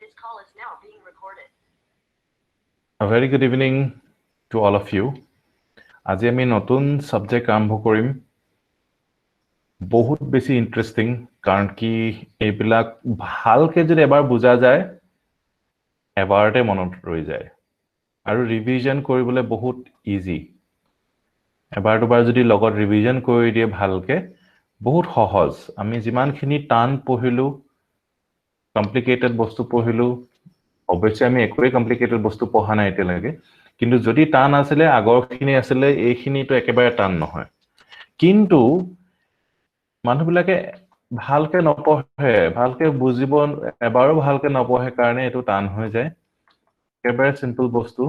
This call is now being recorded. A very good evening to all of you. আজি আমি নতুন subject আৰম্ভ কৰিম বহুত বেছি ইন্টাৰেস্টিং কাৰণ কি এইবিলাক ভালকে যদি এবাৰ বুজা যায় এবাৰতে মনত ৰৈ যায় আৰু ৰিভিজন কৰিবলৈ বহুত ইজি এবাৰ দুবাৰ যদি লগত ৰিভিজন কৰি দিয়ে ভালকে বহুত সহজ আমি যিমানখিনি টান পঢ়িলো কমপ্লিকেটেড বস্তু পঢ়িলো অবশ্যই আমি একোৱে কমপ্লিকেটেড বস্তু পঢ়া নাই এতিয়ালৈকে কিন্তু যদি টান আছিলে আগৰখিনি আছিলে এইখিনি তো একেবাৰে টান নহয় কিন্তু মানুহবিলাকে ভালকে নপঢ়ে ভালকে বুজিব এবাৰো ভালকে নপঢ়ে কাৰণে এটো টান হৈ যায় একেবাৰে সিম্পল বস্তু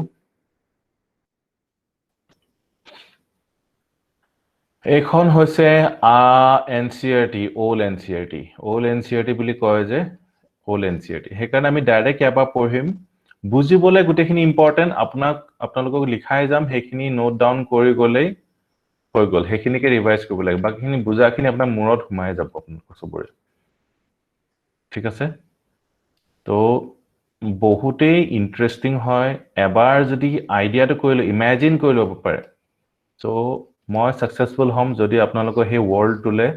এখন হৈছে এনসিআৰটি ওল এনসিআৰটি বুলি কয় যে ওল এনসিআৰটি হেকাৰণে আমি ডাইৰেক্ট ইয়াৰ পৰা পঢ়িম বুজিবলৈ গুটেখিনি ইম্পৰ্টেন্ট আপোনালোকক লিখাই যাম হেখিনি নোট ডাউন কৰি গলেই হৈ গল হেখিনিকে ৰিভাইজ কৰিব লাগে বাকিখিনি বুজাখিনি আপোনাৰ মূৰত ঘুমাই যাব আপোনালোকৰ সবৰে ঠিক আছে তো বহুতেই ইন্টাৰেস্টিং হয় এবাৰ যদি আইডিয়াটো কৰিলে ইমাজিন কৰি ল'ব পাৰে সো মই সাকসেসফুল হম যদি আপোনালোকৰ হে ওয়াৰ্ল্ড টুলে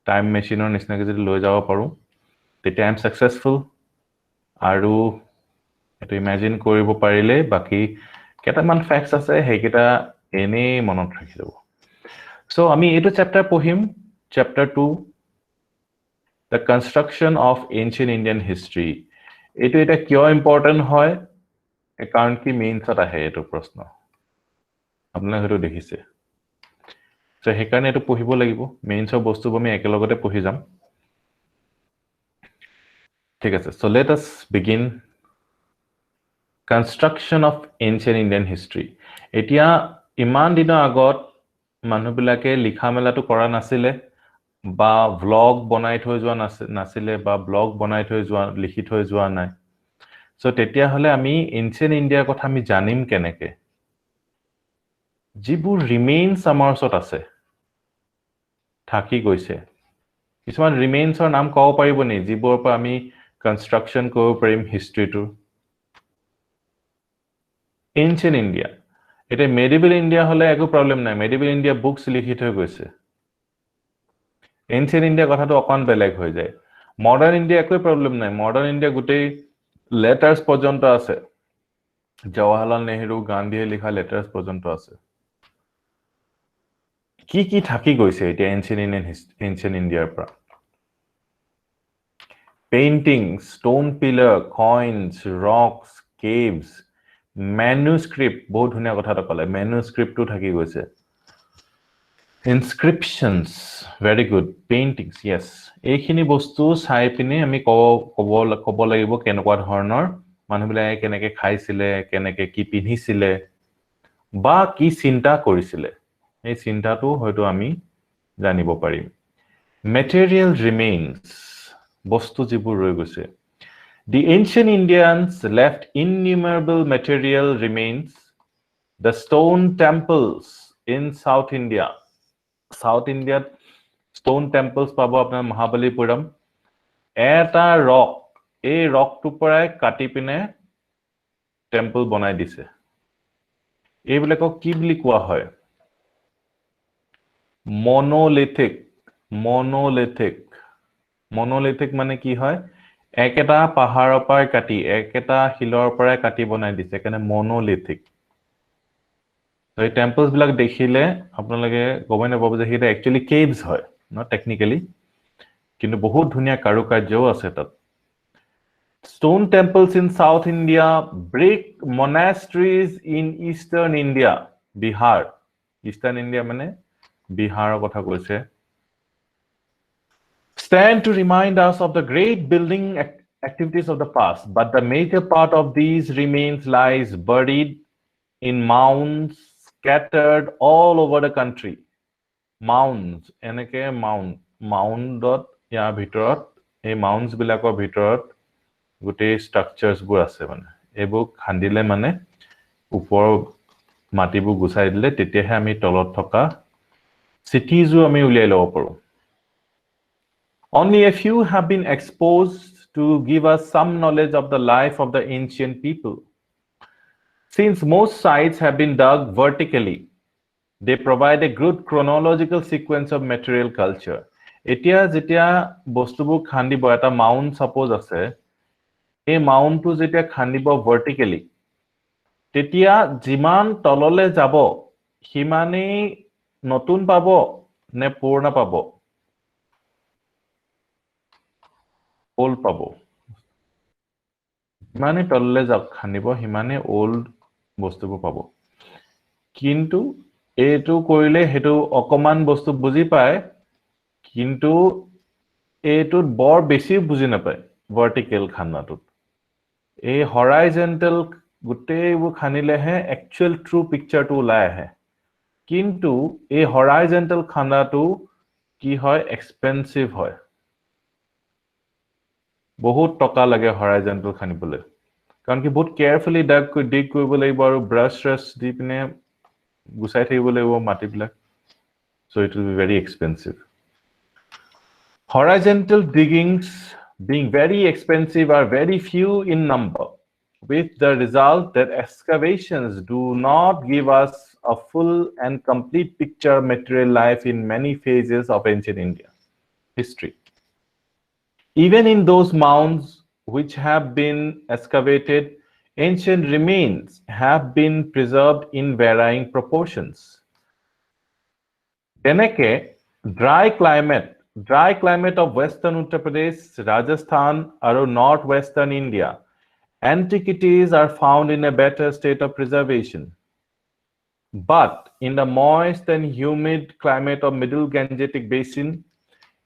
টাইম মেশিনৰ নিচিনাকে যদি লৈ যাব পাৰো তেতিয়া আই এম সাকসেসফুল আৰু এটো ইমাজিন কৰিব পাৰিলে বাকি কেটামান ফ্যাক্টস আছে হেকিটা এনে মনত ৰাখি ল'ব সো আমি এটো চ্যাপ্টাৰ পঢ়িম chapter 2 The construction of ancient Indian history এটো এটা কিয় ইম্পৰ্টেন্ট হয় কাৰণ কি মেইনছত আহে এটো প্ৰশ্ন আপোনালোকে হেতু দেখিছে সো হেকাৰণে এটো পঢ়িব লাগিব মেইনছৰ বস্তু আমি একেলগতে পঢ়ি যাম ঠিক আছে so let us begin construction of ancient Indian history এতিয়া ইমান দিনৰ আগত মানুহবিলাকে লিখা মেলাটো কৰা নাছিলে বা ব্লগ বনাই থৈ যোৱা নাছিলে বা ব্লগ বনাই থৈ যোৱা লিখি থৈ যোৱা নাই সো তেতিয়া হলে আমি এনচিয়েন্ট ইন্ডিয়াৰ কথা আমি জানিম কেনেকে যিবোৰ ৰিমেইনছ আমাৰ ওচৰত আছে থাকি গৈছে কিছুমান ৰিমেইনছৰ নাম কব পাৰিব নি যিবোৰ পৰা আমি কনস্ট্ৰাকচন কৰিব পাৰিম হিষ্ট্ৰীটো এনচিয়েন্ট ইন্ডিয়া এটা মেডিভেল ইন্ডিয়া হলে একো প্ৰবলেম নাই মেডিভেল ইন্ডিয়া বুকস লিখি থৈ গৈছে এনচিয়েন্ট ইন্ডিয়া কথাটো অকন বেলেগ হৈ যায় মডাৰ্ন ইন্ডিয়া একো প্ৰবলেম নাই মডাৰ্ন ইন্ডিয়া গুটেই লেটাৰ্স পৰ্যন্ত আছে জৱাহৰলাল নেহৰু গান্ধীয়ে লিখা লেটাৰ্স পৰ্যন্ত আছে কি থাকি গৈছে এটা এনচিয়েন্ট ইন্ডিয়াৰ পৰা painting stone pillar coins rocks caves manuscript বহুত ধুনীয়া কথা এটা কলে manuscriptটো থাকি গৈছে inscriptions very good paintings yes এইখিনি বস্তু চাই পিনে আমি কব লাগিব কেনেকুৱা ধৰণৰ মানুহবিলাকে কেনেকে খাইছিলে কেনেকে কি পিন্ধিছিলে বা কি চিন্তা কৰিছিলে এই চিন্তাটো হয়তো আমি জানিব পাৰিম material remains বস্তু যিবোৰ ৰৈ গৈছে The ancient Indians left innumerable material remains. The stone temples in South India. South India stone temples পাবো আপোনাৰ মহাবলীপুৰম এটা rock এই rock টো পৰাই কাটি পিনে টেম্পল বনাই দিছে এইবিলাকক কি বুলি কোৱা হয় monolithic মানে কি হয় একেটা পাহাৰৰ পৰা কাটি একেটা হিলৰ পৰা কাটি বনাই দিছে কাৰণে monolithic তো এই টেম্পলস বিলাক দেখিলে আপোনালোকে গমে নাপাব যে এটা একচুয়ালি কেভস হয় না টেকনিক্যালি কিন্তু বহুত ধুনীয়া কাৰুকাৰ্যও আছে তাত stone temples in South India brick monasteries in Eastern India Bihar Eastern India মানে বিহাৰৰ কথা কৈছে stand to remind us of the great building activities of the past but the major part of these remains lies buried in mounds scattered all over the country mounds এনেকে moundত ইয়াৰ ভিতৰত এই mounds বিলাকৰ ভিতৰত গুটেই structures বোৰ আছে মানে এবুক খান্দিলে মানে ওপৰ মাটিবোৰ গুছাই দিলে তেতিয়াহে আমি তলত থকা cities আমি উলিয়াই লব পাৰো Only a few have been exposed to give us some knowledge of the life of the ancient people. Since most sites have been dug vertically, they provide a good chronological sequence of material culture. এতিয়া যেতিয়া বস্তুবোৰ খান্দিব এটা mount suppose আছে এই মাউণ্টটো যেতিয়া খান্দিব vertically তেতিয়া যিমান তললে যাব সিমানেই নতুন পাব নে পুৰণা পাব ওল্ড পাব মানে তললে যাব খান্দিব সিমানে ওল্ড বস্তুবোৰ পাব কিন্তু এটো কৰিলে হেতু অকমান বস্তু বুজি পায় কিন্তু এটো বৰ বেছি বুজি নাপায় ভাৰ্টিকেল খান্দাটোত এই হৰাইজন্টাল গুটেইবোৰ খানিলেহে একচুয়াল ট্ৰু পিকচাৰটো ওলাই আহে কিন্তু এই হৰাইজন্টাল খান্দাটো কি হয় এক্সপেন্সিভ হয় বহুত টকা লাগে হৰাইজন্টাল খানিবলৈ কাৰণ কি বহুত কেয়াৰফুলি ডিগ কৰিব লাগিব আৰু ব্ৰাছ দি পিনে গুছাই থাকিব লাগিব মাটিবিলাক so it will be very expensive horizontal diggings being very expensive are very few in number with the result that excavations do not give us a full and complete picture of material life in many phases of ancient India history. Even in those mounds which have been excavated, ancient remains have been preserved in varying proportions. Teneke, dry climate of western Uttar Pradesh, Rajasthan, or northwestern India, antiquities are found in a better state of preservation. But in the moist and humid climate of middle Gangetic Basin,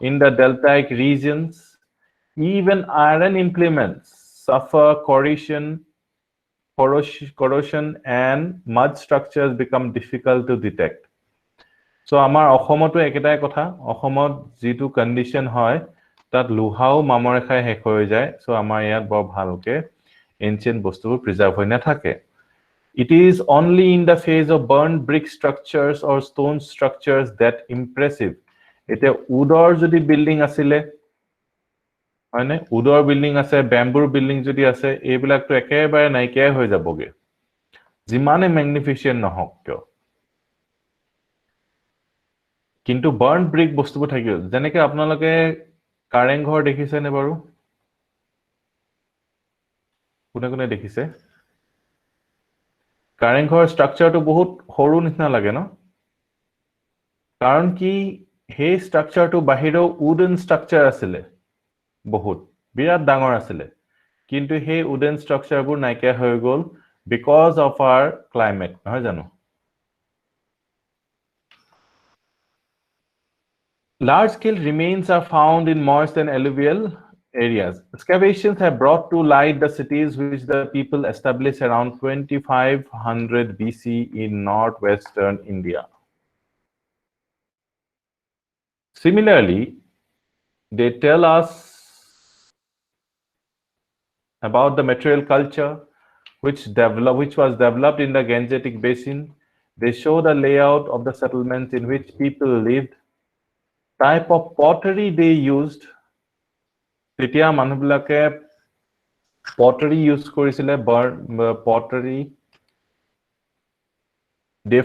in the deltaic regions, even iron implements suffer corrosion and mud structures become difficult to detect. So আমাৰ অসমতো একেটাই কথা অসমত যেটো condition হয় তাত লোহাও মামৰে খাই হেক হৈ যায় সো আমাৰ ইয়াত বৰ ভালকে এনচিয়েন্ট বস্তুবোৰ প্ৰিজাৰ্ভ হৈ নাথাকে It is only in the phase of burned brick structures or stone structures that impressive. Ete woodor jodi building asile hone woodor building ase bamboo building jodi ase ebilak to ekebare naikia hoi jaboge. Jimane magnificent nohok kyo. Kintu burned brick bostubo thakil. Jeneke apnaloke karenghor dekhise ne baru? Kune kune dekhise? Kareng Ghar স্ট্ৰাকচাৰটো বহুত সৰু নিচিনা লাগে ন কাৰণ কি হে স্ট্ৰাকচাৰটো বাহিৰৰ wooden structure আছিল বহুত বিৰাট ডাঙৰ আছিল কিন্তু হে উডেন স্ট্ৰাকচাৰবোৰ নাইকিয়া হৈ গল বিকজ অফ आवर ক্লাইমেট নহয় জানো Large scale remains are found in moist and alluvial areas. Excavations have brought to light the cities which the people established around 2500 BC in northwestern India. Similarly, they tell us about the material culture which was developed in the Gangetic Basin. They show the layout of the settlements in which people lived, type of pottery they used. তেতিয়া মানুহবিলাকে pottery use কৰিছিলে pottery the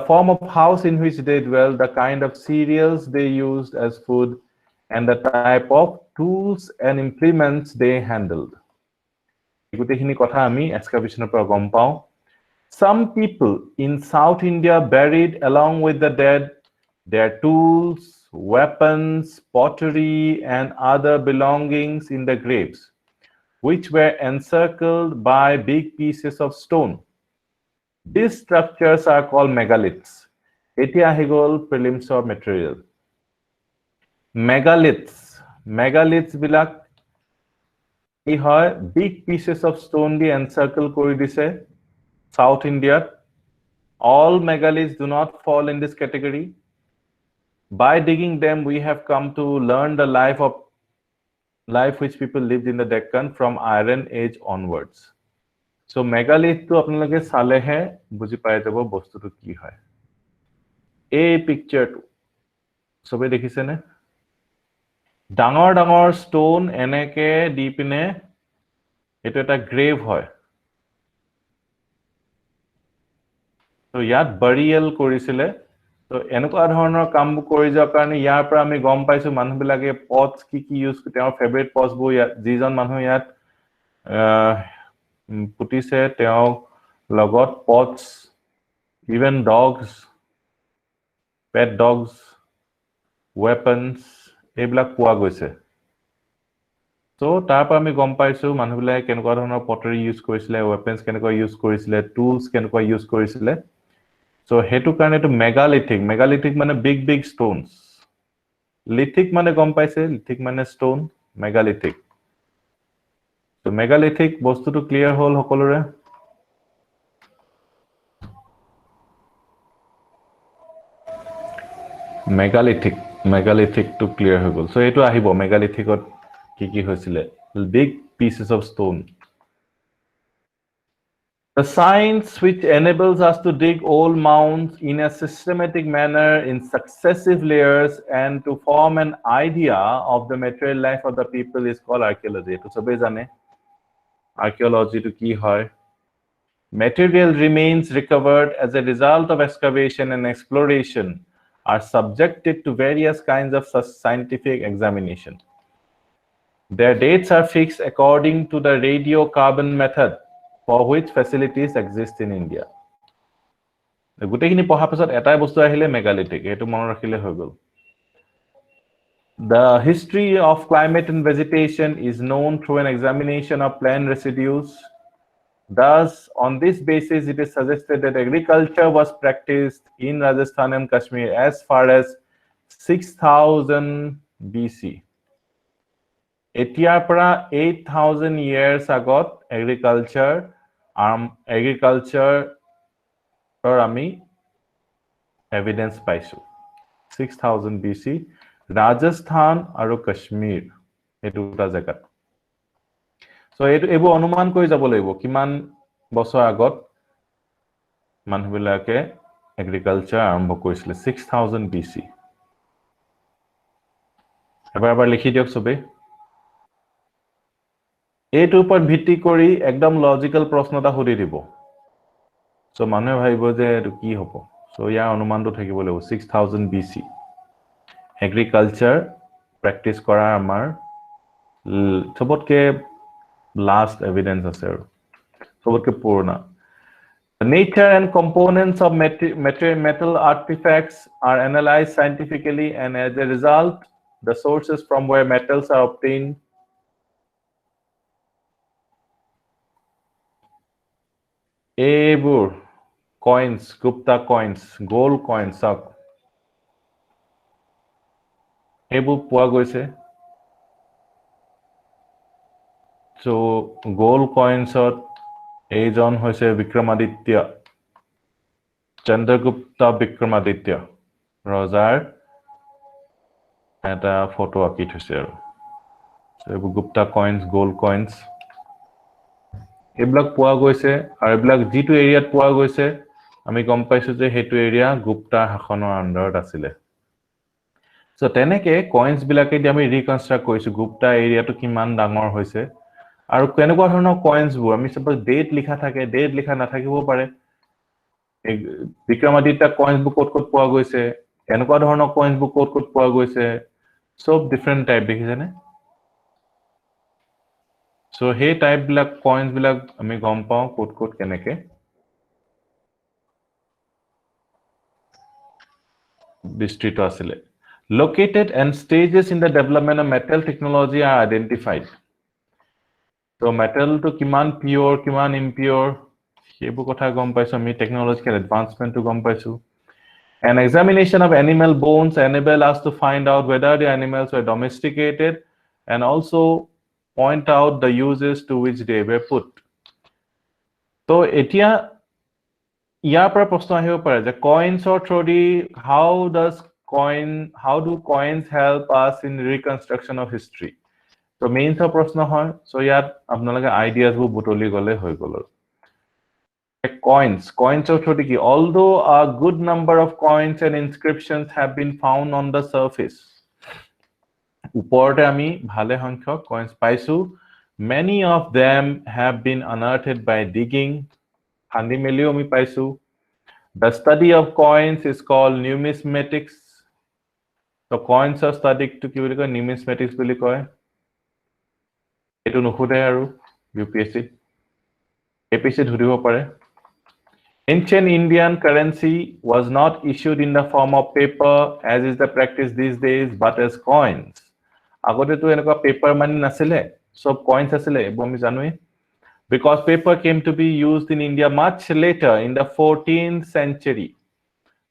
form of house in which they dwelled, the kind of cereals they used as food, and the type of tools and implements they handled. Egutehini kotha ami excavation par gom pao. Some people in South India buried along with the dead their tools, weapons, pottery, and other belongings in the graves, which were encircled by big pieces of stone. These structures are called megaliths. Etia higol prelims of material. Megaliths bilak ki hoy big pieces of stone di encircle kori dise South India. All megaliths do not fall in this category. By digging them, we have come to learn the life which people lived in the Deccan from Iron Age onwards. So megalith to apnaloke sale hai buji pai jabo bostu to ki hoy. A picture to sobe dekhise ne ডাঙৰ stone এনেকে দি পিনে এটো এটা grave হয় তো ইয়াত burial কৰিছিলে তো এনেকুৱা ধৰণৰ কামবোৰ কৰি যোৱাৰ কাৰণে ইয়াৰ পৰা আমি গম পাইছো মানুহবিলাকে পটছ কি ইউজ তেওঁৰ ফেভাৰিট পটছবোৰ ইয়াত যিজন মানুহ ইয়াত পুতিছে তেওঁ লগত পটছ ইভেন ডগছ পেট ডগছ weapons এইবিলাক পোৱা গৈছে তো তাৰ পৰা আমি গম পাইছো মানুহবিলাকে কেনেকুৱা ধৰণৰ পটাৰী ইউজ কৰিছিলে weapons কেনেকুৱা ইউজ কৰিছিলে টুলছ কেনেকুৱা ইউজ কৰিছিলে So hetu karone to megalithic mane big stones lithic mane gom paise lithic mane stone megalithic so megalithic bostu to clear hol hokolore megalithic to clear hogol so etu ahibo megalithic ot ki hoisile big pieces of stone The science which enables us to dig old mounds in a systematic manner in successive layers and to form an idea of the material life of the people is called archaeology. To sabe jane archaeology to ki hoy material remains recovered as a result of excavation and exploration are subjected to various kinds of scientific examination. Their dates are fixed according to the radiocarbon method for which facilities exist in India. গুটেখিনি পঢ়া পাছত এটাই বস্তু আহিলে megalithic এটো মন ৰাখিলে হৈ গল The history of climate and vegetation is known through an examination of plant residues. Thus, on this basis, it is suggested that agriculture was practiced in Rajasthan and Kashmir as far as 6000 BC. Etiar para 8000 years ago, agriculture or ami evidence paisu 6000 BC Rajasthan aru Kashmir etu ta jagat so etu ebu anuman koi jabo laibo kiman bosor agot manhubilake agriculture arambho korisile 6000 BC ebar likhi diok sobe এটো উপর ভিত্তি কৰি একদম logical প্ৰশ্ন এটা হদি দিব so মানুহে ভাবিব যে এটো কি হ'ব সো ইয়াৰ অনুমানটো থাকিব লাগিব 6000 BC এগ্ৰিকালচাৰ প্ৰ্যাকটিস কৰা আমাৰ সবতকে লাস্ট এভিডেন্স আছে আৰু সবতকে পুৰণা The nature and components of metal artifacts are analyzed scientifically and as a result the sources from where metals are obtained Ebur coins, Gupta coins, gold coins up. Ebur পোৱা গৈছে so gold coins ot এইজন হৈছে বিক্ৰমাদিত্য চন্দ্ৰগুপ্ত বিক্ৰমাদিত্য ৰজাৰ এটা photo আঁকি থৈছে আৰু so ebur Gupta coins, gold coins এবিলাক পোৱা গৈছে আৰু এবিলাক জিটো এৰিয়াত পোৱা গৈছে আমি গম পাইছো যে হেতু এৰিয়া গুপ্তা শাসনৰ আন্ডাৰত আছিল সো তেনেকে কয়েন্স বিলাকে দি আমি ৰিকনস্ট্ৰাক্ট কৰিছো গুপ্তা এৰিয়াটো কিমান ডাঙৰ হৈছে আৰু কেনেকুৱা ধৰণৰ কয়েন্সবোৰ আমি সপোজ ডেট লিখা থাকে ডেট লিখা নাথাকিব পাৰে বিক্ৰমাদিত্য কয়েন্সবোৰ ক'ত পোৱা গৈছে কেনেকুৱা ধৰণৰ কয়েন্সবোৰ ক'ত পোৱা গৈছে সব ডিফাৰেন্ট টাইপ দেখিছেনে So hey type black coins black ami gom pao ক'ত কেনেকে district asile located and stages in the development of metal technology are identified so metal to kiman pure kiman impure hebu kotha gom paisu ami technological advancement to gom paisu an examination of animal bones enable us to find out whether the animals were domesticated and also point out the uses to which they were put. So etia ইয়াৰ পৰা প্ৰশ্ন আহিব পাৰে যে coins or through how do coins help us in reconstruction of history so main প্ৰশ্ন হয় so ইয়াত আপোনালোকে ideas বোৰ বুটলি গলে হৈ গল coins or through although a good number of coins and inscriptions have been found on the surface ওপৰতে আমি ভালে সংখ্যক কয়েন্স পাইছো many of them have been unearthed by digging খান্দি মেলিও আমি পাইছো the study of coins is called numismatics so coins of study to কি বুলি কয় numismatics বুলি কয় এটো নখুদে আৰু UPSC APSC ধৰিব পাৰে Ancient Indian currency was not issued in the form of paper as is the practice these days but as coins. আগতে তো এনেকুৱা paper money নাছিলে সব coins আছিলে আমি জানোই because paper came to be used in India much later in the 14th century.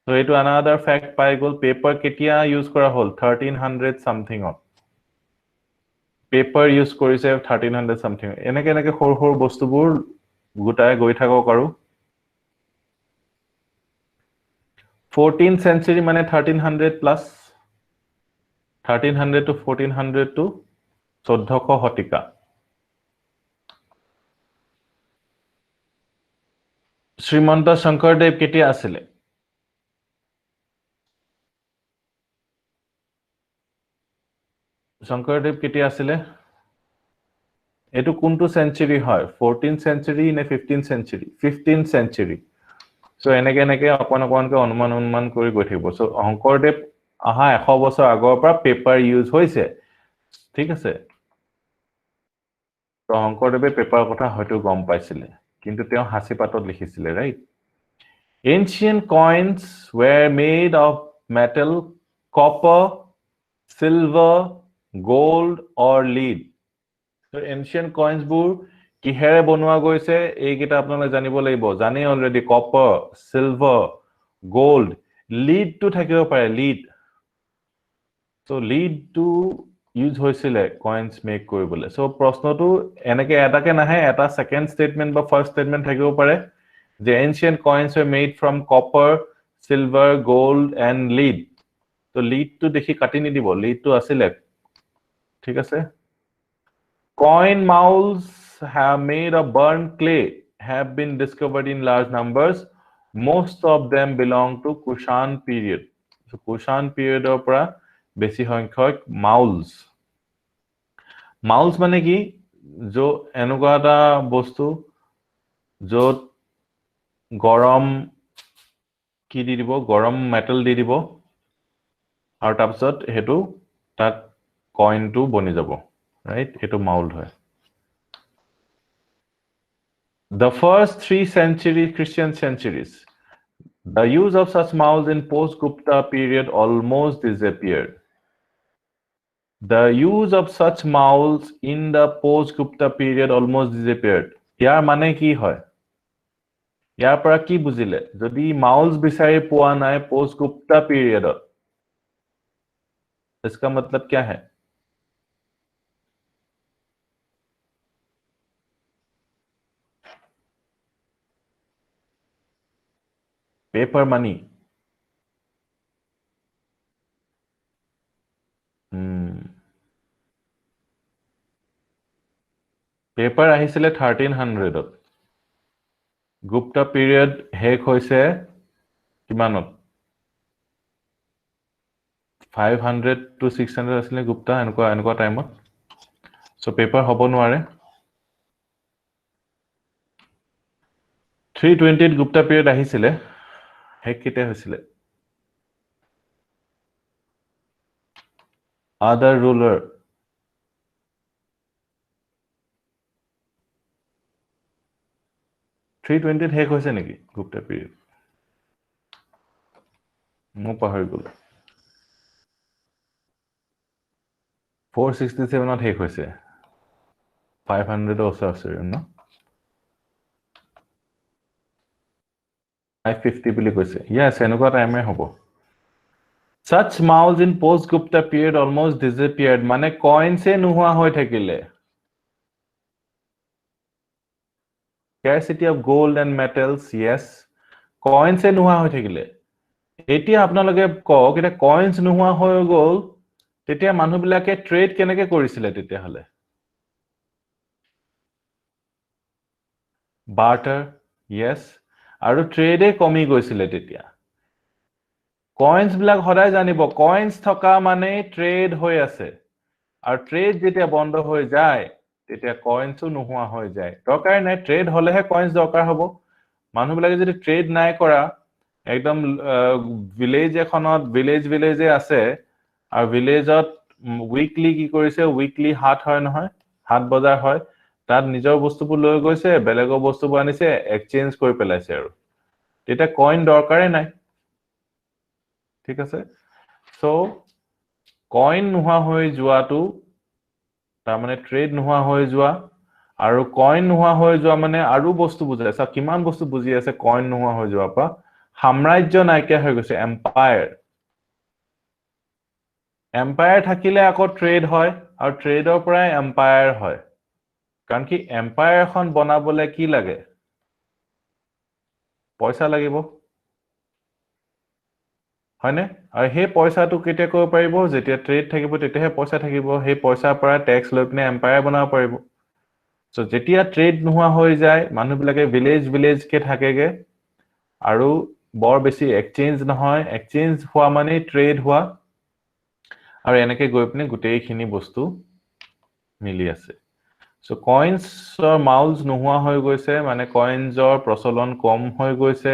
So it another fact পাই গল paper কেতিয়া use কৰা হল 1300 something on. Paper use কৰিছে 1300 something. এনেকে এনেকে সৰু বস্তুবোৰ গোটাই গৈ থাকক আৰু 14th century মানে 1300 plus 1300 to 1400 to 1400 শতিকা শ্ৰীমন্ত শংকৰদেৱ কেতিয়া আছিলে শংকৰদেৱ কেতিয়া আছিলে এটো কোনটো সেঞ্চুৰি হয় 14th century নে 15th century 15th century So এনেকে এনেকে অকনকে অনুমান কৰি গৈ থাকিব সো শংকৰদেৱ আহা 100 বছৰ আগৰ পৰা পেপাৰ ইউজ হৈছে ঠিক আছে তো শংকৰদেৱে পেপাৰ কথা হয়তো গম পাইছিলে কিন্তু তেওঁ হাসিপাতত লিখিছিলে right Ancient coins were made of metal copper silver gold or lead so ancient coins বোৰ কিহেৰে বনোৱা গৈছে এইকেইটা আপোনালোকে জানিব লাগিব জানে already copper silver gold lead too থাকিব পাৰে lead so lead too use হৈছিলে কয়েন্স মেক কৰিবলৈ সো প্ৰশ্নটো এনেকে এটাকে নাহে এটা সেকেন্ড স্টেটমেন্ট বা ফাৰ্স্ট স্টেটমেন্ট থাকিব পাৰে যে ancient coins were made from copper silver gold and lead তো লিড টু দেখি কাটি নিদিব লিড টু আছিলে ঠিক আছে coin molds have made of burnt clay have been discovered in large numbers most of them belong to Kushan period so Kushan period opera বেছি সংখ্যক molds মানে কি jo এনেকুৱা এটা বস্তু যত গৰম কি দি দিব গৰম মেটাল দি দিব আৰু তাৰপিছত হেতু তাত কইনটো বনি যাব right eto mold hoy the first 3 century Christian centuries the use of such molds in post Gupta period almost disappeared the use of such molds in the post Gupta period almost disappeared ইয়াৰ মানে কি হয় ইয়াৰ পৰা কি বুজিলে যদি molds বিচাৰি পোৱা নাই post Gupta period इसका मतलब क्या है paper money paper আহিছিলে 1300 ত Gupta period হেক হৈছে কিমানত 500 to 600 আসলে Gupta এনেকুৱা টাইমত সো পেপাৰ হ'ব নোৱাৰে 320 ত Gupta period আহিছিলে হেক কেতে হৈছিলে other ruler (320) হেক হৈছে নেকি Gupta period মো পাহৰি গলো 467 ত হেক হৈছে 500 ওচৰ আছে ন 550 বুলি কৈছে yes এনেকুৱা টাইমে হ'ব such molds in post Gupta period almost disappeared মানে coins এ নোহোৱা হৈ থাকিলে scarcity of gold and metals yes coins এ নোহোৱা হৈ থাকিলে এতিয়া আপোনালোকে কক এটা coins নোহোৱা হৈ গল তেতিয়া মানুহবিলাকে ট্ৰেড কেনেকে কৰিছিলে তেতিয়া হলে barter yes আৰু ট্ৰেডে কমি গৈছিলে তেতিয়া coins বিলাক হদাই জানিব coins থকা মানে ট্ৰেড হৈ আছে আৰু ট্ৰেড যেতিয়া বন্ধ হৈ যায় তেতিয়া কয়েন্সও নোহোৱা হৈ যায় দৰকাৰ নাই ট্ৰেড হলেহে কয়েন্স দৰকাৰ হ'ব মানুহবিলাকে যদি ট্ৰেড নাই কৰা একদম ভিলেজ এখনত ভিলেজে আছে আৰু ভিলেজত উইকলি কি কৰিছে উইকলি হাট হয় নহয় হাট বজাৰ হয় তাত নিজৰ বস্তুবোৰ লৈ গৈছে বেলেগৰ বস্তুবোৰ আনিছে এক্সচেঞ্জ কৰি পেলাইছে আৰু তেতিয়া কইন দৰকাৰে নাই ঠিক আছে সো কইন নোহোৱা হৈ যোৱাটো তাৰ মানে ট্ৰেড নোহোৱা হৈ যোৱা আৰু কইন নোহোৱা হৈ যোৱা মানে আৰু বস্তু বুজায় সব কিমান বস্তু বুজি আছে কইন নোহোৱা হৈ যোৱাৰ পৰা সাম্ৰাজ্য নাইকিয়া হৈ গৈছে এম্পায়াৰ থাকিলে আকৌ ট্ৰেড হয় আৰু ট্ৰেডৰ পৰাই এম্পায়াৰ হয় কাৰণ কি এম্পায়াৰ এখন বনাবলে কি লাগে পইচা লাগিব হয়নে আৰু সেই পইচাটো কেতিয়া কৰিব পাৰিব যেতিয়া ট্ৰেড থাকিব তেতিয়াহে পইচা থাকিব সেই পইচাৰ পৰা টেক্স লৈ পিনে এম্পায়াৰ বনাব পাৰিব সো যেতিয়া ট্ৰেড নোহোৱা হৈ যায় মানুহবিলাকে ভিলেজ কে থাকেগে আৰু বৰ বেছি এক্সচেঞ্জ নহয় এক্সচেঞ্জ হোৱা মানে ট্ৰেড হোৱা আৰু এনেকে গৈ পিনে গোটেইখিনি বস্তু মিলি আছে সো কয়েন্সৰ মাউলস নোহোৱা হৈ গৈছে মানে কয়েন্সৰ প্ৰচলন কম হৈ গৈছে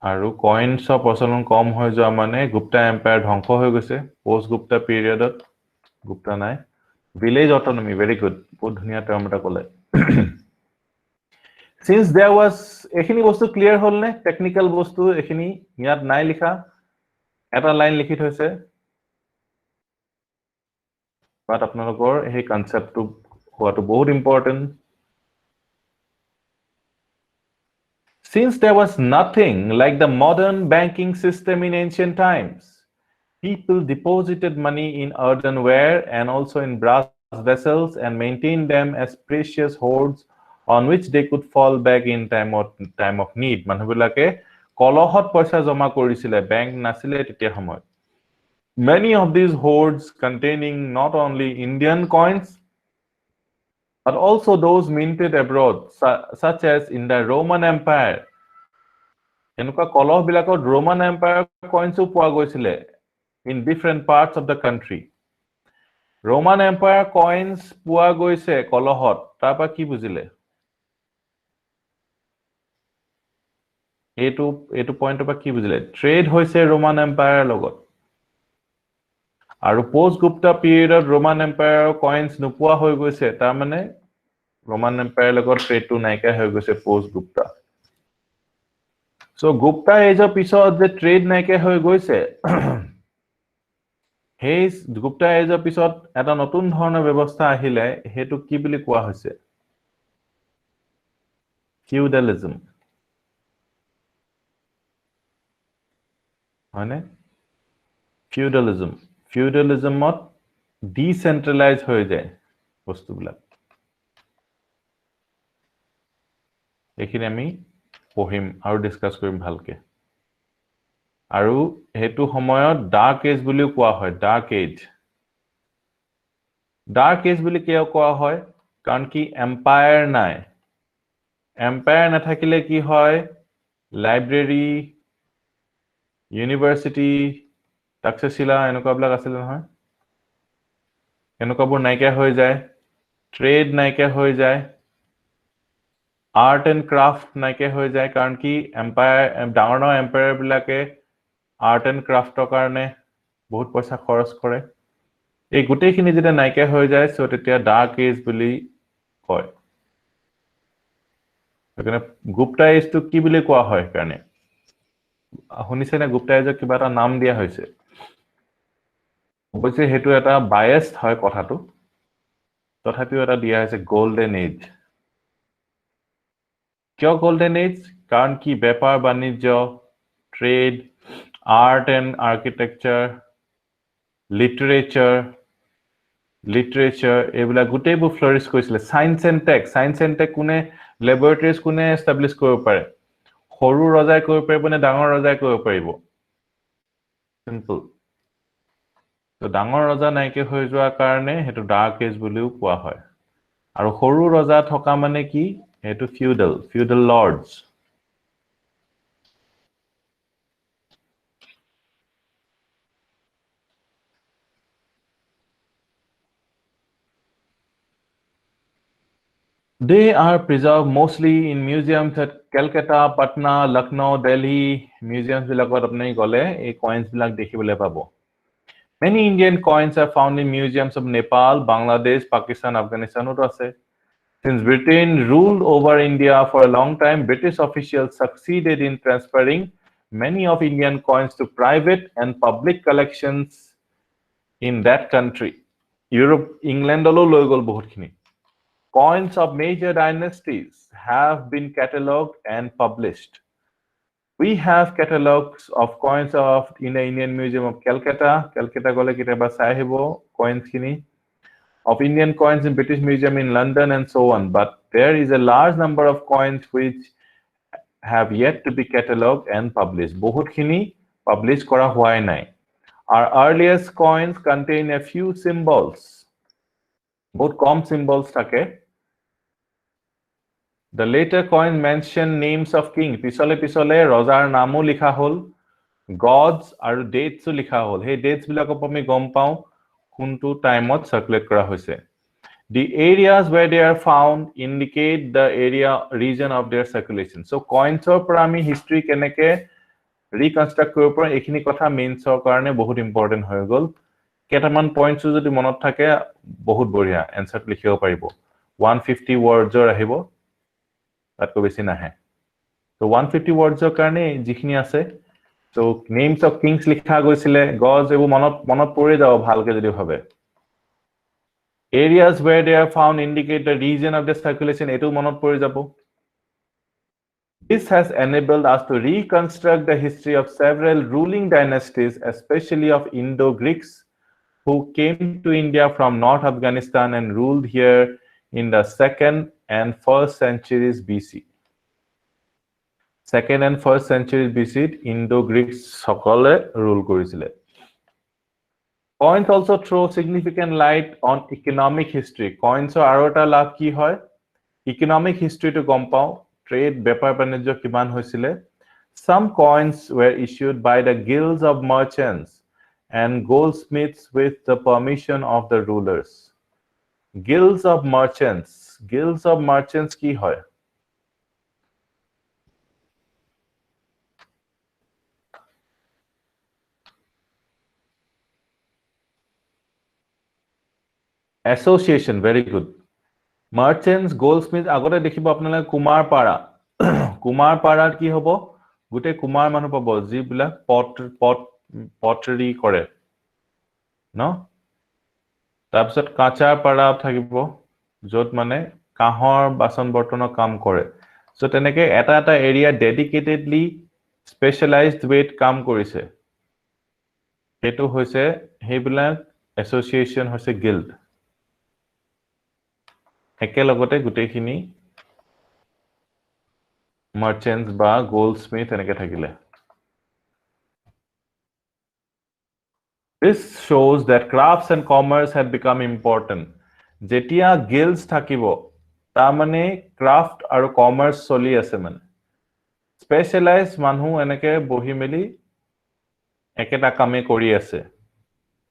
আৰু কয়েন্সৰ প্ৰচলন কম হৈ যোৱা মানে গুপ্তা এম্পায়াৰ ধ্বংস হৈ গৈছে পোষ্ট গুপ্তা পিৰিয়ডত গুপ্তা নাই ভিলেজ অটোনমি ভেৰি গুড বহুত ধুনীয়া টাৰ্ম এটা ক'লে since there was এখিনি বস্তু ক্লিয়াৰ হ'ল নে টেকনিক্যাল বস্তু এখিনি ইয়াত নাই লিখা এটা লাইন লিখি থৈছে বাট আপোনালোকৰ এই কনসেপ্টটো হোৱাটো বহুত important since there was nothing like the modern banking system in ancient times people deposited money in earthenware and also in brass vessels and maintained them as precious hoards on which they could fall back in time of need মানুহবিলাকে কলহত পইচা জমা কৰিছিলে bank নাছিলে তেতিয়া সময়ত many of these hoards containing not only Indian coins but also those minted abroad such as in the Roman Empire এনেকুৱা কলহ বিলাকত Roman Empire coinsও পোৱা গৈছিলে in different parts of the country Roman Empire coins পোৱা গৈছে কলহত তাৰপা কি বুজিলে এটো পইণ্টৰ পৰা কি বুজিলে ট্ৰেড হৈছে Roman Empire লগত আৰু পোষ্ট গুপ্তা পিৰিয়ডত Roman Empire coins নোপোৱা হৈ গৈছে তাৰ মানে Roman Empire লগত ট্ৰেডটো নাইকিয়া হৈ গৈছে পোষ্ট গুপ্তা সো গুপ্তা এজৰ পিছত যে ট্ৰেড নাইকিয়া হৈ গৈছে হেই গুপ্তা এজৰ পিছত এটা নতুন ধৰণৰ ব্যৱস্থা আহিলে হেতু কি বুলি কোৱা হৈছে ফিউডালিজম হয়নে ফিউডালিজমত ডিসেন্ট্ৰালাইজ হৈ যায় বস্তুবিলাক এখিনি আমি পঢ়িম আৰু ডিসকাস কৰিম ভালকে আৰু হেতু সময়ত ডাৰ্ক এজ বুলিও কোৱা হয় ডাৰ্ক এজ বুলি কিয় কোৱা হয় কাৰণ কি এম্পায়াৰ নাই এম্পায়াৰ নাথাকিলে কি হয় লাইব্ৰেৰী ইউনিভাৰ্সিটি তাকসশিলা এনেকুৱাবিলাক আছিল নহয় এনেকুৱাবোৰ নাইকিয়া হৈ যায় ট্ৰেড নাইকিয়া হৈ যায় আৰ্ট এণ্ড ক্ৰাফট নাইকিয়া হৈ যায় কাৰণ কি এম্পায়াৰ ডাঙৰ এম্পায়াৰ বিলাকে আৰ্ট এণ্ড ক্ৰাফটৰ কাৰণে বহুত পইচা খৰচ কৰে এই গোটেইখিনি যেতিয়া নাইকিয়া হৈ যায় সো তেতিয়া ডাৰ্ক এজ বুলি কয় সেইকাৰণে গুপ্তা এজটো কি বুলি কোৱা হয় কাৰণে শুনিছে নে গুপ্তা এজক কিবা এটা নাম দিয়া হৈছে অৱশ্যে হেতু এটা বায়াসড হয় কথাটো তথাপিও এটা দিয়া হৈছে গোল্ডেন এজ কিয় গোল্ডেন এজ কাৰণ কি বেপাৰ বাণিজ্য trade art and architecture literature এইবিলাক গোটেইবোৰ ফ্লৰিশ কৰিছিলে সায়েন্স এণ্ড টেক কোনে ল্যাবৰেটৰিজ কোনে এস্টাবলিশ কৰিব পাৰে সৰু ৰজাই কৰিব পাৰিব নে ডাঙৰ ৰজাই কৰিব পাৰিব সিম্পল তো ডাঙৰ ৰজা নাইকিয়া হৈ যোৱাৰ কাৰণে হেতু ডাৰ্ক এজ বুলিও কোৱা হয় আৰু সৰু ৰজা থকা মানে কি হেতু feudal Lords They are preserved mostly in museums at Calcutta, Patna, Lucknow, Delhi. Museums bilakot apni gole ei coins bilak dekhibole pabo. Many Indian coins are found in museums of Nepal, Bangladesh, Pakistan, Afghanistan ot ase. Since Britain ruled over India for a long time, British officials succeeded in transferring many of Indian coins to private and public collections in that country. Europe, England olo loi gol bahut khini. Coins of major dynasties have been catalogued and published. We have catalogs of coins in the Indian Museum of Calcutta. Calcutta gole kitaba sai hibo coins khini. Of Indian coins in British Museum in London and so on. But there is a large number of coins which have yet to be catalogued and published. Bahut khini publish kora hoy nai. Our earliest coins contain a few symbols. Bahut kom symbols thake. The later coins mention names of kings. Pisole Rojar namo likha hol, gods aru dates likha hol. Hey dates bilakop ami gom pau kuntu time ot circulate kora hoise. The areas where they are found indicate the region of their circulation. So coins or para ami history keneke reconstruct koribo paro ekhini kotha mains or karone bahut important hoy gol. Ketaman points jodi monot thake bahut boria answer likhibo paribo. 150 words or ahibo. Tatko beshi nahe. So 150 words or karone jikhini ase. So names of kings likha goisile, gods ebu monot pore jabo bhalke jodi bhabe. Areas where they are found indicate the region of the circulation. Etu monot pore jabo. This has enabled us to reconstruct the history of several ruling dynasties, especially of Indo-Greeks, who came to India from North Afghanistan and ruled here in the 2nd and 1st centuries BC. 2nd and 1st centuries BC, Indo-Greeks সকলে rule কৰিছিলে. Coins also throw significant light on economic history. Coins or arota lab ki hoy? Economic history to gom pao. Trade, bepar banijyo kiman hoisile. Some coins were issued by the guilds of merchants and goldsmiths with the permission of the rulers. Guilds of merchants. Guilds of merchants ki hoy? Association, very good. Merchants, goldsmiths, agote dekhibo apnalage kumar para. Kumar para ki hobo? Gute kumar manu pabo ji bilak pottery kore. No? Tabsat kacha para thakibo jot mane kahor basan bortono kam kore. So teneke eta area dedicatedly specialized weight kam korise. Etu hoise hebilak association hoise guild. একেলগতে গুটেখিনি merchants বা goldsmith এনেকে থাকিলে. This shows that crafts and commerce had become important. Jetia guilds থাকিbo ta mane craft aru commerce choli ase mane. Specialized manhu eneke bohi meli eketa kame kori ase.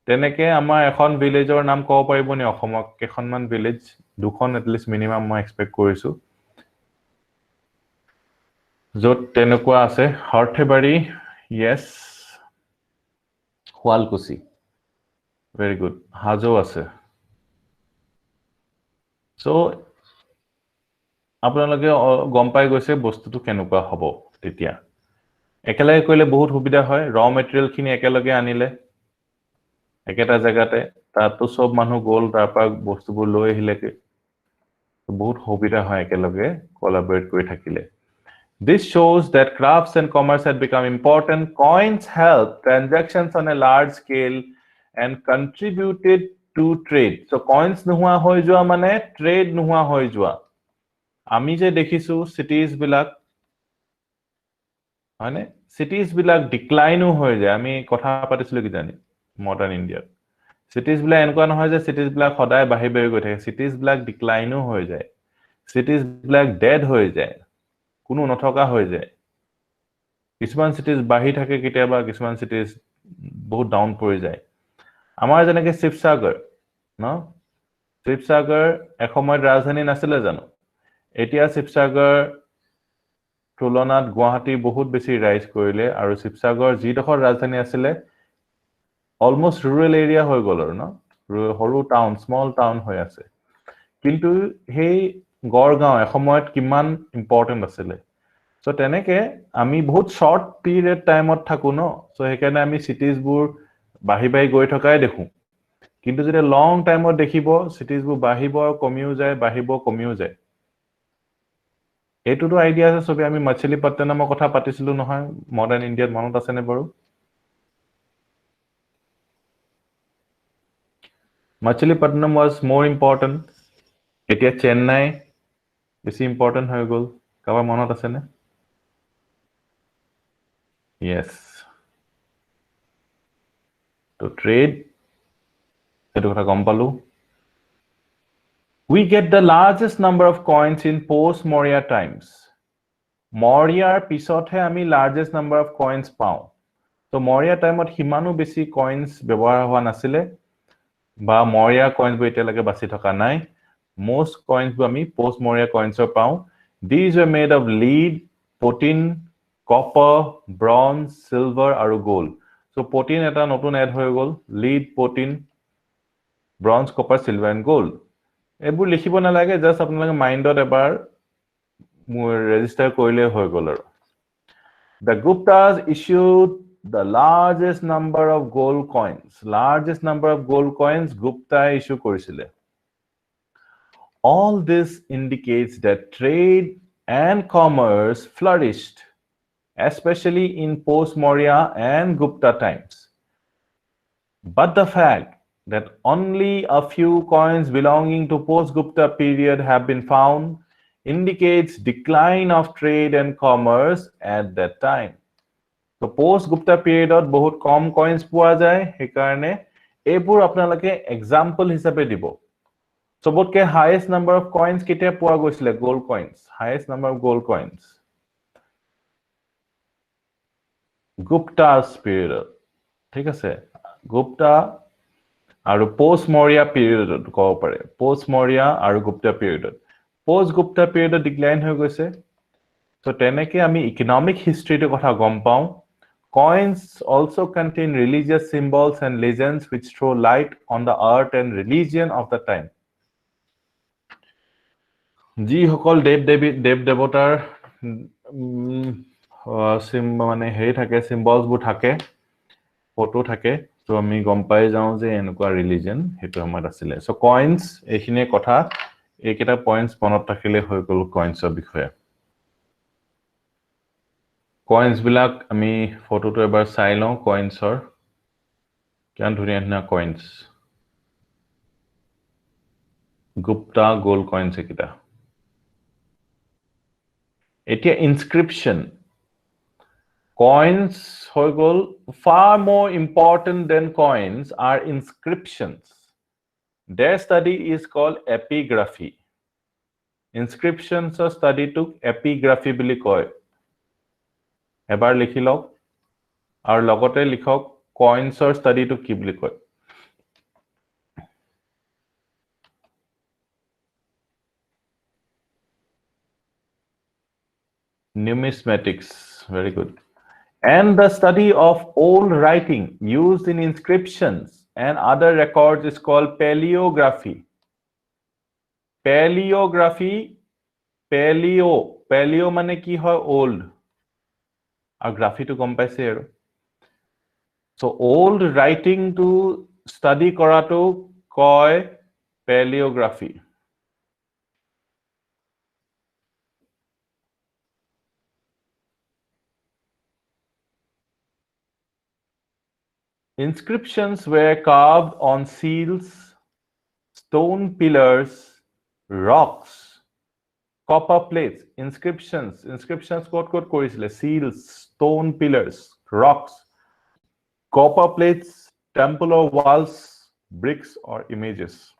Teneke amar ekhon villageor naam kobo paribo ni Okhomok kekhonman village dukhon at least minimum মই expect কৰিছো. Jot tenekwa ase Harthebari, yes. Hualkusi, very good. Hajo ase. So আপোনালোকে গম পাই গৈছে বস্তুটো কেনেকুৱা হ'ব তেতিয়া. একেলগে কইলে বহুত সুবিধা হয়. ৰ মেটেৰিয়েল খিনি একেলগে আনিলে একেটা জায়গাতে তাতো সব মানুহ গল তাৰপা বস্তুবোৰ লৈ আহিলেকে বহুত সুবিধা হয় একেলগে collaborate কৰি থাকিলে. This shows that crafts and commerce had become important. Coins helped transactions on a large scale and contributed to trade. So coins নোহোৱা হৈ যোৱা মানে trade নোহোৱা হৈ যোৱা. আমি যে দেখিছো cities বিলাক মানে cities বিলাক decline হৈ যায়. আমি কথা পাতিছিলো কি জানি modern India. Cities বিলাক এনেকুৱা নহয় যে cities বিলাক সদায় বাঢ়ি বাঢ়ি গৈ থাকে. Cities বিলাক decline হৈ যায়. Cities বিলাক dead হৈ যায়. কোনো নথকা হৈ যায়. কিছুমান cities বাঢ়ি থাকে কেতিয়াবা কিছুমান cities বহুত ডাউন পৰি যায়. আমাৰ যেনেকে শিৱসাগৰ ন শিৱসাগৰ এসময়ত ৰাজধানী নাছিলে জানো Etia Sibsagar তুলনাত গুৱাহাটী বহুত বেছি ৰাইজ কৰিলে আৰু শিৱসাগৰ যিডোখৰ ৰাজধানী আছিলে অলমোস্ট ৰুৰেল এৰিয়া হৈ গ'ল আৰু ন সৰু টাউন স্মল টাউন হৈ আছে কিন্তু সেই গড়গাঁও এসময়ত কিমান ইম্পৰ্টেন্ট আছিলে সো তেনেকে আমি বহুত শৰ্ট পিৰিয়ড টাইমত থাকো ন সো সেইকাৰণে আমি চিটিজবোৰ বাঢ়ি বাঢ়ি গৈ থকাই দেখো কিন্তু যেতিয়া লং টাইমত দেখিব চিটিজবোৰ বাঢ়িব আৰু কমিও যায় বাঢ়িব কমিও যায় এইটোতো আইডিয়া আছে সবে আমি মছলিপট্টনমৰ কথা পাতিছিলো নহয় মডাৰ্ন ইণ্ডিয়াত মনত আছে নে বাৰু মছলিপট্টনম was more important এতিয়া চেন্নাই বেছি ইম্পৰ্টেন্ট হৈ গ'ল কাৰোবাৰ মনত আছে নে yes to trade এটো কথা গম পালো we get the largest number of coins in post Maurya times Mauryaৰ পিছতহে আমি largest number of coins পাওঁ তো Maurya টাইমত হিমানো বেছি coins ব্যৱহাৰ হোৱা নাছিলে বা Maurya coins বোৰ এতিয়ালৈকে বাছি থকা নাই most coins বোৰ আমি post Maurya coins পাওঁ these were made of lead protein copper bronze silver আৰু gold so protein এটা নতুন এড হৈ গ'ল lead protein bronze copper silver and gold এবোৰ লিখিব নালাগে জাস্ট আপোনালোকে মাইন্ডত এবাৰ ৰেজিস্টাৰ কৰিলে হৈ গ'ল আৰু the Guptas issued the largest number of gold coins Gupta issue কৰিছিলে all this indicates that trade and commerce flourished especially in post Maurya and Gupta times but the fact that only a few coins belonging to post Gupta period have been found indicates decline of trade and commerce at that time so post Gupta period বহুত কম coins পোৱা যায় হেকাৰণে এবোৰ আপোনালোকে example হিচাপে দিব সবতকে highest number of coins কেতিয়া পোৱা গৈছিলে gold coins highest number of gold coins Gupta's period ঠিক আছে Gupta আৰু post Maurya period কব পাৰে post Maurya আৰু Gupta period post Gupta period decline হৈ গৈছে so তেনেকে আমি economic history ৰ কথা গম পাওঁ coins also contain religious symbols and legends which throw light on the art and religion of the time যি সকল দেৱ দেৱতাৰ মানে হেৰি থাকে symbols বোৰ থাকে ফটো থাকে তো আমি গম পাই যাও যে এনেকুৱা ৰিলিজন হেতু আমাৰ আছিলে সো কয়েন্স এখিনে কথা এইকেটা পয়েন্টস মনত ৰাখিলে হৈ গল কয়েন্সৰ বিষয়ে কয়েন্স বিলাক আমি ফটোটো এবাৰ চাই লওঁ কয়েন্সৰ কিমান ধুনীয়া ধুনীয়া কয়েন্স গুপ্তা গোল্ড কয়েন্স একিটা এতিয়া ইনস্ক্ৰিপশন Coins হৈ গল far more important than coins are inscriptions. Their study is called epigraphy. Inscriptions study to epigraphy বুলি কয় এবাৰ লিখি লওক আৰু লগতে লিখক coins study to কি বুলি কয় numismatics very good and the study of old writing used in inscriptions and other records is called paleography paleo মানে কি হয় old আৰু গ্ৰাফি তো গম পাইছে আৰু so old writing to study কৰাটো কয় paleography Inscriptions were carved on seals, stone pillars, rocks, copper plates. Inscriptions what korisile seals, stone pillars, rocks, copper plates, temple or walls, bricks or images.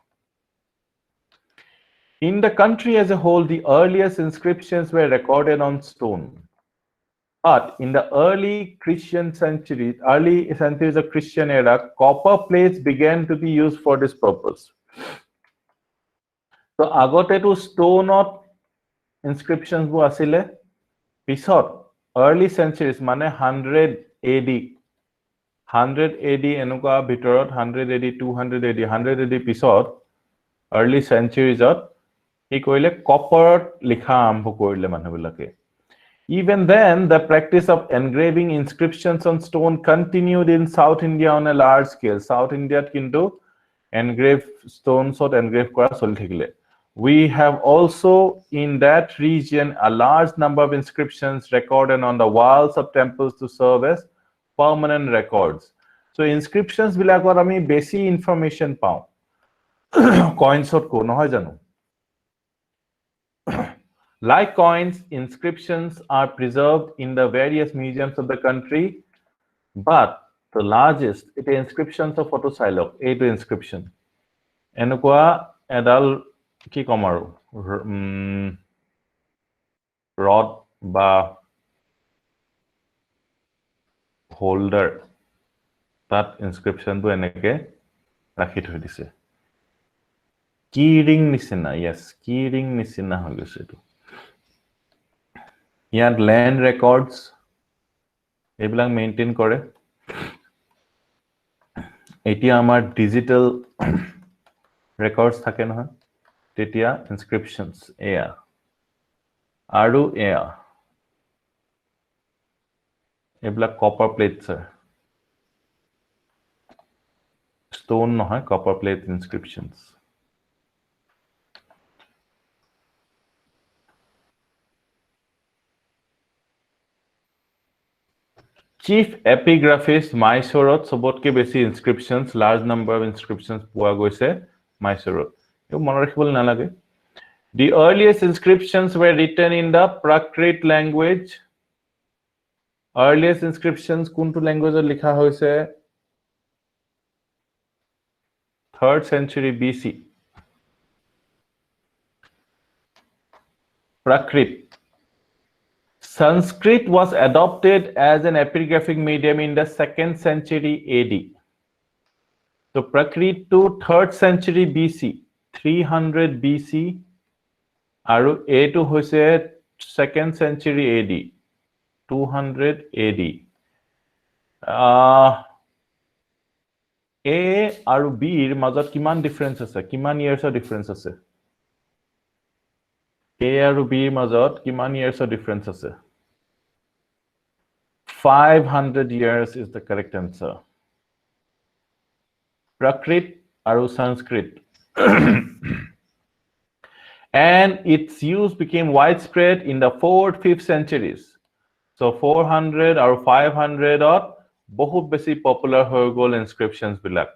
In the country as a whole, the earliest inscriptions were recorded on stone. But in the early centuries of Christian era, copper plates began to be used for this purpose. So agote to stone inscriptions bu asile pisot early centuries mane 100 AD 100 AD enuka bitorot 100 AD 200 AD 100 AD pisot early centuries ot he koile copper likha aambho korile manhubilake. Even then, the practice of engraving inscriptions on stone continued in South India on a large scale. South India kintu engrave stones or engrave kora choli thakile. We have also in that region a large number of inscriptions recorded on the walls of temples to serve as permanent records. So inscriptions bilakor ami basi information pao. Coins or ko nohoy janu. Like coins, inscriptions are preserved in the various museums of the country, but the largest it is inscriptions of photosylok, A to inscription. Enukwa edal ki komaru rod ba holder that inscription to eneke rakhi thoi dise. Keyring nisina, yes, keyring nisina hoy gise tu. Yet land records ebilang maintain kore. Etia amar digital records thake nohoy tetia inscriptions ea aru ea ebilak copper plates stone nohoy copper plate inscriptions. Chief epigraphist Mysore sobotke besi inscriptions, large number of inscriptions poa goise Mysore. You mone rakhibole nalage. The earliest inscriptions were written in the Prakrit language. Earliest inscriptions kuntu language likha hoise 3rd century BC. Prakrit. Sanskrit was adopted as an epigraphic medium in the 2nd century AD. So Prakrit to 3rd century BC, 300 BC, aru A to hoise 2nd century AD, 200 AD. A aru B er majot kiman difference ase? Kiman years of difference ase? A aru B মাজত কিমান years of difference আছে 500 years is the correct answer. Prakrit aru Sanskrit and its use became widespread in the 4th 5th centuries. So 400 or 500 or bahut besi popular hoy gol inscriptions bilak.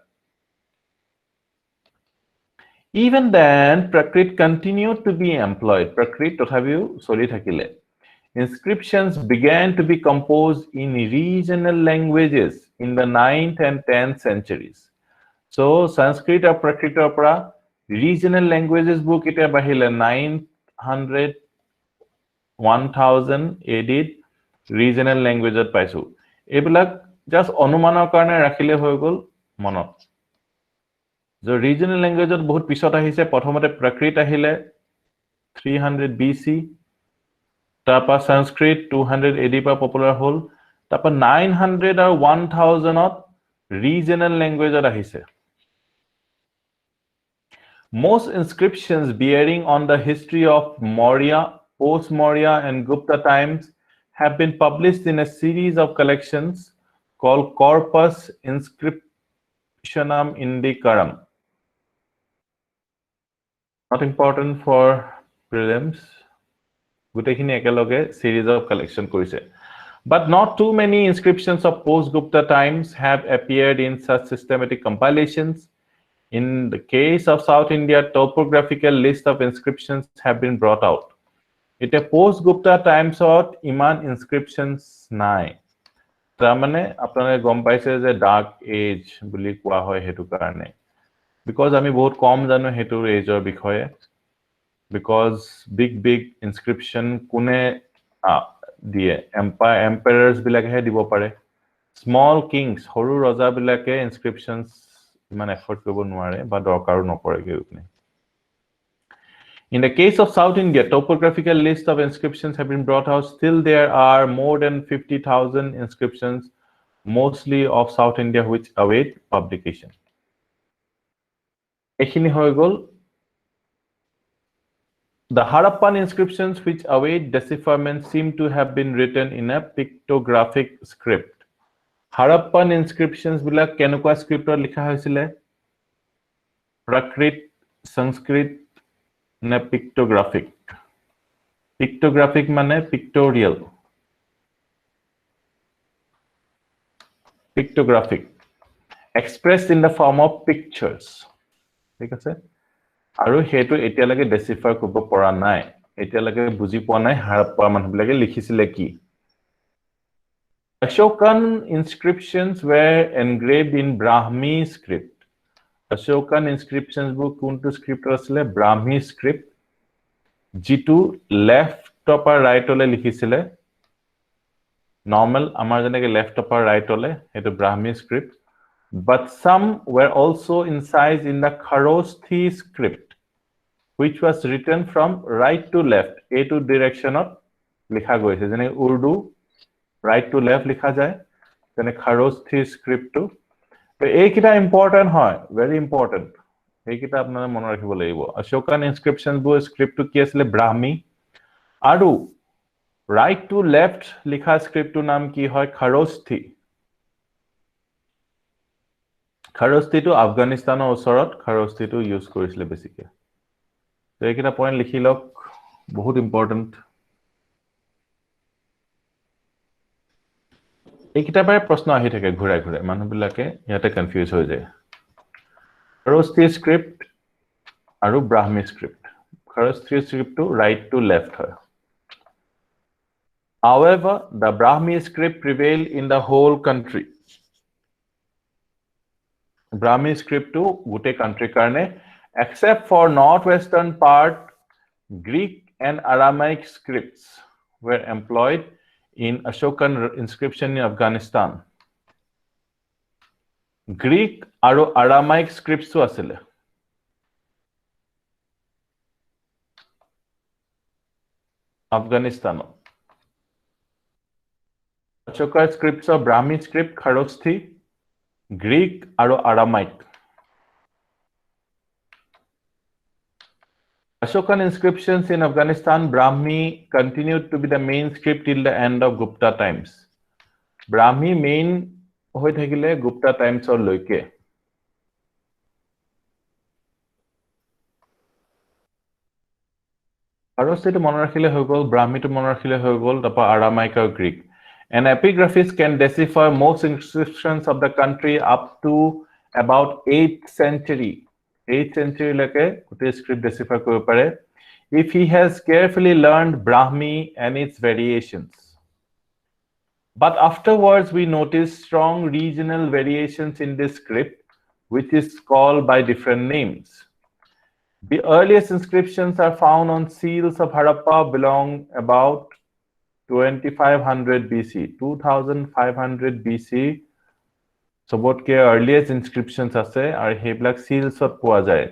Even then, Prakrit continued to be employed. Prakrit tothabiu choli thakile. Inscriptions began to be composed in regional languages in the 9th and 10th centuries. So Sanskrit or Prakrit pora regional languages book eta bahile 900 1000 AD regional language at paisu. Ebilak just onumanar karone rakhile hoy gol monot. The regional language at bahut pisot ahise prothomote Prakrit ahile 300 BC tapa Sanskrit 200 AD pa popular hol tapa 900 or 1000 ot regional language at ahise. Most inscriptions bearing on the history of Maurya, post-Maurya and Gupta times have been published in a series of collections called Corpus Inscriptionum Indicarum. Not important for prelims. Gutekhini ekeloge series of collection korise. But not too many inscriptions of post-Gupta times have appeared in such systematic compilations. In the case of South India, topographical list of inscriptions have been brought out. It a post-Gupta times ot iman inscriptions nai. Tamane apnare gom paise je dark age buli koa hoy hetu karone. Because ami bahut kom jano hetu age or bikhoye. Because big inscription kune die emperors bilake dibo pare. Small kings horu raja bilake inscriptions iman effort kobo nware ba dorkaru nopore ge upne. In the case of South India, topographical list of inscriptions have been brought out. Still, there are more than 50,000 inscriptions, mostly of South India, which await publication. Ekhini hoy gol. The Harappan inscriptions which await decipherment seem to have been written in a pictographic script. Harappan inscriptions bilak kenukwa script likha hoisile? Prakrit, Sanskrit, na pictographic. Pictographic mane pictorial. Pictographic. Expressed in the form of pictures. ঠিক আছে? আৰু হেতু এতিয়ালৈকে ডেসিফাৰ কৰিব পৰা নাই এতিয়ালৈকে বুজি পোৱা নাই হাৰাপ্পা মানুহবিলাকে লিখিছিলে কি Ashokan inscriptions were engraved in Brahmi script Ashokan inscriptions বোৰ কোনটো স্ক্ৰিপ্ট আছিলে Brahmi script যিটো লেফট টপাৰ ৰাইটলে লিখিছিলে নৰ্মাল আমাৰ যেনেকে লেফট টপাৰ ৰাইটলে হেতু Brahmi script but some were also incised in the Kharosthi script which was written from right to left a to direction of likha goise jene urdu right to left likha jay jene Kharosthi script to ei kita important hoy very important ei kita apnara mon rakhibo lagibo Ashokan inscriptions bu script to ki asile Brahmi aru right to left likha script to naam ki hoy Kharosthi to Afghanistan or osorot Kharosthi to use korisile basically So, ekita point likhi lok bahut important ekita bare proshno ahi thake ghurai ghurai manu bilake yate confuse hoy jay Kharosthi script aru Brahmi script Kharosthi script to right to left hoy However the Brahmi script prevailed in the whole country Brahmi script to gote country karne Except for northwestern part, Greek and Aramaic scripts were employed in Ashokan inscription in Afghanistan. Greek and Aramaic scripts asile. Afghanistan. Ashoka scripts of Brahmi script, Kharosthi, Greek and Aramaic. Ashokan inscriptions in Afghanistan, Brahmi continued to be the main script till the end of Gupta times. Brahmi main hoi thakile Gupta times or loike. Kharosthi to mon rakhile hoy gol, Brahmi to mon rakhile hoy gol, tapa Aramaic or Greek. An epigraphist can decipher most inscriptions of the country up to about 8th century. 8th century lake gote script decipher koribo pare if he has carefully learned Brahmi and its variations but afterwards we notice strong regional variations in this script which is called by different names the earliest inscriptions are found on seals of Harappa belong about 2500 BC 2500 BC Sobotke earliest inscriptions ase are heblak seals of poa jay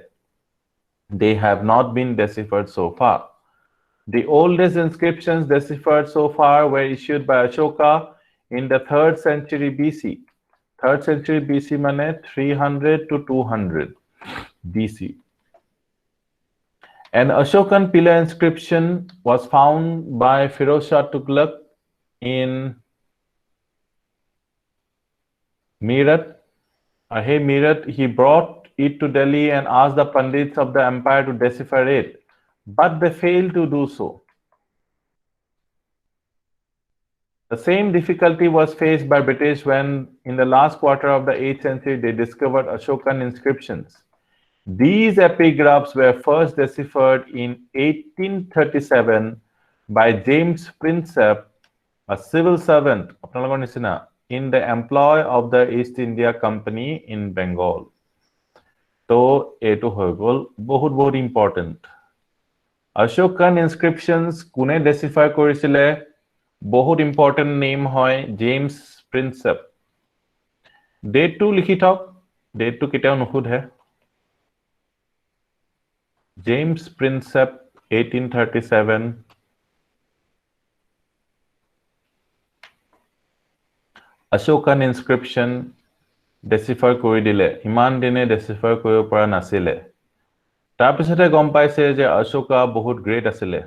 they have not been deciphered so far the oldest inscriptions deciphered so far were issued by Ashoka in the 3rd century BC 3rd century BC mane 300 to 200 BC an Ashokan pillar inscription was found by Firoz Shah Tughlaq in Meerut, he brought it to Delhi and asked the Pandits of the empire to decipher it, but they failed to do so. The same difficulty was faced by British when, in the last quarter of the 8th century, they discovered Ashokan inscriptions. These epigraphs were first deciphered in 1837 by James Prinsep, a civil servant, in the employ of the East India Company in Bengal. So, eto hoy gol bahut important. Ashokan inscriptions kune decipher korisile bahut important name hoy James Prinsep. Date to likhi thok date to kitao nukhud hai James Prinsep 1837 Ashokan inscription decipher কৰি দিলে ইমান দিনে decipher কৰিব পৰা নাছিলে তাৰ পিছতে গম পাইছে যে অশোকা বহুত গ্ৰেট আছিলে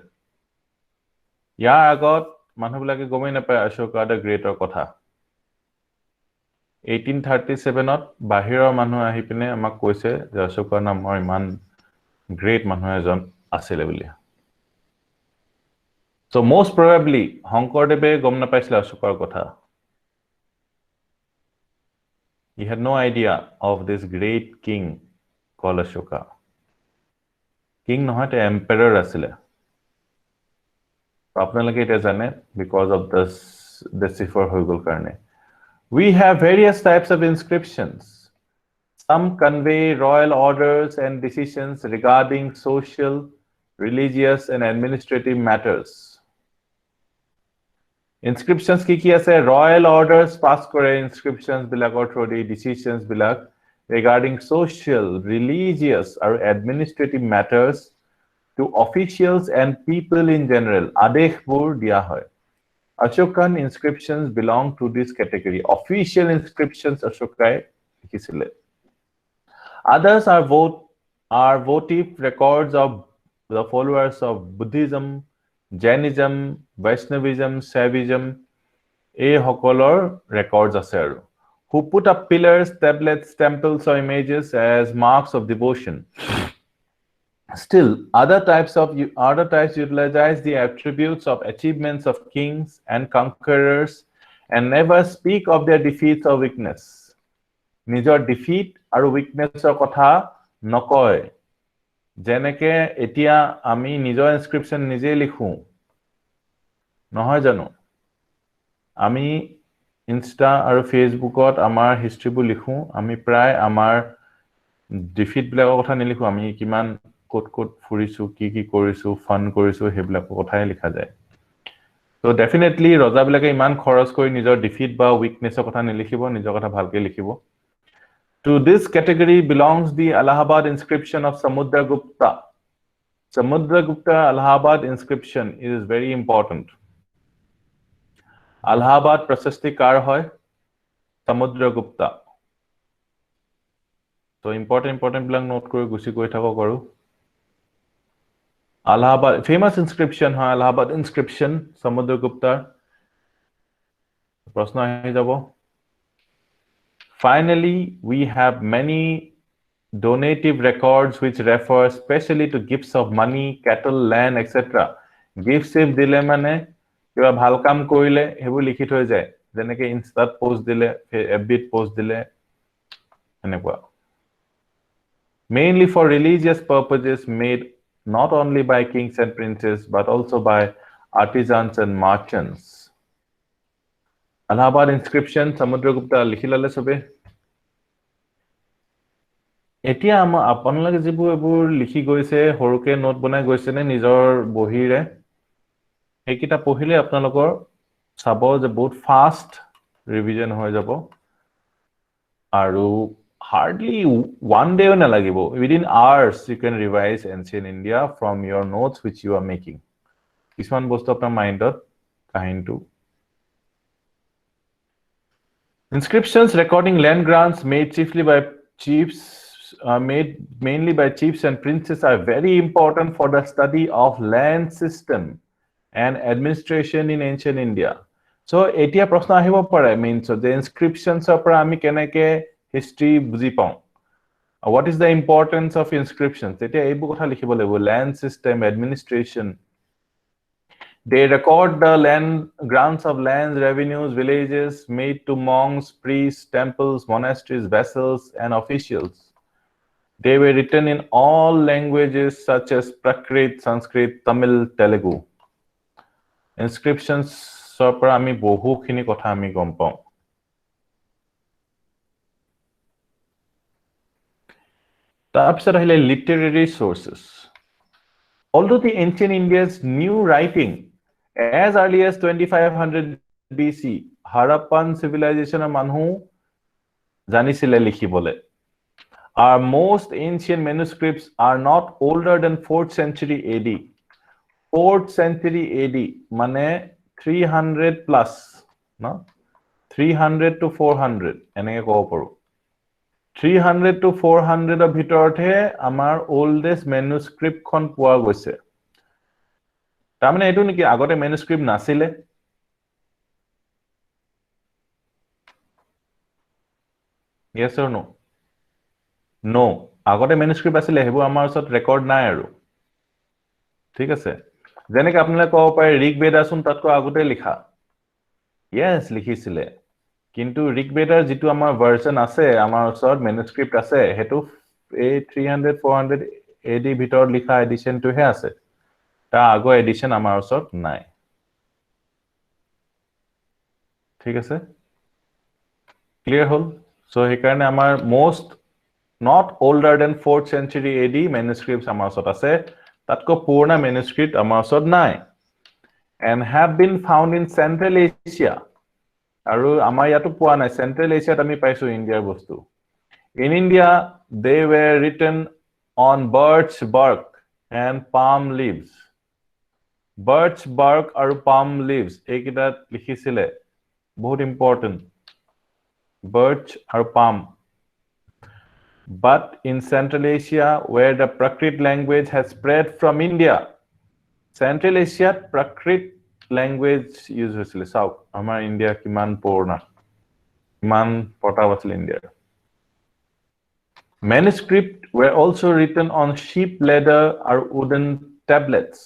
ইয়াৰ আগত মানুহবিলাকে গমেই নাপায় অশোকা দ্য গ্ৰেটৰ কথা 1837 ত বাহিৰৰ মানুহ আহি পিনে আমাক কৈছে যে অশোকা নামৰ ইমান গ্ৰেট মানুহ এজন আছিলে বুলি so most probably শংকৰদেৱে গম নাপাইছিল অশোকাৰ কথা he had no idea of this great king called Ashoka king নহয় তে emperor আছিলে আপোনালোকে এটা জানে because of this decipher হৈ গল কাৰণে we have various types of inscriptions some convey royal orders and decisions regarding social religious and administrative matters inscriptions কি আছে royal orders pass কৰে inscriptions বিলাকৰ through the decisions বিলাক regarding social religious or administrative matters to officials and people in general adeshbur dia hoy Ashokan inscriptions belong to this category official inscriptions Ashokai likhile others are votive records of the followers of Buddhism Jainism Vaishnavism Shaivism a hokolor records ase aru who put up pillars tablets temples or images as marks of devotion still other types utilize the attributes of achievements of kings and conquerors and never speak of their defeats or weakness nijor defeat aru weakness or kotha nokoy jeneke etia ami nijor inscription nije likhu nohoy jano আমি Insta আৰু ফেসবুকত আমাৰ history বু লিখো আমি প্ৰায় আমাৰ defeat বিলাকৰ কথা নিলিখো আমি কিমান কোট ফুৰিছো কি কৰিছো ফান কৰিছো হেবিলাকৰ কথাই লিখা যায় তো ডেফিনেটলি ৰজা বিলাকে ইমান খৰচ কৰি নিজৰ ডিফিট বা উইকনেছৰ কথা নিলিখিব নিজৰ কথা ভালকৈ লিখিব to this category belongs the Allahabad inscription of Samudragupta Allahabad inscription is very important Allahabad prashasti kar hoy Samudragupta so important bilang note kori gusi koi thako karu Allahabad famous inscription hoy Allahabad inscription Samudragupta prashna ahi jabo finally we have many donative records which refer especially to gifts of money cattle land etc gifts if dile mane কিবা ভাল কাম কৰিলে হেবু লিখি থৈ যায় যেনেকে ইনষ্টাত post দিলে এফবিত পোষ্ট দিলে এনেকুৱা mainly for religious purposes made not only by kings and princes but also by artisans and merchants Allahabad inscription Samudragupta লিখিলালে সবে এতিয়া আপোনালোকে যিবোৰ এবোৰ লিখি গৈছে হৰুকে নোট বনাই গৈছে নে নিজৰ বহিৰে এইকিটা পঢ়িলে আপোনালোকৰ চাব যে বহুত ফাষ্ট ৰিভিজন হৈ যাব আৰু hardly one day na lagibo within hours you can revise ancient India from your notes which you are making kisman bostu apnar mind ot kahintu inscriptions recording land grants made mainly by chiefs and princes are very important for the study of land system and administration in ancient India. So, etia proshna ahibo pare means so the inscriptions opra ami keneke history buji pau. What is the importance of inscriptions? Etia ei bu kotha likhibo labo land system administration. They record the land grants of lands, revenues, villages made to monks, priests, temples, monasteries, vassals, and officials. They were written in all languages such as Prakrit, Sanskrit, Tamil, Telugu. Inscriptions sopra ami bohu khini kotha ami gom pau. Tarpisot ahile literary sources. Although the ancient Indians knew writing as early as 2500 BC, Harappan civilization manhu janisile likhibole. Our most ancient manuscripts are not older than 4th century AD. 4th century AD মানে 300 plus no 300 to 400 এনেকে কব পাৰো 300 to 400 ৰ ভিতৰতে আমাৰ oldest manuscript খন পোৱা গৈছে তাৰমানে এটো নেকি আগতে manuscript নাছিলে yes or no no আগতে manuscript আছিলে হেবু আমাৰ ওচৰত ৰেকৰ্ড নাই আৰু ঠিক আছে যেনেকৈ আপোনালোকে কব পাৰে ঋগবেদাচোন তাতকৈ আগতে লিখা yes লিখিছিলে কিন্তু ঋগবেদাৰ যেটো আমাৰ ভাৰ্সন আছে আমাৰ ওচৰত manuscript আছে হেতু এই 300 400 AD ভিতৰত লিখা এডিশন টো হে আছে তা আগৰ এডিশন আমাৰ ওচৰত নাই ঠিক আছে ক্লিয়াৰ হল সো হেকাৰণে আমাৰ most not older than 4th century AD manuscripts আমাৰ ওচৰত আছে তাতকৈ পুৰণা manuscript আমাৰ ওচৰত নাই and have been found in Central Asia আৰু আমাৰ ইয়াতো পোৱা নাই Central Asia আমি পাইছো ইন্ডিয়াৰ বস্তু in India they were written on birch bark and palm leaves birch bark আৰু palm leaves এইকিটা লিখিছিলে বহুত important birch আৰু palm but in Central Asia where the Prakrit language has spread from India Central Asia Prakrit language use হৈছিলে south আমাৰ India কিমান পুৰণা কিমান পটাব আছিল ইন্ডিয়াৰ manuscript were also written on sheep leather or wooden tablets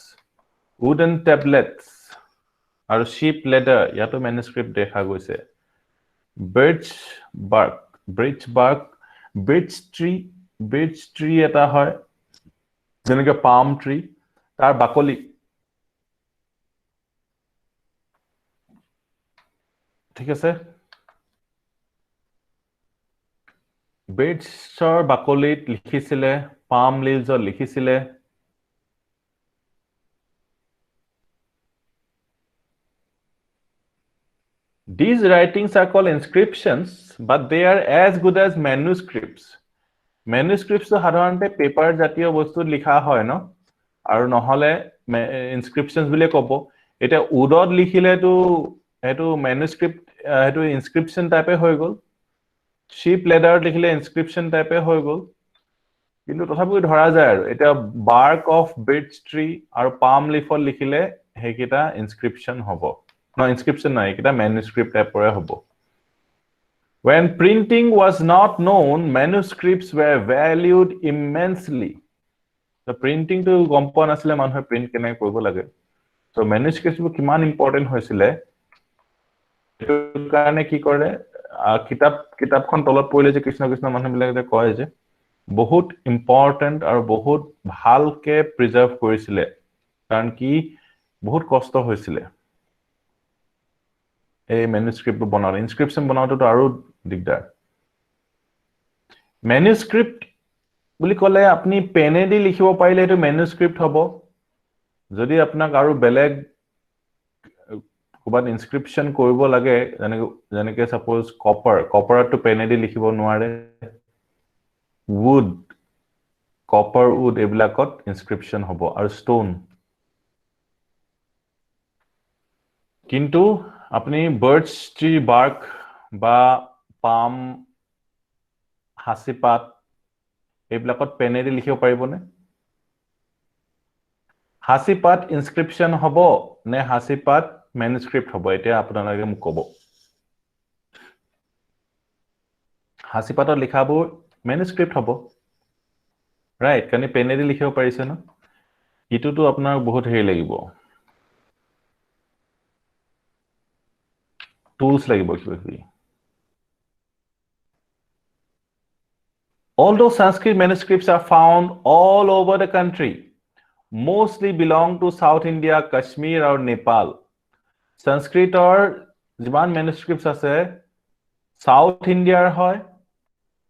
আৰু sheep leather ইয়াতো manuscript দেখা গৈছে birch tree এটা হয় যেনেকৈ palm tree তাৰ বাকলি ঠিক আছে birchৰ বাকলিত লিখিছিলে palm leavesৰ লিখিছিলে These writings are called inscriptions, but they are as good as manuscripts. Manuscripts to সাধাৰণতে পেপাৰ জাতীয় বস্তু লিখা হয় ন আৰু নহলে inscriptions বুলি কব এটা উডত লিখিলে তো এটো manuscript এটো inscription টাইপে হৈ গল sheep leather লিখিলে inscription টাইপে হৈ গল কিন্তু তথাপিও ধৰা যায় আৰু এটা bark of birch tree আৰু palm leaf লিখিলে হেকিটা inscription হ'ব No inscription নাই এটা manuscript type পৰে হ'ব When printing was not known manuscripts were valued immensely The printing to গম পোৱা নাছিলে মানুহে print কেনে কৰিব লাগে So manuscripts কিমান important হৈছিলে এটো কাৰণে কি কৰে কিতাপখন তলত পঢ়িলে যে কৃষ্ণ কৃষ্ণ মানুহবিলাকে কয় যে বহুত important আৰু বহুত ভালকে প্ৰিজাৰ্ভ কৰিছিলে কাৰণ কি বহুত কষ্ট হৈছিলে এই manuscript বনাও inscription বনাওটো তো আৰু দিগদাৰ manuscript বুলি কলে আপুনি পেনেদি লিখিব পাৰিলে এটো manuscript হ'ব যদি আপোনাক আৰু বেলেগ কোবাত inscription কৰিব লাগে যেনেকৈ suppose copper to পেনেদি লিখিব নোৱাৰে wood copper wood এবিলাকত inscription হ'ব আৰু stone কিন্তু আপনি birch tree bark বা palm হাসিপাত এবিলাকত পেনেদি লিখিব পাৰিবনে হাসিপাত ইনস্ক্ৰিপশন হ'ব নে হাসিপাত manuscript হ'ব এটা আপোনালোকে মোক ক'ব হাসিপাতত লিখাবোৰ manuscript হ'ব ৰাইট কানে পেনেদি লিখিব পাৰিছে ন ইটোটো আপোনাৰ বহুত হেৰি লাগিব tools লাগিব কিবা Although Sanskrit manuscripts are found all over the country, mostly belong to South India, Kashmir or Nepal. Sanskrit or jiman manuscripts ase South India hoy,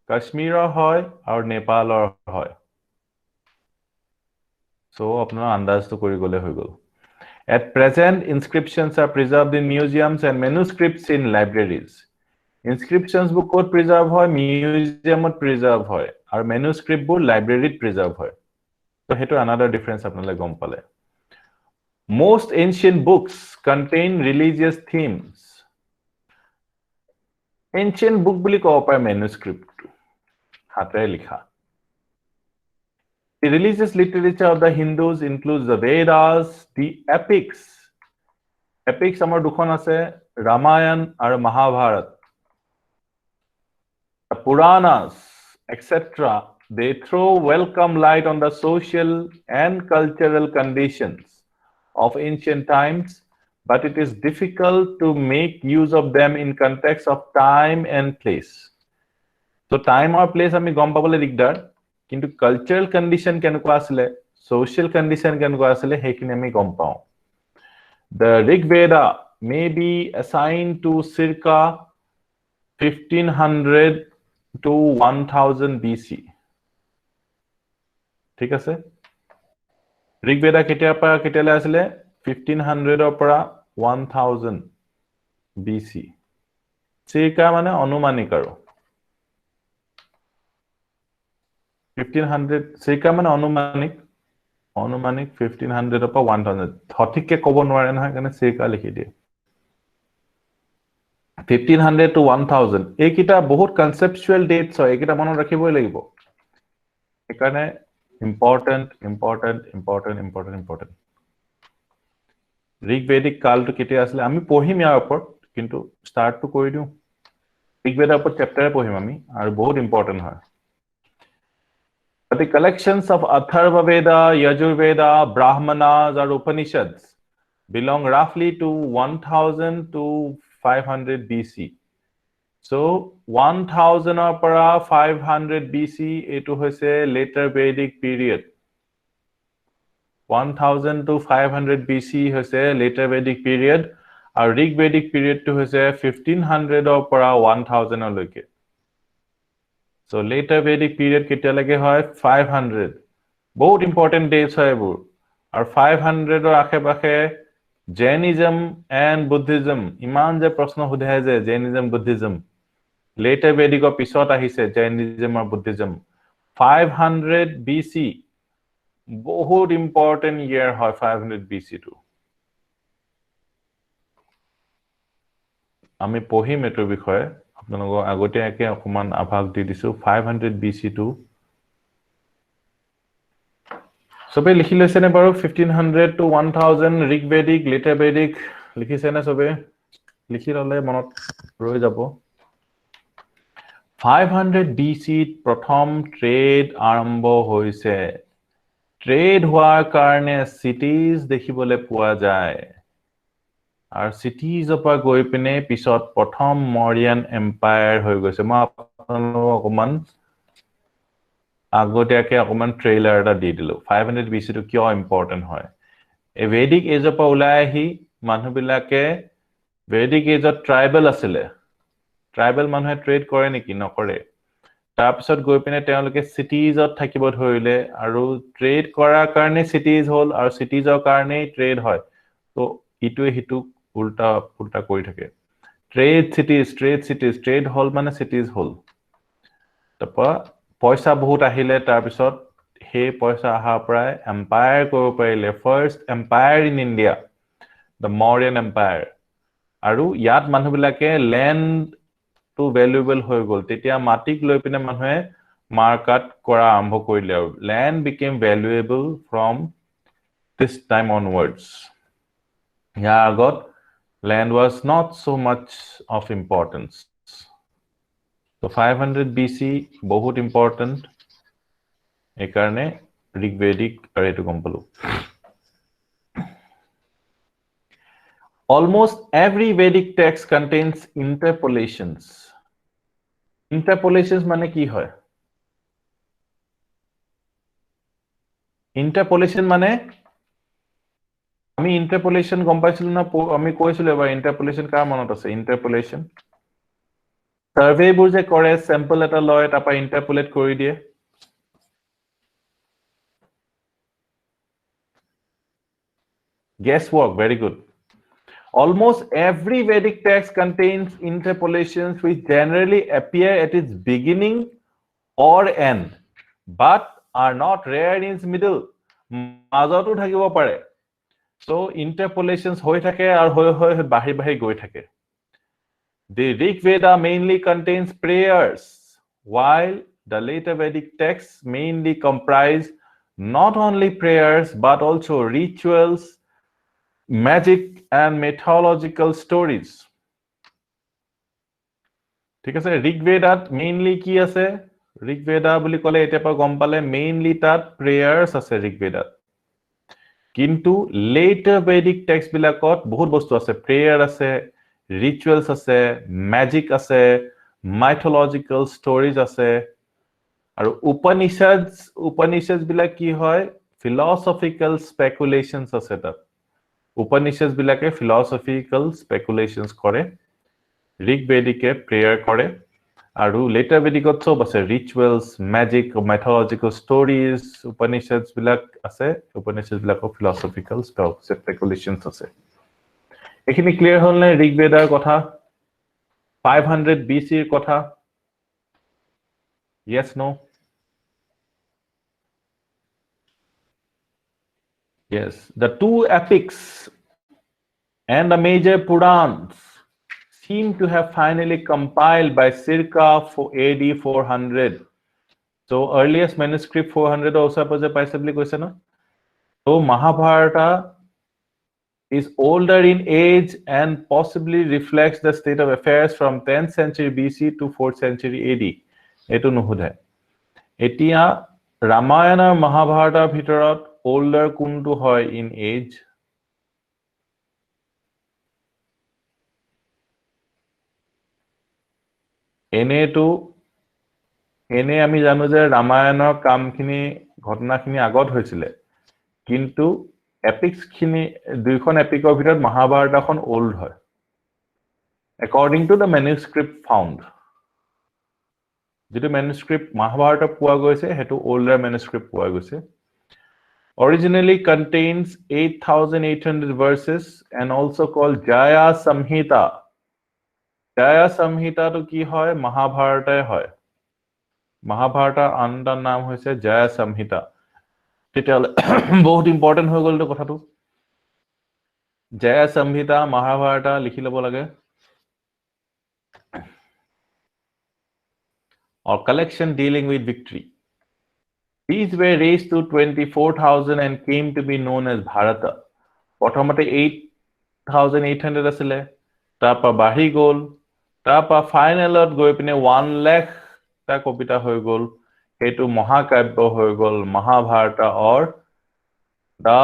Kashmir hoy or Nepal or hoy. So apna andaz to kori gole hoy gol. At present, inscriptions are preserved in museums and manuscripts in libraries. Inscriptions book code preserve hoy museum preserve hoy are manuscript book library preserve hoy so heto another difference apnale gom pale Most ancient books contain religious themes. Ancient book বুলি ক'ব পাৰে manuscript হাতেৰে লিখা The religious literature of the Hindus includes the Vedas, the epics. Epics আমাৰ দুখন আছে Ramayana আৰু Mahabharata. The Puranas, etc. They throw welcome light on the social and cultural conditions of ancient times, but it is difficult to make use of them in context of time and place. So time or place আমি গম পাবলৈ দিগদাৰ কিন্তু cultural condition কেনেকুৱা আছিল social condition কেনেকুৱা আছিল হেখিনি আমি গম পাওঁ The Rig Veda may be assigned to circa 1500 to 1000 BC ঠিক আছে Rig Veda কেতিয়াৰ পৰা কেতিয়ালৈ আছিল 1500 ৰ পৰা 1000 BC circa মানে অনুমানিক আৰু 1500 circa মানে অনুমানিক 1500 পৰা 1000 সঠিককে ক'ব নোৱাৰে নহয় কাৰণে circa লিখি দিয়ে 1500 to 1000 এইকিটা বহুত কনসেপচুৱেল ডেটস হয় এইকিটা মনত ৰাখিবই লাগিব একাৰণে important ঋগ বেদিক কালটো কেতিয়া আছিল আমি পঢ়িম ইয়াৰ ওপৰত কিন্তু স্টাৰ্টটো কৰি দিও ঋগ বেদাৰ ওপৰত চেপ্টাৰে পঢ়িম আমি আৰু বহুত ইম্পৰ্টেন্ট হয় But the collections of Atharva Veda, Yajurveda, Brahmanas, or Upanishads belong roughly to 1000 to 500 BC. So 1000 or para 500 BC, it was a later Vedic period. 1000 to 500 BC was a later Vedic period. Our Rig Vedic period to was a 1500 or para 1000 or like it. So later Vedic period ketia lage hoy 500 बहुत important dates hoy bu और 500 or आखे पाखे Jainism and Buddhism iman je प्रश्न हुधे है जे Jainism Buddhism later Vedic or pisot ahise Jainism or Buddhism 500 BC बहुत important year hoy 500 BC to আমি পঢ়িম এটো বিষয়ে আপোনালোকৰ আগতীয়াকৈ অকমান আভাস দি দিছো 500 BC to সবে লিখি লৈছেনে বাৰু 1500 to 1000 ঋগ বেদিক লেটাৰ বেদিক লিখিছেনে সবে লিখি ললে মনত ৰৈ যাব 500 BC প্ৰথম ট্ৰেড আৰম্ভ হৈছে ট্ৰেড হোৱাৰ কাৰণে সিটিজ দেখিবলৈ পোৱা যায় আৰু সিটিজ পৰা গৈ পিনে পিছত প্ৰথম মৰিয়ান এম্পায়াৰ হৈ গৈছে মই আপোনালোকক অকমান আগতীয়াকৈ অকমান ট্ৰেইলাৰ এটা দি দিলো 500 BC টো কিয় ইম্পৰ্টেন্ট হয় এ ভেদিক এজৰ পৰা ওলাই আহি মানুহবিলাকে ভেদিক এজত ট্ৰাইবেল আছিলে ট্ৰাইবেল মানুহে ট্ৰেড কৰে নেকি নকৰে তাৰ পিছত গৈ পিনে তেওঁলোকে সিটিজত থাকিব ধৰিলে আৰু ট্ৰেড কৰাৰ কাৰণে সিটিজ হল আৰু সিটিজৰ কাৰণে ট্ৰেড হয় তো ইটোৱে হিটু উল্টা উল্টা কৰি থাকে ট্ৰেড সিটিজ ট্ৰেড হল মানে সিটিজ হল তপা পইচা বহুত আহিলে তাৰ পিছত হে পইচা আহা প্ৰায় এম্পায়াৰ কৰিব পাৰিলে first empire in India the Mauryan empire আৰু ইয়াত মানুহবিলাকে ল্যান্ড টু ভ্যালুয়েবল হৈ গল তেতিয়া মাটিক লৈ পিনে মানুহে মাৰ্কেট কৰা আৰম্ভ কৰিলে আৰু land became valuable from this time onwards ইয়াৰ আগত land was not so much of importance so 500 BC বহুত important একাৰণে ঋগ বেদিক আৰু এটো গম পালো almost every Vedic text contains interpolations মানে কি হয় interpolation মানে আমি interpolation গম পাইছিলো না আমি কৈছিলো এবাৰ interpolation কাৰ মনত আছে interpolation সাৰ্ভে বোৰ যে কৰে স্যাম্পল এটা লয় তাৰপা ইন্টাৰপোলেট কৰি দিয়ে guess work very good almost every Vedic text contains interpolations which generally appear at its beginning or end but are not rare in its middle মাজতো থাকিব পাৰে So interpolations hoi thake ar hoi bahi goi thake. The Rig Veda mainly contains prayers, while the later Vedic texts mainly comprise not only prayers but also rituals, magic, and mythological stories. ঠিক আছে ঋগ বেদাত mainly কি আছে ঋগ বেদা বুলি কলে এতিয়া পৰা গম পালে মেইনলি তাত প্ৰেয়াৰ্স আছে ঋগ বেদাত কিন্তু লেটাৰ বেদিক টেক্সট বিলাকত বহুত বস্তু আছে প্ৰেয়াৰ আছে ৰিচুৱেলছ আছে ম্যাজিক আছে মাইথোলজিক্যাল ষ্টৰীজ আছে আৰু উপনিষদ বিলাক কি হয় ফিলসফিক্যাল স্পেকুলেশনস আছে তাত উপনিষদ বিলাকে ফিলসফিক্যাল স্পেকুলেশনস কৰে ঋগ বেদিকে প্ৰেয়াৰ কৰে আৰু লেটাৰ বেদিকত সব আছে rituals magic mythological stories Upanishad বিলাক আছে উপনিষদ বিলাকৰ ফিলসফিক্যাল স্পেকুলেশনস আছে এখিনি ক্লিয়াৰ হ'ল নে ঋগ বেদাৰ কথা 500 BC ৰ কথা yes no yes the two epics and the major purans seem to have finally compiled by circa AD 400 so earliest manuscript 400 also possibly koise na so Mahabharata is older in age and possibly reflects the state of affairs from 10th century BC to 4th century AD etu nuhudai etia Ramayana Mahabharata bhitorat older kuntu hoy in age এনে আমি জানো যে ৰামায়ণৰ কামখিনি ঘটনাখিনি আগত হৈছিলে কিন্তু epics খিনি দুইখন এপিকৰ ভিতৰত মহাভাৰতখন ওল্ড হয় according to the manuscript found যেটো manuscript মহাভাৰত পোৱা গৈছে হেতু older manuscript পোৱা গৈছে originally contains 8800 verses and also called Jaya Samhita Jaya Samhita to ki hoy Mahabharata hoy Mahabharata andar naam hoise Jaya Samhita title bahut important hoy gol to kotha tu Jaya Samhita Mahabharata likhi lobo lage or collection dealing with victory these were raised to 24000 and came to be known as Bharata prothomate 8800 asile tapa bahi gol tapa finalot goi pine 1 lakh ta kobita hoy gol etu mahakabya hoy gol Mahabharata or the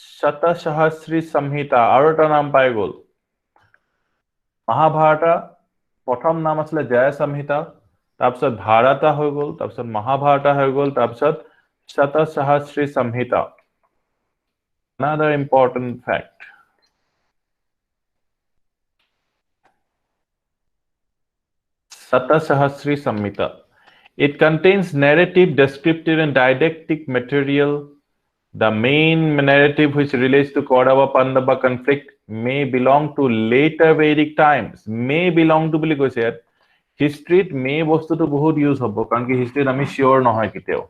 Shatasahasri Samhita aru ta naam pai gol Mahabharata prothom naam asile Jaya Samhita তাৰপিছত ভাৰতা হৈ গল তাৰপিছত মহাভাৰতা হৈ গল তাৰপিছত শতসহস্ৰী সংহিতা another important fact শতসহস্ৰী সংহিতা it contains narrative descriptive and didactic material the main narrative which relates to Kaurava Pandava conflict may belong to later Vedic times may belong to বুলি কৈছে ইয়াত history may bostu to bahut use hobo karon ki history ami sure nohoy kiteo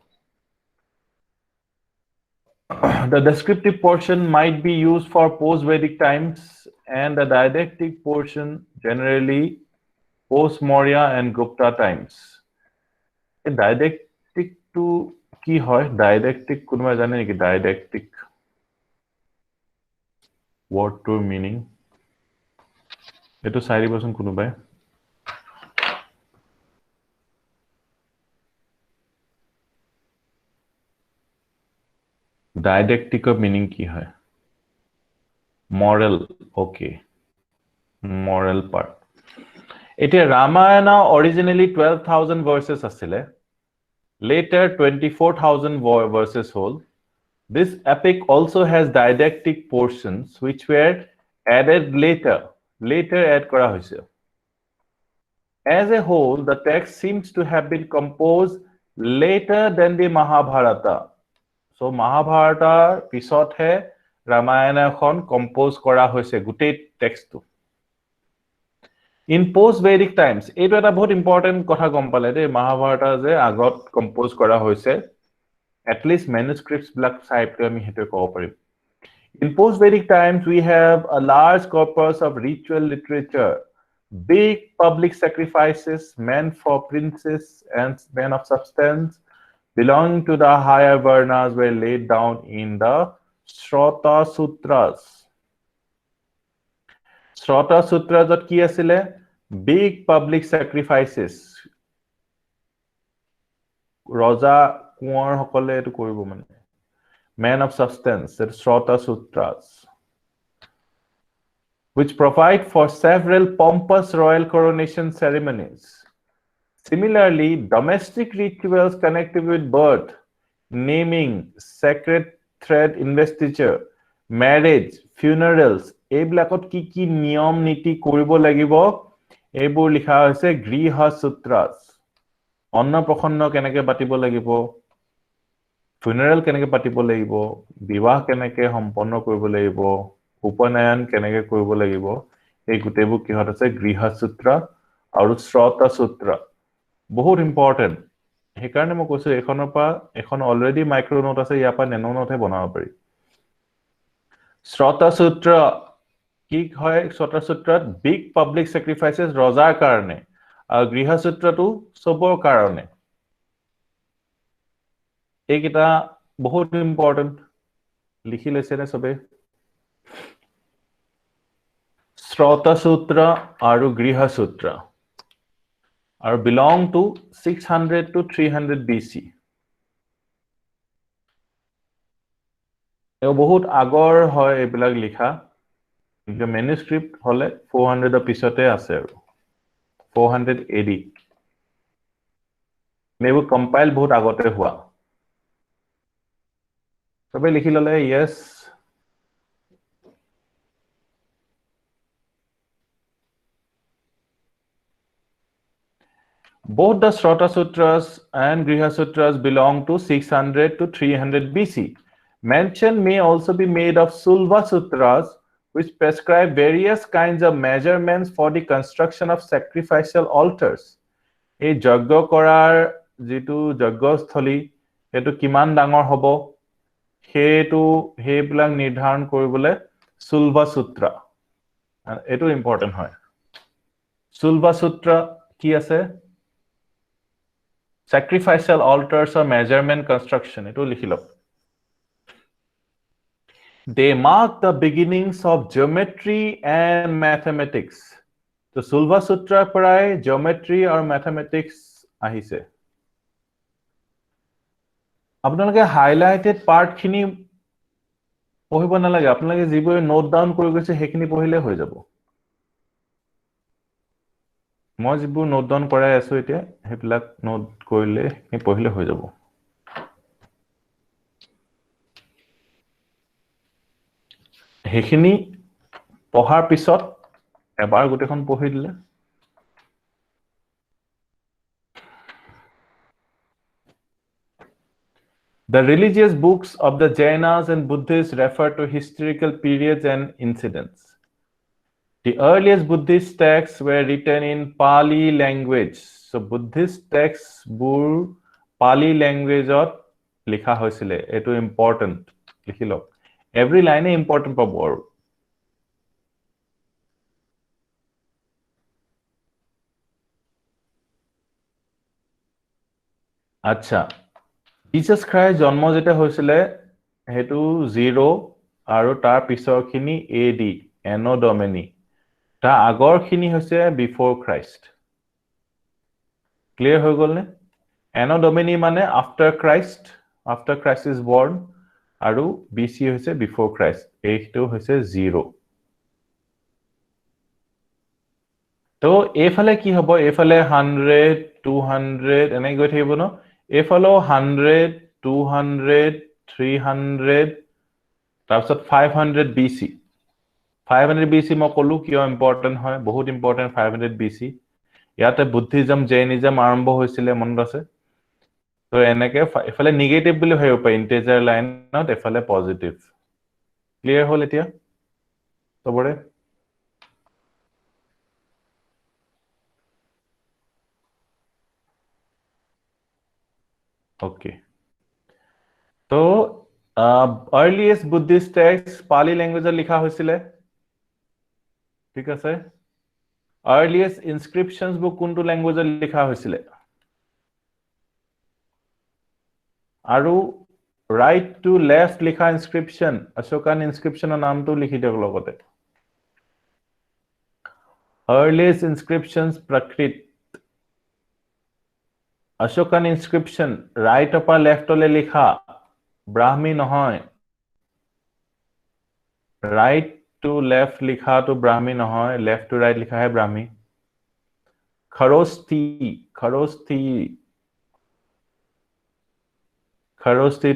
the descriptive portion might be used for post Vedic times and the didactic portion generally post Maurya and Gupta times didactic to ki hoy didactic kunba jane ki didactic word to meaning eto sari bosun kunubai didactic of meaning ki hai moral okay moral part ete Ramayana originally 12000 verses asile later 24000 verses whole this epic also has didactic portions which were added later add kora hoise as a whole the text seems to have been composed later than the Mahabharata so Mahabharata pisot he Ramayana khon compose kora hoise gutei text tu in post Vedic times eto eta bahut important kotha gom pale de Mahabharata je agot compose kora hoise at least manuscripts black type to ami hetu ko parim In post-Vedic times, we have a large corpus of ritual literature, big public sacrifices meant for princes and men of substance belonging to the higher varnas were laid down in the Shrota Sutras. Shrota Sutras কি আছিলে? Big public sacrifices. ৰজা কোঁৱৰ সকলে এটো কৰিব মানে man of substance, the Shrota Sutras, which provide for several pompous royal coronation ceremonies. Similarly, domestic rituals connected with birth, naming, sacred thread investiture, marriage, funerals, এইবিলাকত কি নিয়ম নীতি কৰিব লাগিব এইবোৰ লিখা হৈছে গৃহ সূত্ৰাস অন্নপ্ৰসন্ন কেনেকে পাতিব লাগিব funeral কেনেকে পাতিব লাগিব বিবাহ কেনেকে সম্পন্ন কৰিব লাগিব উপনয়ন কেনেকে কৰিব লাগিব এই গুটেবোৰ কিহত আছে গৃহ সূত্ৰ আৰু শ্ৰতা সূত্ৰ বহুত ইম্পৰ্টেন্ট হেকাৰণে মই কৈছো এখনৰ পৰা এখন অলৰেডি মাইক্ৰো নোট আছে ইয়াৰ পৰা নেনো নোটে বনাব পাৰি শ্ৰতা সূত্ৰ কি হয় শ্ৰতা সূত্ৰত বিগ পাব্লিক স্যাক্ৰিফাইসেস ৰজাৰ কাৰণে আৰু গৃহ সূত্ৰটো সবৰ কাৰণে এইকেইটা বহুত ইম্পৰ্টেন্ট লিখি লৈছে নে সবে শ্ৰতা সূত্ৰ আৰু গৃহ সূত্ৰ আৰু belong to 600 to 300 BC এও বহুত আগৰ হয় এইবিলাক লিখা কিন্তু manuscript হলে 400 ৰ পিছতে আছে আৰু 400 AD মেবো কম্পাইল বহুত আগতে হোৱা সবে লিখি ললে yes both the Shrota Sutras and Griha Sutras belong to 600 to 300 BC mention may also be made of Sulva Sutras which prescribe various kinds of measurements for the construction of sacrificial altars এই যজ্ঞ কৰাৰ যেটো যজ্ঞস্থলী এটো কিমান ডাঙৰ হ'ব হেতু হেবিলাক নিৰ্ধাৰণ কৰিবলৈ সুলভা সূত্ৰ এটো ইম্পৰ্টেন্ট হয় সুলভা সূত্ৰ কি আছে sacrificial altars or measurement construction এটো লিখিলো they mark the beginnings of geometry and mathematics তো সুলভা সূত্ৰৰ পৰাই geometry আৰু mathematics আহিছে আপোনালোকে হাইলাইটেড পাৰ্ট খিনি পঢ়িব নালাগে আপোনালোকে যিবোৰ নোট ডাউন কৰি গৈছে হেখিনি পঢ়িলে হৈ যাব মই যিবোৰ নোট ডাউন কৰাই আছো এতিয়া হেবিলাক নোট কৰিলে হে পঢ়িলে হৈ যাব হেখিনি পঢ়াৰ পিছত এবাৰ গুটেখন পঢ়ি দিলে The religious books of the Jainas and Buddhists refer to historical periods and incidents. The earliest Buddhist texts were written in Pali language. So Buddhist texts bur Pali language or likha hoisile. Eto important. Likhilo. Every line is important for board. Acha. Jesus Christ জন্ম যেটা হৈছিলে হেতু 0 আৰু তাৰ পিছৰ খিনি AD Anno Domini তা আগৰ খিনি হৈছে before Christ clear হৈ গল নে Anno Domini মানে after Christ is born আৰু BC হৈছে before Christ এইটো হৈছে 0 তো এফালে কি হ'ব এফালে 100 200 এনে গৈ থাকিব ন এফালে 100 200 300 তাৰপিছত 500 BC 500 BC মই কলো কিয় ইম্পৰ্টেন্ট হয় বহুত ইম্পৰ্টেন্ট 500 BC ইয়াতে বুদ্ধিজম জৈনিজম আৰম্ভ হৈছিল মনত আছে তো এনেকে এফালে নেগেটিভ বুলি ভাবিব পাই ইন্টিজাৰ লাইনত এফালে পজিটিভ ক্লিয়াৰ হল এতিয়া তবৰে ওকে তো Earliest Buddhist text Pali language লিখা হৈছিলে ঠিক আছে earliest inscriptions book কোনটো language লিখা হৈছিলে আৰু right to left লিখা inscription Ashokan inscription নামটো লিখি দিয়ক লগতে earliest inscriptions Prakrit Ashokan inscription right upper left ole likha Brahmi nohoy right to left likha to Brahmi nohoy left to right likha hai Brahmi Kharosti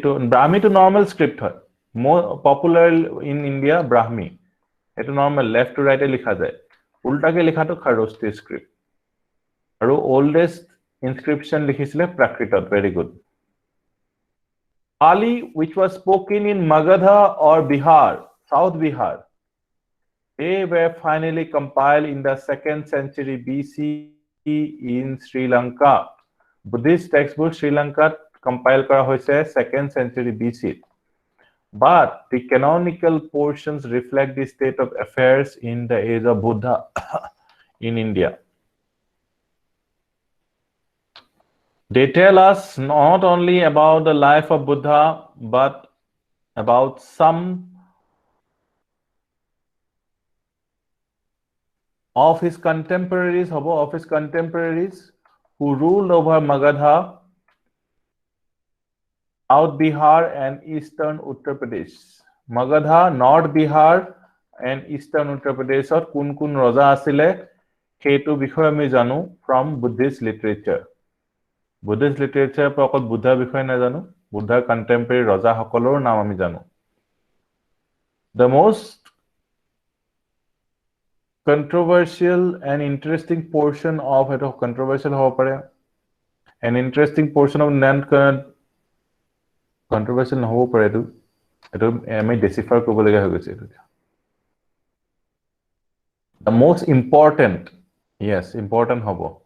to Brahmi to normal script hai more popular in India Brahmi eto normal left to right e likha jay ulta ke likha to Kharosti script aru oldest inscription likhisile Prakritat very good Pali which was spoken in Magadha or Bihar South Bihar they were finally compiled in the 2nd century BC in Sri Lanka Buddhist textbook Sri Lanka compiled kara hoise 2nd century BC but the canonical portions reflect the state of affairs in the age of Buddha in India They tell us not only about the life of Buddha, but about some of his contemporaries who ruled over Magadha, South Bihar and Eastern Uttar Pradesh. Magadha, North Bihar and Eastern Uttar Pradesh or kun raja asile, hetu bishoye ami janu from Buddhist literature. Buddhist literature pa okol Buddha bishoye na janu Buddha contemporary raja hokolor naam ami janu The most controversial and interesting portion of it controversial hobo pare an interesting portion of non controversial hobo pare eto ami decipher kobo laga hoye goise The most important yes important hobo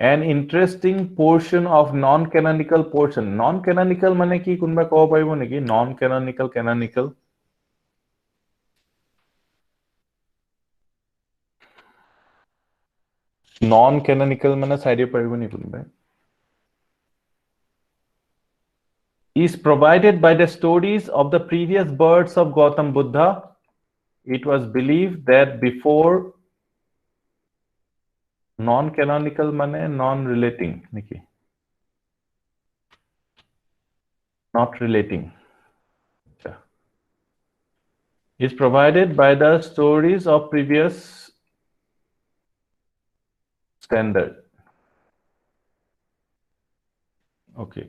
An interesting portion of non-canonical portion. Non-canonical mane ki kunba kobo paribo neki? Non-canonical, canonical. Non-canonical mane side paribo ni kunba. Is provided by the stories of the previous births of Gautam Buddha. It was believed that before non-canonical mane non-relating neki. Not relating. Is provided by the stories of previous standard. Okay.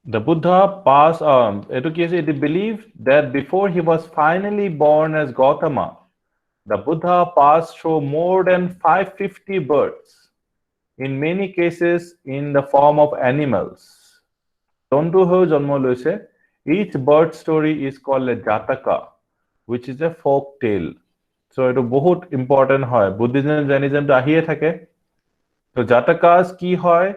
The Buddha passed on. It believed that before he was finally born as Gautama, the Buddha passed through more than 550 births, in many cases in the form of animals. Each birth story is called a Jataka, which is a folk tale. So it is very important. Buddhism and Jainism to ahiye thake. So Jatakas ki hoy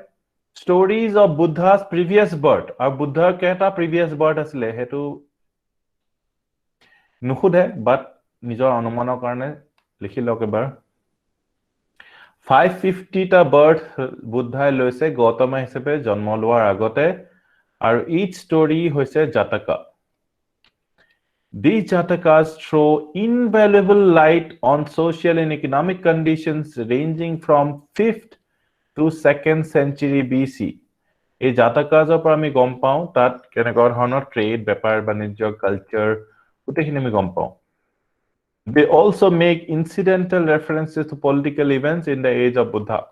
stories of Buddha's previous birth. Or Buddha keta previous birth asile hetu nukhud hai, but nijor anumaনৰ কাৰণে লিখি লওক এবাৰ 550 টা birth বুদ্ধাই লৈছে গৌতম হিচাপে জন্ম লোৱাৰ আগতে আৰু each story হৈছে জাতকা These jatakas throw invaluable light on social and economic conditions ranging from 5th to 2nd century BC. এই জাতাকাজৰ পৰা আমি গম পাওঁ তাত কেনেকুৱা ধৰণৰ ট্ৰেড বেপাৰ বাণিজ্য কালচাৰ গোটেইখিনি আমি গম পাওঁ They also make incidental references to political events in the age of Buddha.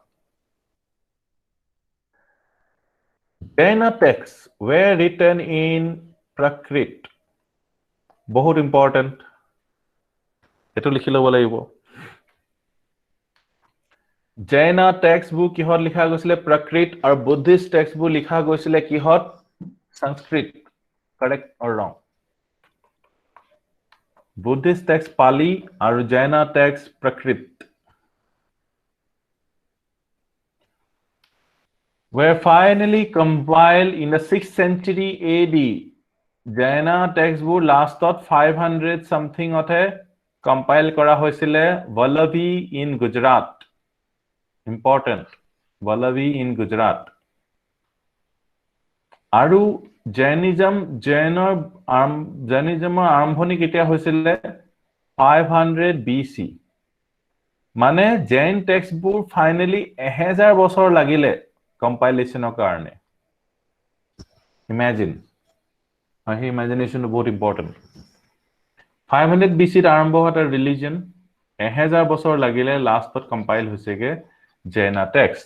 Jaina texts were written in Prakrit. Bahut important. Eto likhi lobo lagibo. Jaina textbook kihot likha goisile Prakrit or Buddhist textbook likha goisile kihot Sanskrit. Correct or wrong? Buddhist text Pali or Jaina text Prakrit. were finally compiled in the 6th century AD. Jaina textবোৰ লাষ্টত 500 something অতে compile কৰা হৈছিলে Vallavi in Gujarat. Important. Vallavi in Gujarat. আৰু Jainismৰ আৰম্ভণি কেতিয়া হৈছিলে 500 BC. মানে Jain টেক্সটবোৰ finally 1000 বছৰ লাগিলে কম্পাইলেশনৰ কাৰণে ইমাজিন আহি ইমাজিনেশন বহুত ইম্পৰ্টেন্ট 500 BC ত আৰম্ভ হোৱা ৰিলিজন 1000 বছৰ লাগিলে লাষ্টত কম্পাইল হৈছেগে Jaina text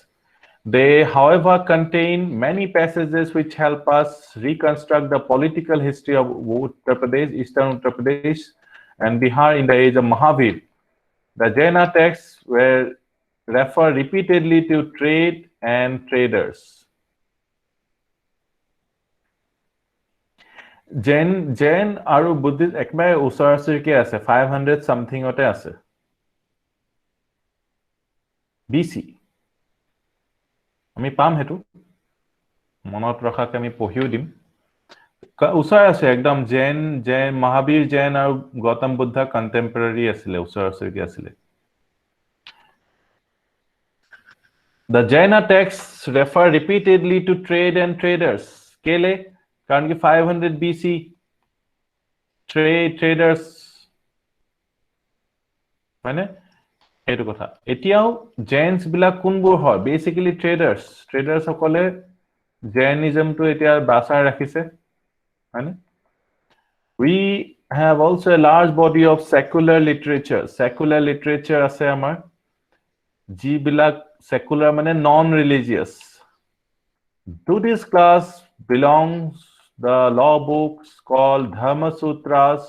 they however contain many passages which help us reconstruct the political history of Uttar Pradesh eastern Uttar Pradesh and Bihar in the age of Mahavir. The Jaina texts were refer repeatedly to trade and traders. Jain aru Buddhist ekbare usarasirke ase 500 something ote ase. BC. Ami pam hetu. Monot rakhake ami pohiu dim. Usar ase ekdam Jain Mahavir Jain aru Gautam Buddha contemporary asile usarasirke asile. The Jaina texts refer repeatedly to trade and traders. Kele, karan ki 500 BC traders. Mane, etu kotha. Etiao Jains bila kunbur hoy. Basically traders. Traders okole Jainism to etia basar rakhise. Mane. We have also a large body of secular literature. Secular literature ase amar. Ji bila secular mane non-religious. To this class belongs the law books called Dharma Sutras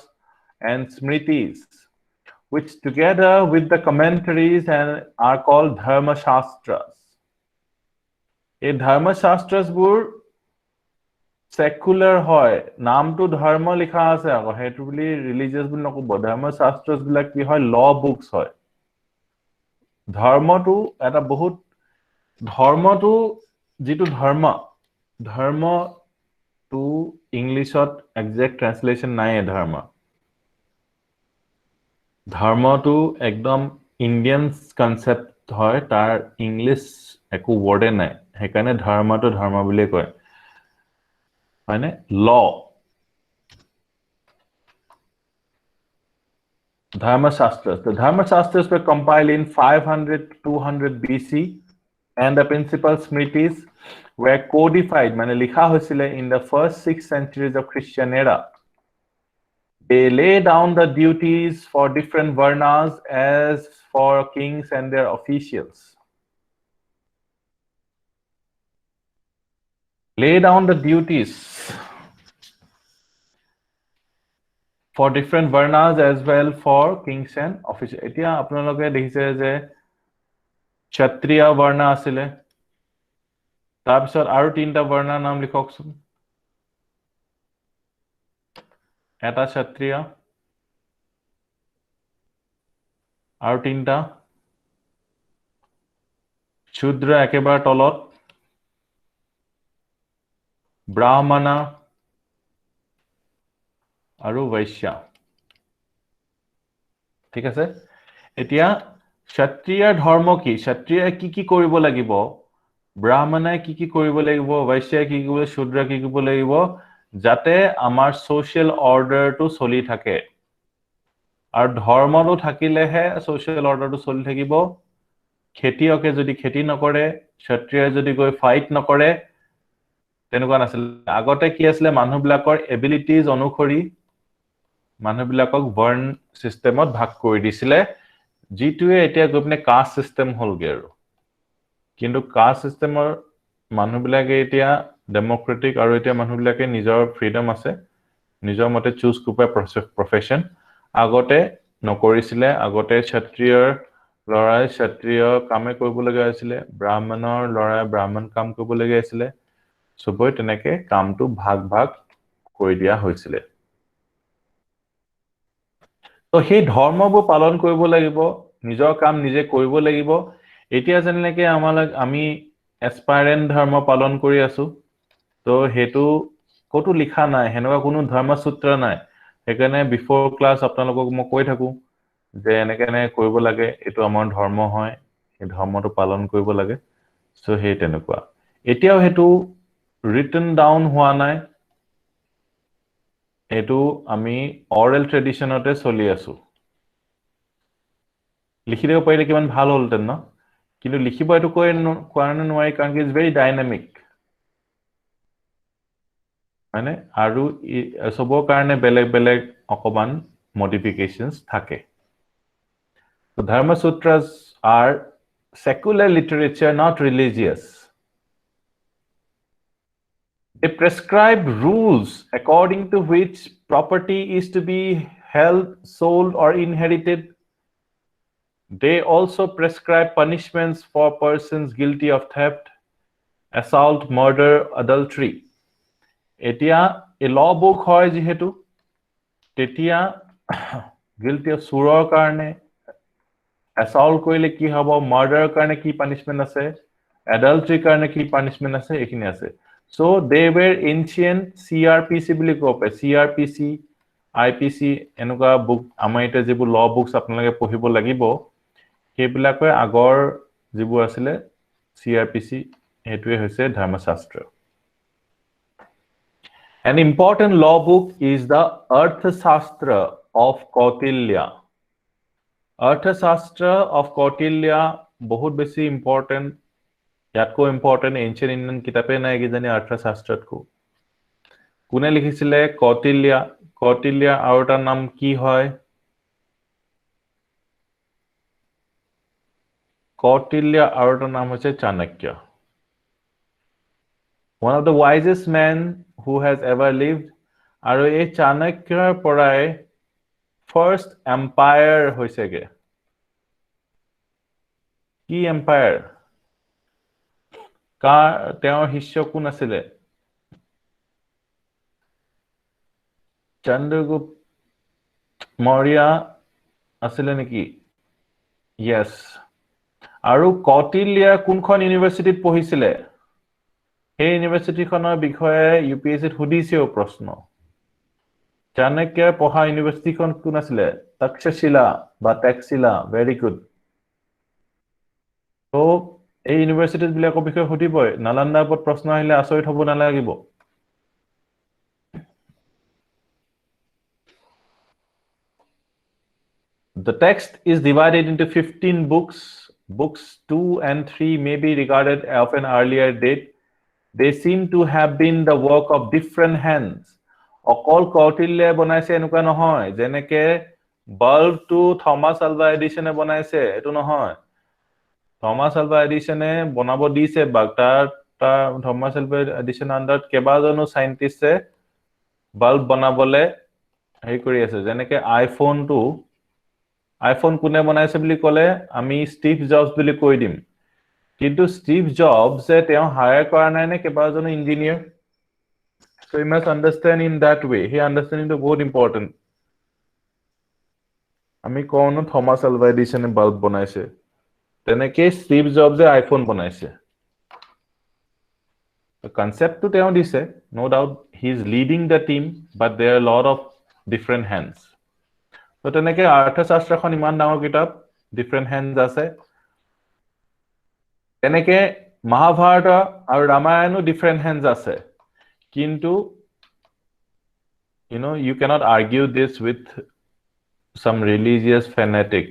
and Smritis, which together with the commentaries are called Dharma Shastras. A Dharma Shastras bur secular hoy. Naam to dharma likha ase ago. Hetu bili religious bili nakobo. Dharma Shastras bila ki hoy law books hoy. Dharma to eta bahut dharma to jitu dharma to English ot exact translation nai dharma to ekdom Indian concept hoy tar English eku word e nai hekane dharma bile koy mane law Dharma Shastras. The Dharma Shastras were compiled in 500 to 200 BC and the principal Smritis were codified mane likha hoisile in the first 6 centuries of Christian era. They lay down the duties for different varnas as for kings and their officials. Lay down the duties for different varnas as well for kings and officials. Etia apnaloke dekhise je Kshatriya varna asile. Tar pisot aru tinta varna naam likhoksun. Eta Kshatriya aru tinta Shudra ekebar tolot Brahmana aru Vaishya. ঠিক আছে এতিয়া Kshatriya dharma ki Kshatriya ki koribo lagibo Brahmana ki koribo lagibo Vaishya ki koribo Shudra ki koribo lagibo jate amar social order to choli thake ar dharma to thakile he social order to choli thakibo khetiyoke jodi kheti nokore Kshatriya jodi goi fight nokore tenuka nasil agote ki asle manhu bilakor abilities অনুসৰি মানুহ বিলাকক বৰ্ণ সিস্টেমত ভাগ কৰি দিছিলে জিটুৱে এতিয়া গপনে caste system হলগে আৰু কিন্তু কাষ্ট সিস্টেমৰ মানুহ বিলাকে এতিয়া ডেমোক্ৰেটিক আৰু এতিয়া মানুহ বিলাকে নিজৰ ফ্ৰীডম আছে নিজৰ মতে চুজ কৰিব প্ৰফেশন আগতে নকৰিছিলে আগতে ক্ষত্ৰিয়ৰ লৰাই ক্ষত্ৰিয় কামে কৰিব লগা হৈছিলে ব্ৰাহ্মণৰ লৰাই ব্ৰাহ্মণ কাম কৰিব লগা হৈছিলে সবই তেনেকে কামটো ভাগ কৰি দিয়া হৈছিলে তো সেই ধৰ্মবোৰ পালন কৰিব লাগিব নিজৰ কাম নিজে কৰিব লাগিব এতিয়া যেনেকৈ আমি এসপাইৰেন্ট ধৰ্ম পালন কৰি আছো তো হেতু কতো লিখা নাই হেনকা কোনো ধৰ্মসূত্ৰ নাই সেইকাৰণে বিফৰ ক্লাছ আপোনালোকক মই কৈ থাকো যে এনেকেনে কৰিব লাগে এটো আমাৰ ধৰ্ম হয় এই ধৰ্মটো পালন কৰিব লাগে সো হে তেনেকুৱা এতিয়াও হেতু ৰিটেন ডাউন হোৱা নাই এটো আমি অৰেল ট্ৰেডিশনতে চলি আছো লিখি দিব পাৰিলে কিমান ভাল হলতেন ন কিন্তু লিখিব এটো কোৱানে নোৱাৰি কাৰণ ইজ ভেৰি ডাইনামিক মানে আৰু সবৰ কাৰণে বেলেগ বেলেগ অকমান মডিফিকেশনস থাকে so dharma sutras are secular literature not religious they prescribe rules according to which property is to be held sold or inherited they also prescribe punishments for persons guilty of theft assault murder adultery etia a law book hoy jehetu tetia guilty of suror karne assault koile ki hobo murder karne ki punishment ase adultery karne ki punishment ase ekhini ase so they were ancient crpc bili kope crpc ipc enuka book amaita jebu law books apnalage pohibo lagibo hebilakoi agor jebu asile crpc etue hoise dharma shastra an important law book is the arthashastra of kautilya Arthashastra of Kautilya बहुत बेसी important यातको important ancient Indian किताबे নাই কিজানি Arthashastrat को কোনে লিখিছিলে Kautilya আৰু তাৰ নাম কি হয় Kautilya আৰু তাৰ নাম হৈছে Chanakya one of the wisest men who has ever lived আৰু এই Chanakyar পৰাই first empire হৈছেগে কি empire কা তেওঁৰ শিষ্য কোন আছিলে Chandragupta Maurya আছিলে নেকি yes আৰু Kautilya কোনখন ইউনিভাৰ্সিটিত পঢ়িছিলে এই ইউনিভাৰ্সিটিখনৰ বিষয়ে UPSC সুধিছেও প্ৰশ্ন Chanakya পঢ়া ইউনিভাৰ্সিটিখন কোন আছিলে Takshashila বা Taxila very good so এই ইউনিভাৰ্সিটিজ বিলাকৰ বিষয়ে সুধিবই নালন্দাৰ ওপৰত প্ৰশ্ন আহিলে আচৰিত হ'ব নালাগিব The text is divided into 15 books. Books 2 and 3 may be regarded of an earlier date. They seem to have been the work of different hands. Okol Kautilya bonaise enuka nohoy jeneke bulb to Thomas Alva Edison e bonaise etu nohoy Thomas Alva Edison e bonabo dise bagta ta Thomas Alva Edison under kebajano scientist e bulb bonabole hei kori ase jeneke iPhone to iPhone কোনে বনাইছে বুলি কলে আমি Steve jobs বুলি কৈ দিম কিন্তু Steve jobs এ তেওঁ হায়ার কৰা নাই নে কেবাজন engineer so you must understand in that way he understanding the বহুত important আমি কোন থমাস আলভা এডিসন এ বাল্ব বনাইছে তেনেকে স্টিভ জবস এ আইফোন বনাইছে the concept to তেওঁ দিছে no doubt he is leading the team but there are a lot of different hands so তেনেকে অৰ্থশাস্ত্ৰখন ইমান ডাঙৰ কিতাপ different hands আছে তেনেকে মহাভাৰত আৰু ৰামায়ণো different hands আছে কিন্তু you know you cannot argue this with some religious fanatic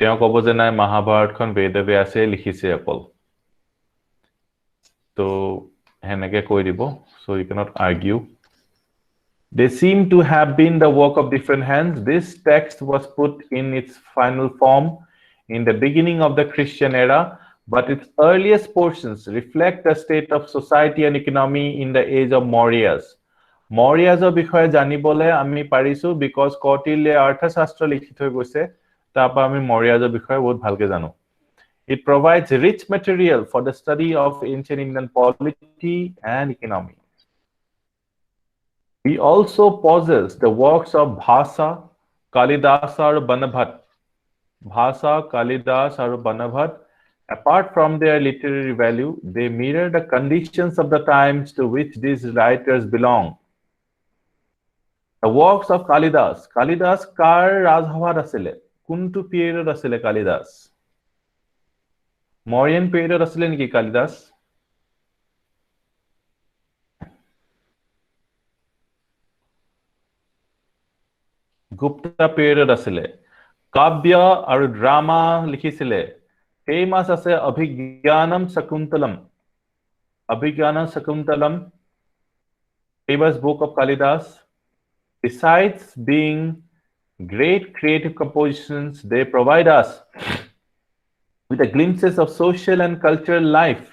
তেওঁ কব যে নাই মহাভাৰতখন বেদবে আছে লিখিছে অকল তো হেনেকে কৈ দিব so you cannot argue They seem to have been the work of different hands. This text was put in its final form in the beginning of the Christian era, but its earliest portions reflect the state of society and economy in the age of Mauryas. Mauryas or বিষয়ে জানিবলে আমি পাৰিছো because Kautilya অৰ্থশাস্ত্ৰ লিখি থৈ গৈছে তাপা আমি Mauryas or বিষয়ে বহুত ভালকে জানো It provides rich material for the study of ancient Indian polity and economy We also possess the works of Bhasa, Kalidasa or Banabhat. Bhasa, Kalidasa or Banabhat Apart from their literary value, they mirror the conditions of the times to which these writers belong. The works of Kalidas. Kalidas kar rajhavat asile? Kuntu period asile Kalidas? Mauryan period asile niki Kalidas? Gupta period asile. Kavya aru drama likhisile. Famous ase Abhigyanam Sakuntalam. Abhigyanam Sakuntalam, famous book of Kalidas. Besides being great creative compositions, they provide us with a glimpses of social and cultural life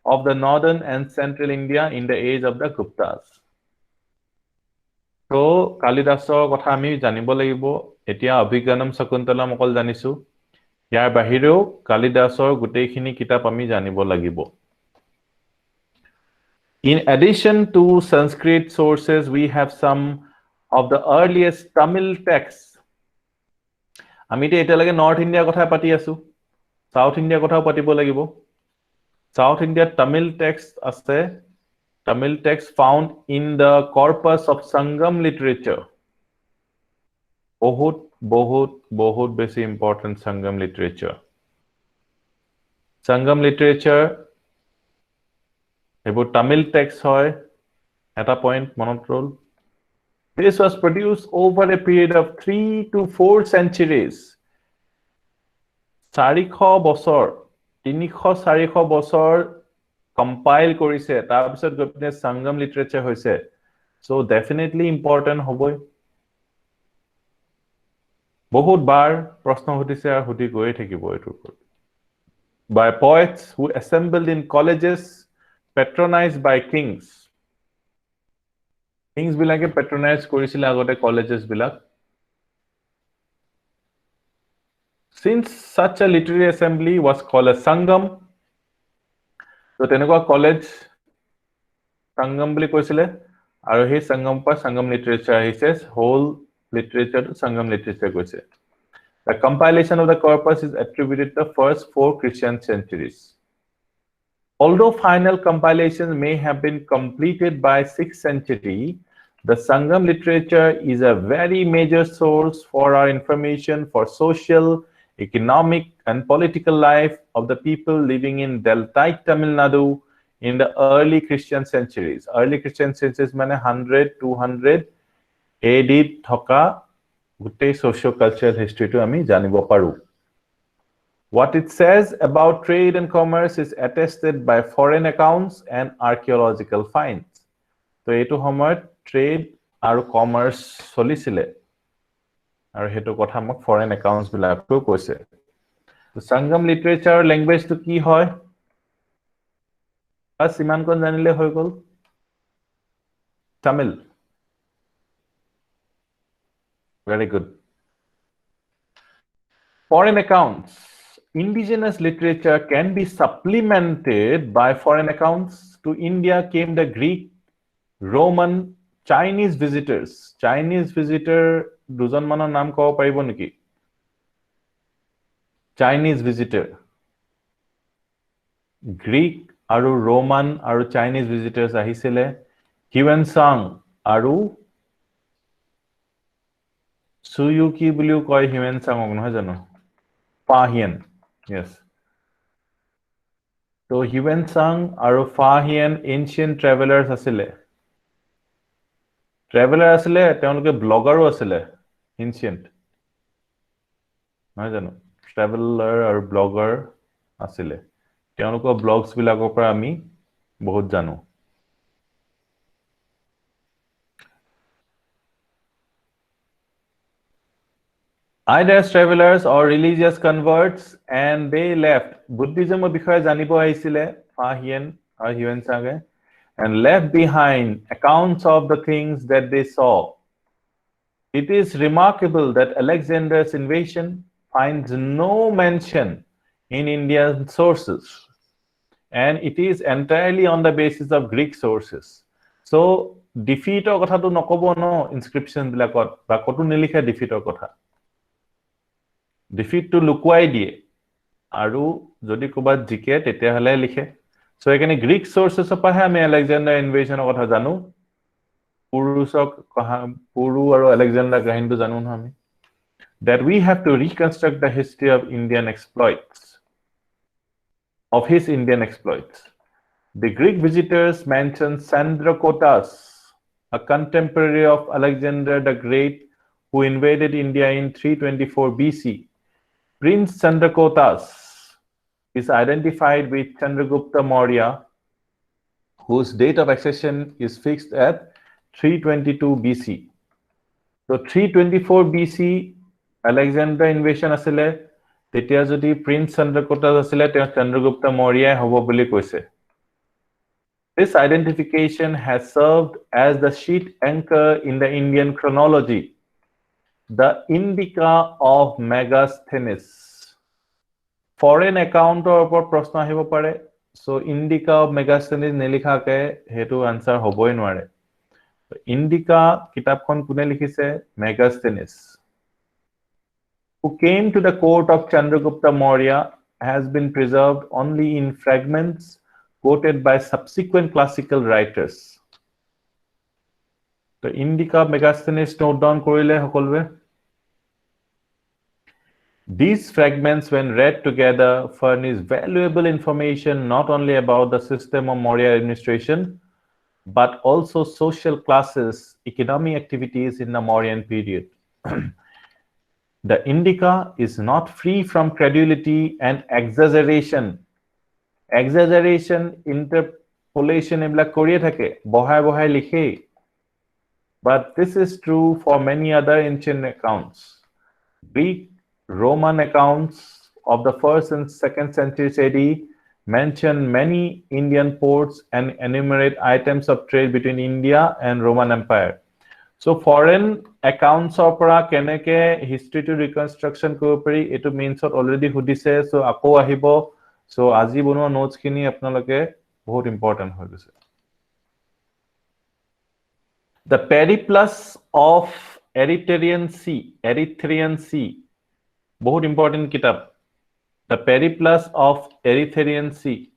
of the northern and central India in the age of the Guptas. So, Kalidasor kotha ami janibo lagibo. Etia Abhigyanam Sakuntalam okol janisu. Yar bahireo Kalidasor guteikhini kitab ami janibo lagibo. In addition to Sanskrit sources, we have some of the earliest Tamil texts. Amite etalage North India kotha pati asu. South India kotha patibo lagibo. South India Tamil text ase. Tamil text found in the corpus of Sangam literature. Bahut basi important Sangam literature. Sangam literature about Tamil text hoy. At a point monotrol. This was produced over a period of 3 to 4 centuries. 400 বছৰ 300-400 বছৰ compile কৰিছে তাৰ পিছত গপনে Sangam literature হৈছে. So definitely important হবই. বহুত বার প্ৰশ্ন হতিছে আৰু হতি গৈ থাকিব এটোৰ ওপৰত. By poets who assembled in colleges patronized by kings. Kings bilake patronize korisile agote colleges bilak. Since such a literary assembly was called a Sangam, so tenekwa college Sangam bili koisile aru he Sangam pa Sangam literature he says whole literature to Sangam literature koise. The compilation of the corpus is attributed to the first 4 Christian centuries. Although final compilations may have been completed by 6th century, the Sangam literature is a very major source for our information for social, economic, and political life of the people living in Deltaic Tamil Nadu in the early Christian centuries. Early Christian centuries mane 100-200 AD thoka gutei socio-cultural history to ami janibo paru. What it says about trade and commerce is attested by foreign accounts and archaeological finds. So, eto homoyot trade aru commerce solisile. Aru heto kotha mok foreign accounts bilako koise. So, Sangam literature language to ki hoy? As siman kon janile hoy gol? Tamil. Very good. Foreign accounts. Indigenous literature can be supplemented by foreign accounts. To India came the Greek, Roman, Chinese visitors. Chinese visitor dujon manor naam kobo paribo niki? Chinese visitor. Greek aru Roman aru Chinese visitors ahisile. Huensang aru Suyuki buliu koi Huensang ok nohoy jano? Fahian. Yes. So Huensang aru Fahian ancient travelers asile. Traveler asile, teonloke blogger asile. Ancient. Nohoy jano? Traveler aru blogger asile. Teonlokor blogs bilakor pora ami bahut jano. Either as travelers or religious converts, and they left. Buddhism bikhoye janibo ahisile Fahian or Huensang, and left behind accounts of the things that they saw. It is remarkable that Alexander's invasion finds no mention in Indian sources, and it is entirely on the basis of Greek sources. So, defeat or kotha to nokobo no inscription bilakot ba kotu nilikha defeat or kotha. Defeat to lukwai die. আৰু যদি কোবাত জিকে তেতিয়া হলে লিখে so এখানে Greek সোৰ্সেস পাহে আমি আলেকজান্ডাৰ ইনভেশনৰ কথা জানো পুৰুষক পুৰু আৰু আলেকজান্ডাৰ কাহিনীটো জানো না আমি that we have to reconstruct the history of Indian exploits of his Indian exploits. The Greek visitors mention Sandrakotas, a contemporary of Alexander the Great who invaded India in 324 BC. Prince Sandrakotas is identified with Chandragupta Maurya, whose date of accession is fixed at 322 BC. So 324 BC, Alexander invasion asile, tetia jodi Prince Chandrakotas asile, teo Chandragupta Maurya hobo boli koise. This identification has served as the sheet anchor in the Indian chronology, the indica of Megasthenes. Foreign account or प्रश्न आहिब पारे so indica of Megasthenes नेलिखा के हेतु answer होबोई नोरे indica किताबखन कुने लिखिसे Megasthenes who came to the court of Chandragupta Maurya has been preserved only in fragments quoted by subsequent classical writers. The indica of Megasthenes note down korile hokolwe. These fragments, when read together, furnish valuable information not only about the system of Maurya administration, but also social classes, economic activities in the Mauryan period. The indica is not free from credulity and exaggeration. Exaggeration, interpolation, ebla koriye thake, bohai likhe. But this is true for many other ancient accounts. Greek Roman accounts of the 1st and 2nd centuries AD mention many Indian ports and enumerate items of trade between India and Roman Empire. So foreign accounts opera keneke history to reconstruction korpari etu means already hudise so ako ahibo so aji bonwa notes kini apnaloke bahut important hoy gise. The Periplus of Erythraean Sea बहुत important kitab. The Periplus of Erythraean Sea.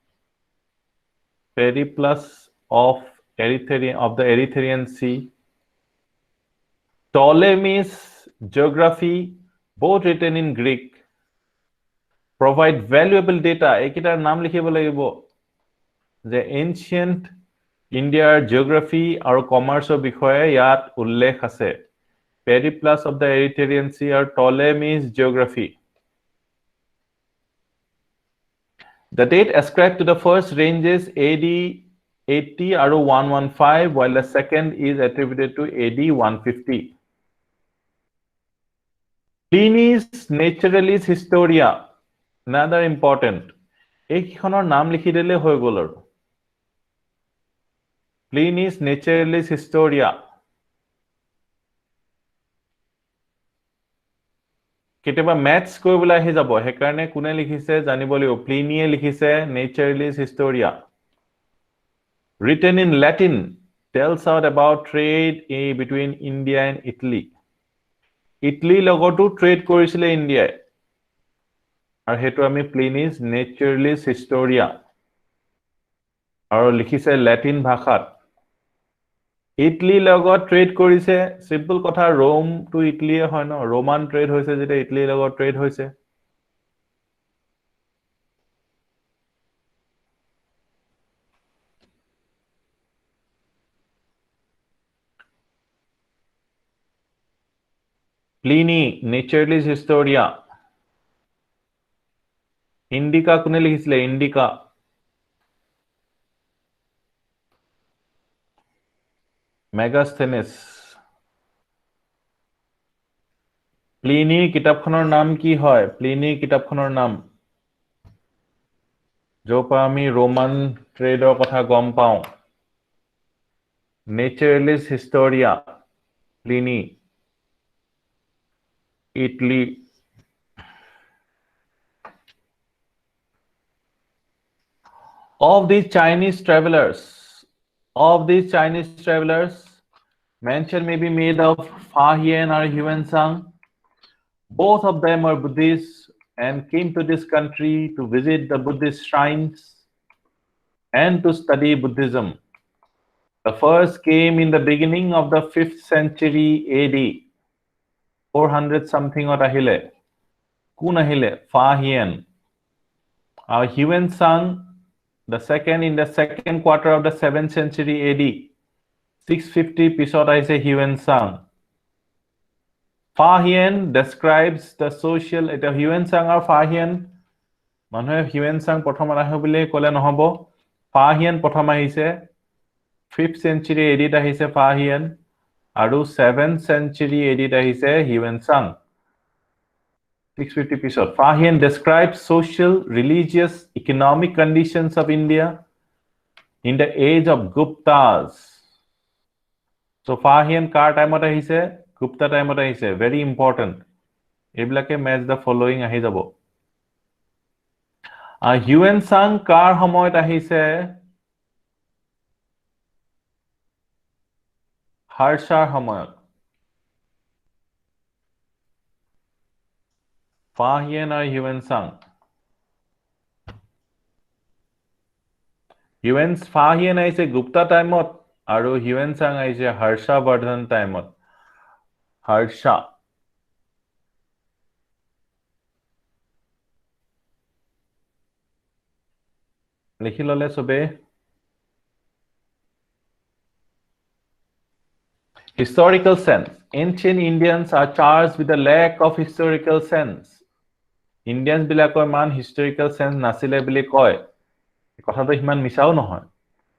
Periplus of the Erythraean Sea. Ptolemy's geography, both written in Greek, provide valuable data. Ekitar naam likhibo lagibo. The ancient India geography or commerce bishoye yat ullekh ase. Periplus of the Erythraean Sea or Ptolemy's geography. The date ascribed to the first ranges AD 80 or 115, while the second is attributed to AD 150. Pliny's Naturalis Historia, another important. Ekhonar naam likhi dele hoy gol aru. Pliny's Naturalis Historia. কেতিয়াবা maths কৰিবলৈ আহি যাব হেকাৰণে কোনে লিখিছে জানিব লাগিব প্লিনিয়ে লিখিছে নেচাৰেলিস হিষ্টৰিয়া written in Latin tells out about trade between India and Italy. Italy লগতো ট্ৰেড কৰিছিলে ইন্ডিয়াই আৰু হেতু আমি প্লিনিস নেচাৰেলিস হিষ্টৰিয়া আৰু লিখিছে ল্যাটিন ভাষাত ইটলি লগত ট্ৰেড কৰিছে সিম্পল কথা रोम টু ইটলি হয় ন रोमान ট্ৰেড হৈছে যেটা ইটলি লগত ট্ৰেড হৈছে Pliny Naturalis Historia Indica কোনে লিখিছিলে ইন্ডিকা Megasthenes Pliny কিতাপখনৰ নাম কি হয় Pliny কিতাপখনৰ নাম যোপা আমি रोमान ট্ৰেডৰ কথা গম পাও Naturalis Historia Pliny Italy of these Chinese travelers mention may be made of Fa Hien or Yuan Sang. Both of them are Buddhists and came to this country to visit the Buddhist shrines and to study Buddhism. The first came in the beginning of the 5th century AD, 400 something or ahile. Kun ahile? Fa Hien. Huan Sang, the second in the second quarter of the 7th century AD, 650 pisot aise Huan Sang. Fa Hien describes the social, eta Huan Sang or Fa Hien, manhoe Huan Sang prothom ahe bole kole nohobo. Fa Hien prothom ahise 5th century AD ahise Fa Hien, aru 7th century AD ahise Huan Sang. 650 episode. Fa Hien describes social, religious, economic conditions of India in the age of Guptas. So Fa Hien kar time ot ahise? Gupta time ot ahise. Very important. Eblake match the following ahi jabo. Huan Sang kar homoyot ahise? Harshar homoyot. Fa Hien or Huan Sang? Fa Hien ahise Gupta time ot, aru Huan Sang ahise Harsha Vardhan time ot. Harsha. Likhi lole sobe. Historical sense. Ancient Indians are charged with a lack of historical sense. Indians bilakor man historical sense nasile bili koy. Kotha to himan misao nohoy.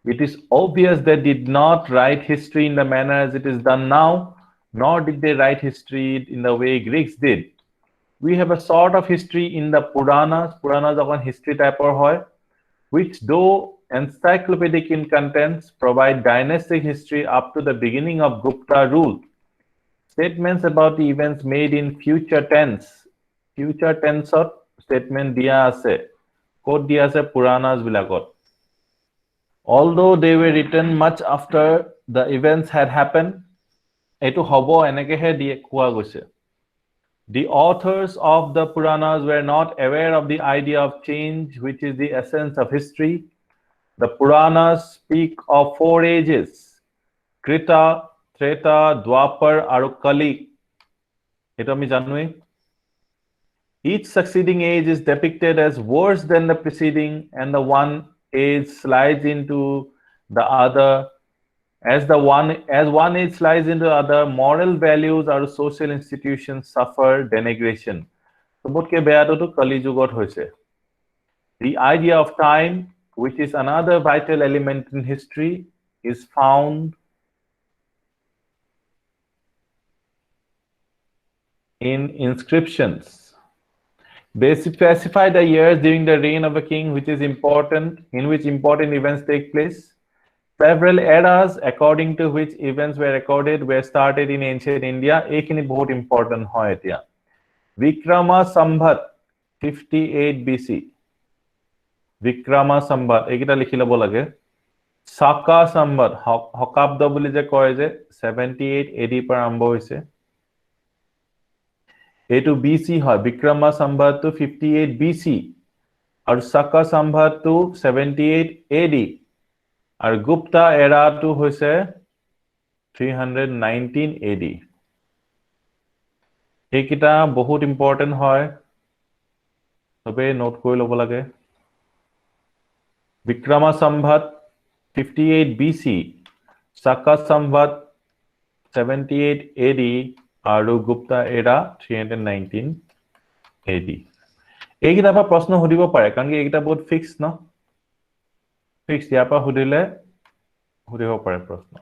It is obvious they did not write history in the manner as it is done now, nor did they write history in the way Greeks did. We have a sort of history in the Puranas. Puranas are history type or hoy, which though encyclopedic in contents, provide dynastic history up to the beginning of Gupta rule. Statements about the events made in future tense. Future tense or statement dia ase. Code dia ase Puranas bilakot. Although they were written much after the events had happened, etu hobo enekehe die koa goise. The authors of the Puranas were not aware of the idea of change, which is the essence of history. The Puranas speak of 4 ages: Krita, Treta, Dwapar, aru Kali. Eto ami janui. Each succeeding age is depicted as worse than the preceding, and the one age slides into the other. As one age slides into the other, moral values or social institutions suffer denigration. Sobotke beato to Kali Jugot hoise. The idea of time, which is another vital element in history, is found in inscriptions. They specify the years during the reign of a king in which important events take place. Several eras according to which events were recorded were started in ancient India. Ekhini bahut important hoy etia. Vikrama Sambhat 58 BC. Vikrama Sambhat ekita likhi lobo lage. Saka Sambhat Hokabda boli je koy je 78 AD par arambho hoise. A to BC hoy. Vikrama Sambhat to 58 BC. Aur Saka Sambhat to 78 AD. Aur Gupta era to hoise 319 AD. Ekita bahut important hoy. Sobe note koi lobo lage. Vikrama Sambhat 58 BC, Saka Sambhat 78 AD, aru Gupta era 319 AD. Ekita pa prashno hudibo pare karon ki ekita bahut fixed no. Fixed ya pa hudile hudibo pare prashno.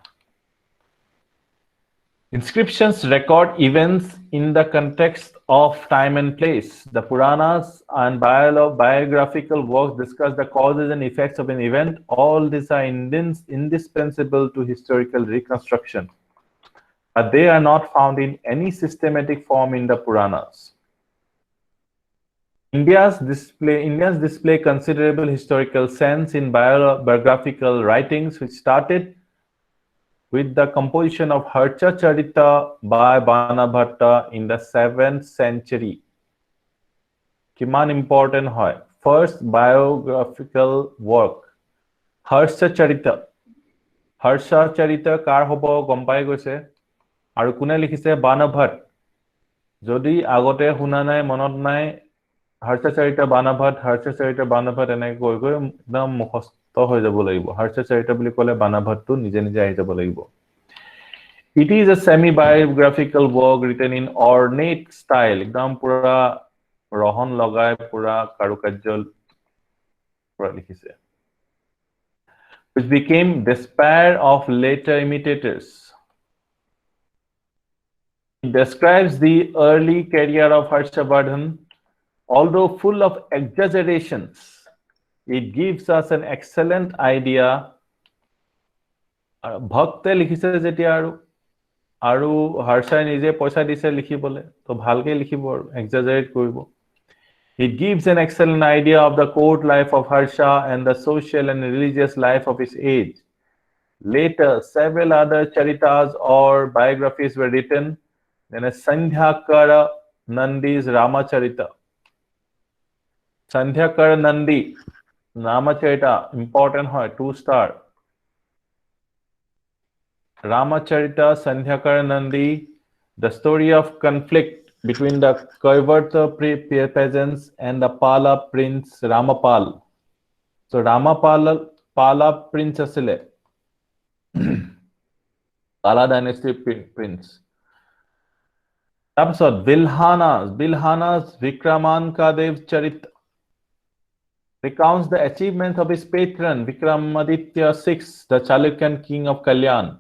Inscriptions record events in the context of time and place. The Puranas and biographical works discuss the causes and effects of an event. All these are indispensable to historical reconstruction, but they are not found in any systematic form in the Puranas. Indians display considerable historical sense in biographical writings, which started with the composition of Harcha Charita by Banabhatta in the 7th century. কিমান important হয় first বায়োগ্ৰাফিকেল work Harshacharita কাৰ হ'ব গম পাই গৈছে আৰু কোনে লিখিছে বানভট যদি আগতে শুনা নাই মনত নাই হৰ্ষচৰিত বানভট এনেকৈ কৈ কৈ একদম মুখস্থ হৈ যাব লাগিব হৰ্ষচৰিত বুলি ক'লে বানভটটো নিজে নিজে আহি যাব লাগিব It is a semi-biographical work written in ornate style একদম পুৰা ৰহন লগাই পুৰা কাৰুকাৰ্য পুৰা লিখিছে which became despair of later imitators. It describes the early career of Harshavardhan. Although full of exaggerations, it gives us an excellent idea. Bhakte likhise jetia aru Harshai nije paisa dise likhibole to bhalke likhibo aru exaggerate koribo. It gives an excellent idea of the court life of Harsha and the social and religious life of his age. Later, several other charitas or biographies were written. Then a Sandhyakara Nandi's Ramacharita. Sandhyakara Nandi, Ramacharita, important hoy, 2-star. Ramacharita, Sandhyakara Nandi, the story of conflict between the Kaivarta peasants and the Pala prince Ramapal. So Pala prince asile. Pala dynasty prince. Episode Bilhana's Vikramankadev Charit recounts the achievements of his patron Vikramaditya VI, the Chalukyan king of Kalyan.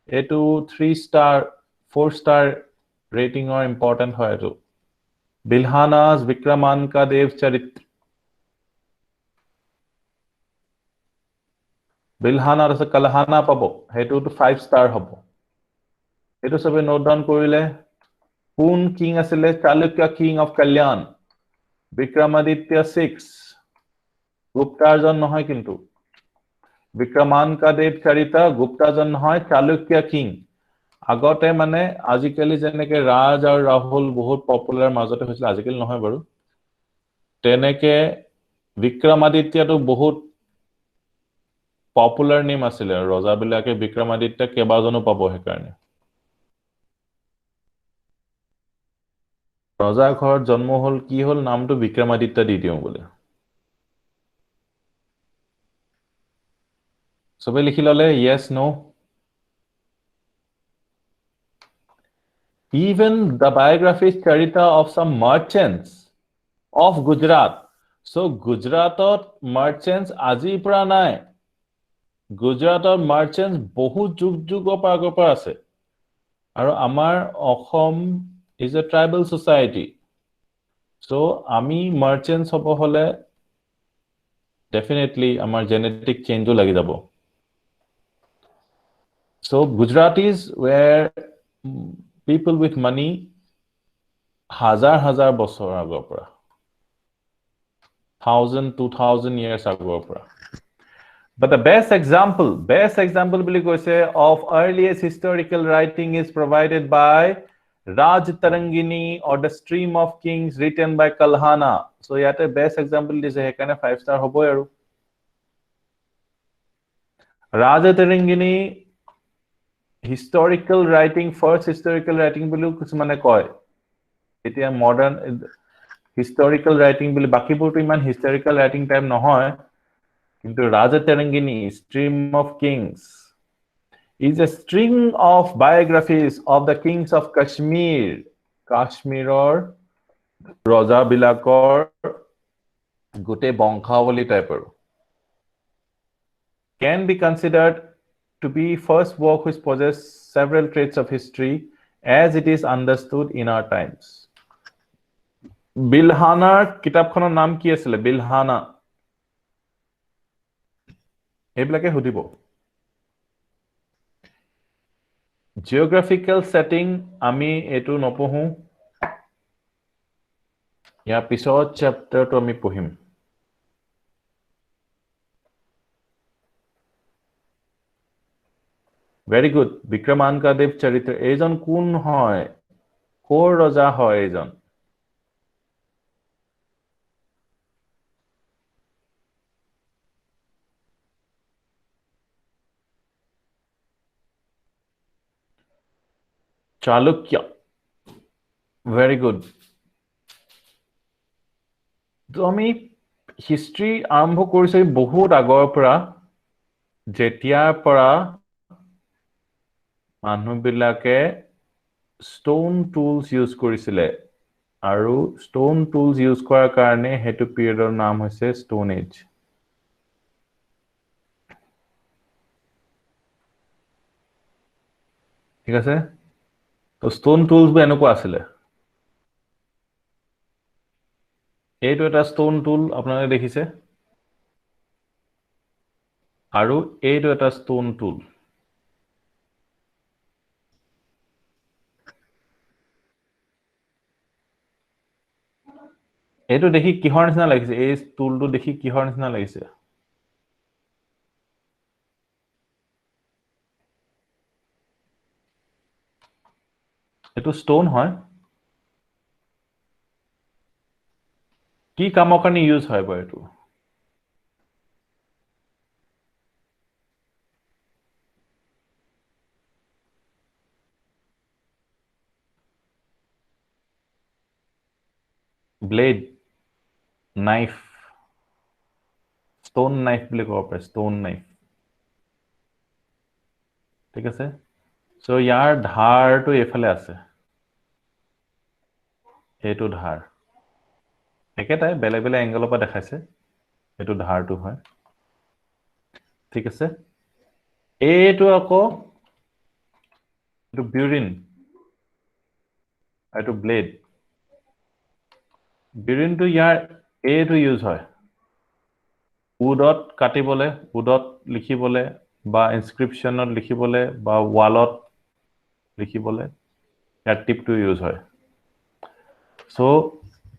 A to 3-star, 4-star rating or important hoy to. Bilhana's Vikramankadev Charit. Bilhana rasa Kalhana pabo. Hetu to 5-star hobo. Hetu sabe note down korile. Poon king asile Chalukya king of Kalyan. Vikramaditya VI. Guptajon nohoy kintu. Vikramankadev Charita Guptajon nohoy Chalukya king. Agote mane ajikali jeneke Raj aru Rahul bahut popular majote hoisile ajikali nohoy baru. Teneke Vikramaditya to bahut popular name asile roja bilake Vikramaditya kebajonu pabo he karone. Roja ghor janmo hol ki hol naam to Vikramaditya di diu bole. Sobe likhi lole yes no. Even the biographies charita of some merchants of Gujarat. So Gujaratot merchants aji pura nai. Gujaratot merchants bahut jug agor par ase. Aru amar Assam is a tribal society. So ami merchants hobo hole definitely amar genetic change lagi jabo. So Gujaratis were people with money hazar bosor agor pora. 1000-2000 years agor pora. But the best example bili koise of earliest historical writing is provided by Raj Tarangini or the Stream of Kings written by Kalhana. So yate best example dise hekane 5-star hobo aru. Raj Tarangini historical writing first historical writing bili kusmane koy. Etia modern historical writing bili baki botu iman historical writing time nohoy. Into Raja Tarangini, Stream of Kings, is a string of biographies of the kings of Kashmir. Kashmir or Raja Bilakor Gute Bonkhavali type. Can be considered to be first work which possesses several traits of history as it is understood in our times. Bilhana kitabkhonar naam ki asile Bilhana. Eblake hudibo. Geographical setting ami etu nopohu. Ya pisot chapter to ami pohim. Very good. Vikramankadev Charitra. Ejon kun hoy? Kor roja hoy ejon? Chalukya. Very good. তো আমি history আৰম্ভ কৰিছো বহুত আগৰ পৰা যেতিয়াৰ পৰা মানুহবিলাকে ষ্টোন টুলছ ইউজ কৰিছিলে আৰু ষ্টোন টুলছ ইউজ কৰাৰ কাৰণে হেতু পিৰিয়ডৰ নাম হৈছে ষ্টোন এজ ঠিক আছে তো ষ্টোন টুলছ বে এনেকুৱা আছিলে এইটো এটা ষ্টোন টুল আপোনালোকে দেখিছে আৰু এইটো এটা ষ্টোন টুল এইটো দেখি কিহৰ নিচিনা লাগিছে এই টুলটো দেখি কিহৰ নিচিনা লাগিছে এইটো ষ্টোন হয় কি কামৰ কাৰণে ইউজ হয় বাৰু এইটো ব্লেড নাইফ ষ্টোন নাইফ বুলি ক'ব পাৰে ষ্টোন নাইফ ঠিক আছে সো ইয়াৰ ধাৰটো এফালে আছে এইটো ধাৰ একেটাই বেলেগ বেলেগ এংগলৰ পৰা দেখাইছে এইটো ধাৰটো হয় ঠিক আছে এইটো আকৌ এইটো বিউৰিন এইটো ব্লেড বিউৰিনটো ইয়াৰ এইটো ইউজ হয় উডত কাটিবলে উডত লিখিবলে বা ইনস্ক্ৰিপশ্যনত লিখিবলে বা ওয়ালত লিখিবলে ইয়াৰ টিপটো ইউজ হয় সো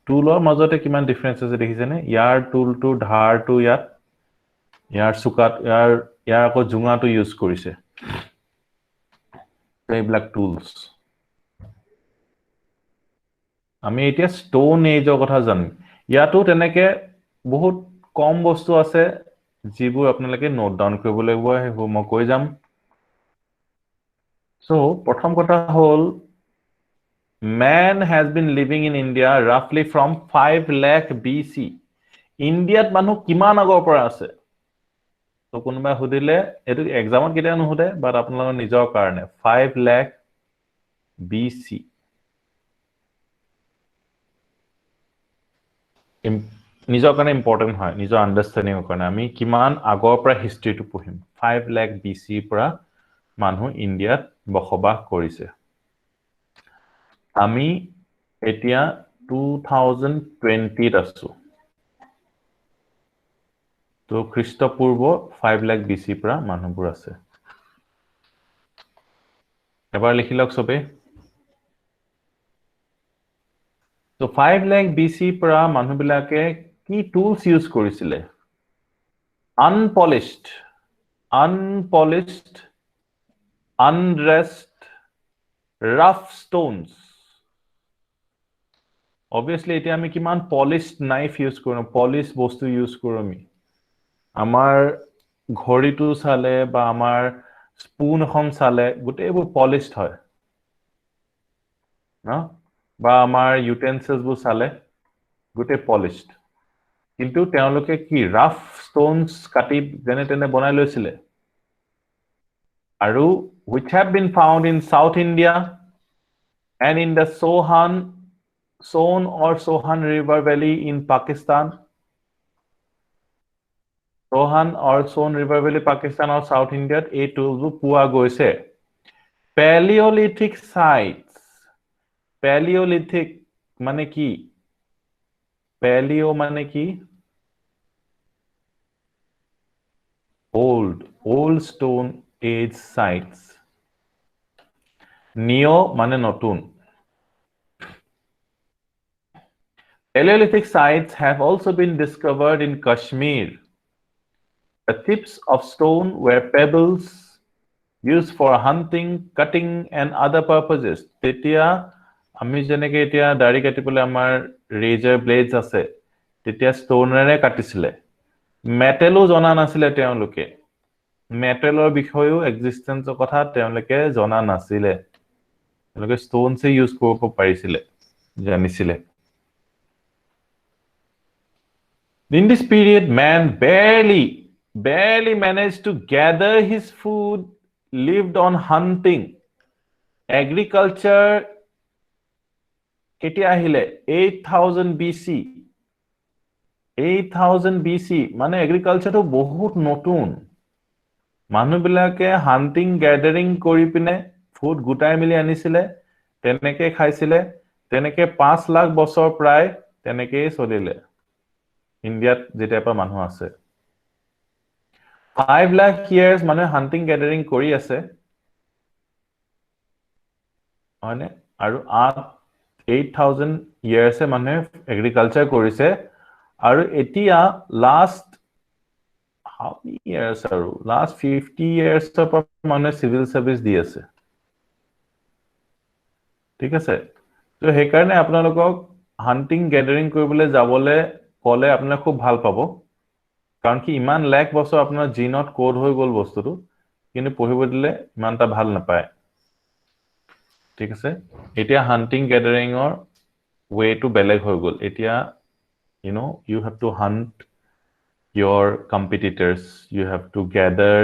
টুলৰ মাজতে কিমান ডিফাৰেন্স আছে দেখিছেনে ইয়াৰ টুলটো ধাৰটো ইয়াৰ সুকাত ইয়াৰ আকৌ জুঙাটো ইউজ কৰিছে এইবিলাক টুলস আমি এতিয়া ষ্টোন এজৰ কথা জানিম ইয়াতো তেনেকে বহুত কম বস্তু আছে যিবোৰ আপোনালোকে নোট ডাউন কৰিব লাগিব হেবোৰ মই কৈ যাম সো প্ৰথম কথা হ'ল man has been living in India roughly from 5 lakh BC ইণ্ডিয়াত মানুহ কিমান আগৰ পৰা আছে তো কোনোবাই হুদিলে এটো এক্সামত কেতিয়া নুহুদে বাট আপোনালোকৰ নিজৰ কাৰণে 5 lakh BC নিজৰ কাৰণে ইম্পৰ্টেন্ট হয় নিজৰ আন্ডাৰষ্টেণ্ডিংৰ কাৰণে আমি কিমান আগৰ পৰা হিষ্ট্ৰীটো পঢ়িম 5 lakh BC পৰা মানুহ ইণ্ডিয়াত বসবাস কৰিছে আমি এতিয়া 2020 ত আছো তো খ্ৰীষ্টপূৰ্ব 5 lakh BC পৰা মানুহবোৰ আছে এবাৰ লিখিলক সবে তো 5 lakh BC পৰা মানুহবিলাকে কি টুলস ইউজ কৰিছিলে unpolished undressed rough stones obviously এতিয়া আমি কিমান polished knife ইউজ কৰো polished বস্তু ইউজ কৰো আমি আমাৰ ঘড়িটো চালে বা আমাৰ স্পুন এখন চালে গোটেইবোৰ polished হয় না বা আমাৰ utensils বোৰ চালে গোটেই polished কিন্তু তেওঁলোকে কি rough stones কাটি যেনে তেনে বনাই লৈছিলে আৰু which have been found in South India and in the Son or Sohan River Valley in Pakistan Sohan or Son River Valley Pakistan or South India এই টুলবোৰ পোৱা গৈছে Paleolithic sites Paleolithic মানে কি Paleo মানে কি old stone age sites Neo মানে নতুন Paleolithic sites have also been discovered in Kashmir The tips of stone were pebbles used for hunting, cutting, and other purposes. তেতিয়া আমি যেনেকে এতিয়া দাড়ি কাটিবলৈ আমাৰ razor blades আছে তেতিয়া ষ্টোনেৰে কাটিছিলে মেটেলো জনা নাছিলে তেওঁলোকে মেটেলৰ বিষয়ও এক্সিস্টেন্সৰ কথা তেওঁলোকে জনা নাছিলে তেওঁলোকে ষ্টोनছে ইউজ কৰিব পাৰিছিলে জানিছিলে In this period man barely managed to gather his food lived on hunting agriculture কেতিয়া আহিলে 8000 BC 8000 BC মানে এগ্ৰিকালচাৰটো বহুত নতুন মানুহবিলাকে হান্টিং গ্যাদাৰিং কৰি পিনে ফুড গুটাই মিলি আনিছিলে তেনেকে খাইছিলে তেনেকে 5 লাখ বছৰ প্ৰায় তেনেকে চলিলে ইণ্ডিয়াত যেতিয়াৰ পৰা মানুহ আছে 5 লাখ years মানে হান্টিং গ্যাদাৰিং কৰি আছে হয়নে আৰু 8000 years মানে এগ্ৰিকালচাৰ কৰিছে আৰু এতিয়া লাষ্ট how many years আৰু last 50 years পৰা মানে সিভিল সাৰ্ভিস দি আছে ঠিক আছে তো সেই কাৰণে আপোনালোকক হান্টিং গ্যাদাৰিং কৰিবলৈ যাবলৈ ক'লে আপোনালোক খুব ভাল পাব কাৰণ কি ইমান লাখ বছৰ আপোনাৰ জিনত কোড হৈ গল বস্তুটো কিন্তু পঢ়িব দিলে ইমানটা ভাল নাপায় ঠিক আছে এতিয়া হান্টিং গ্যাদাৰিংৰ ওয়েটো বেলেগ হৈ গল এতিয়া you have to hunt your competitors you have to gather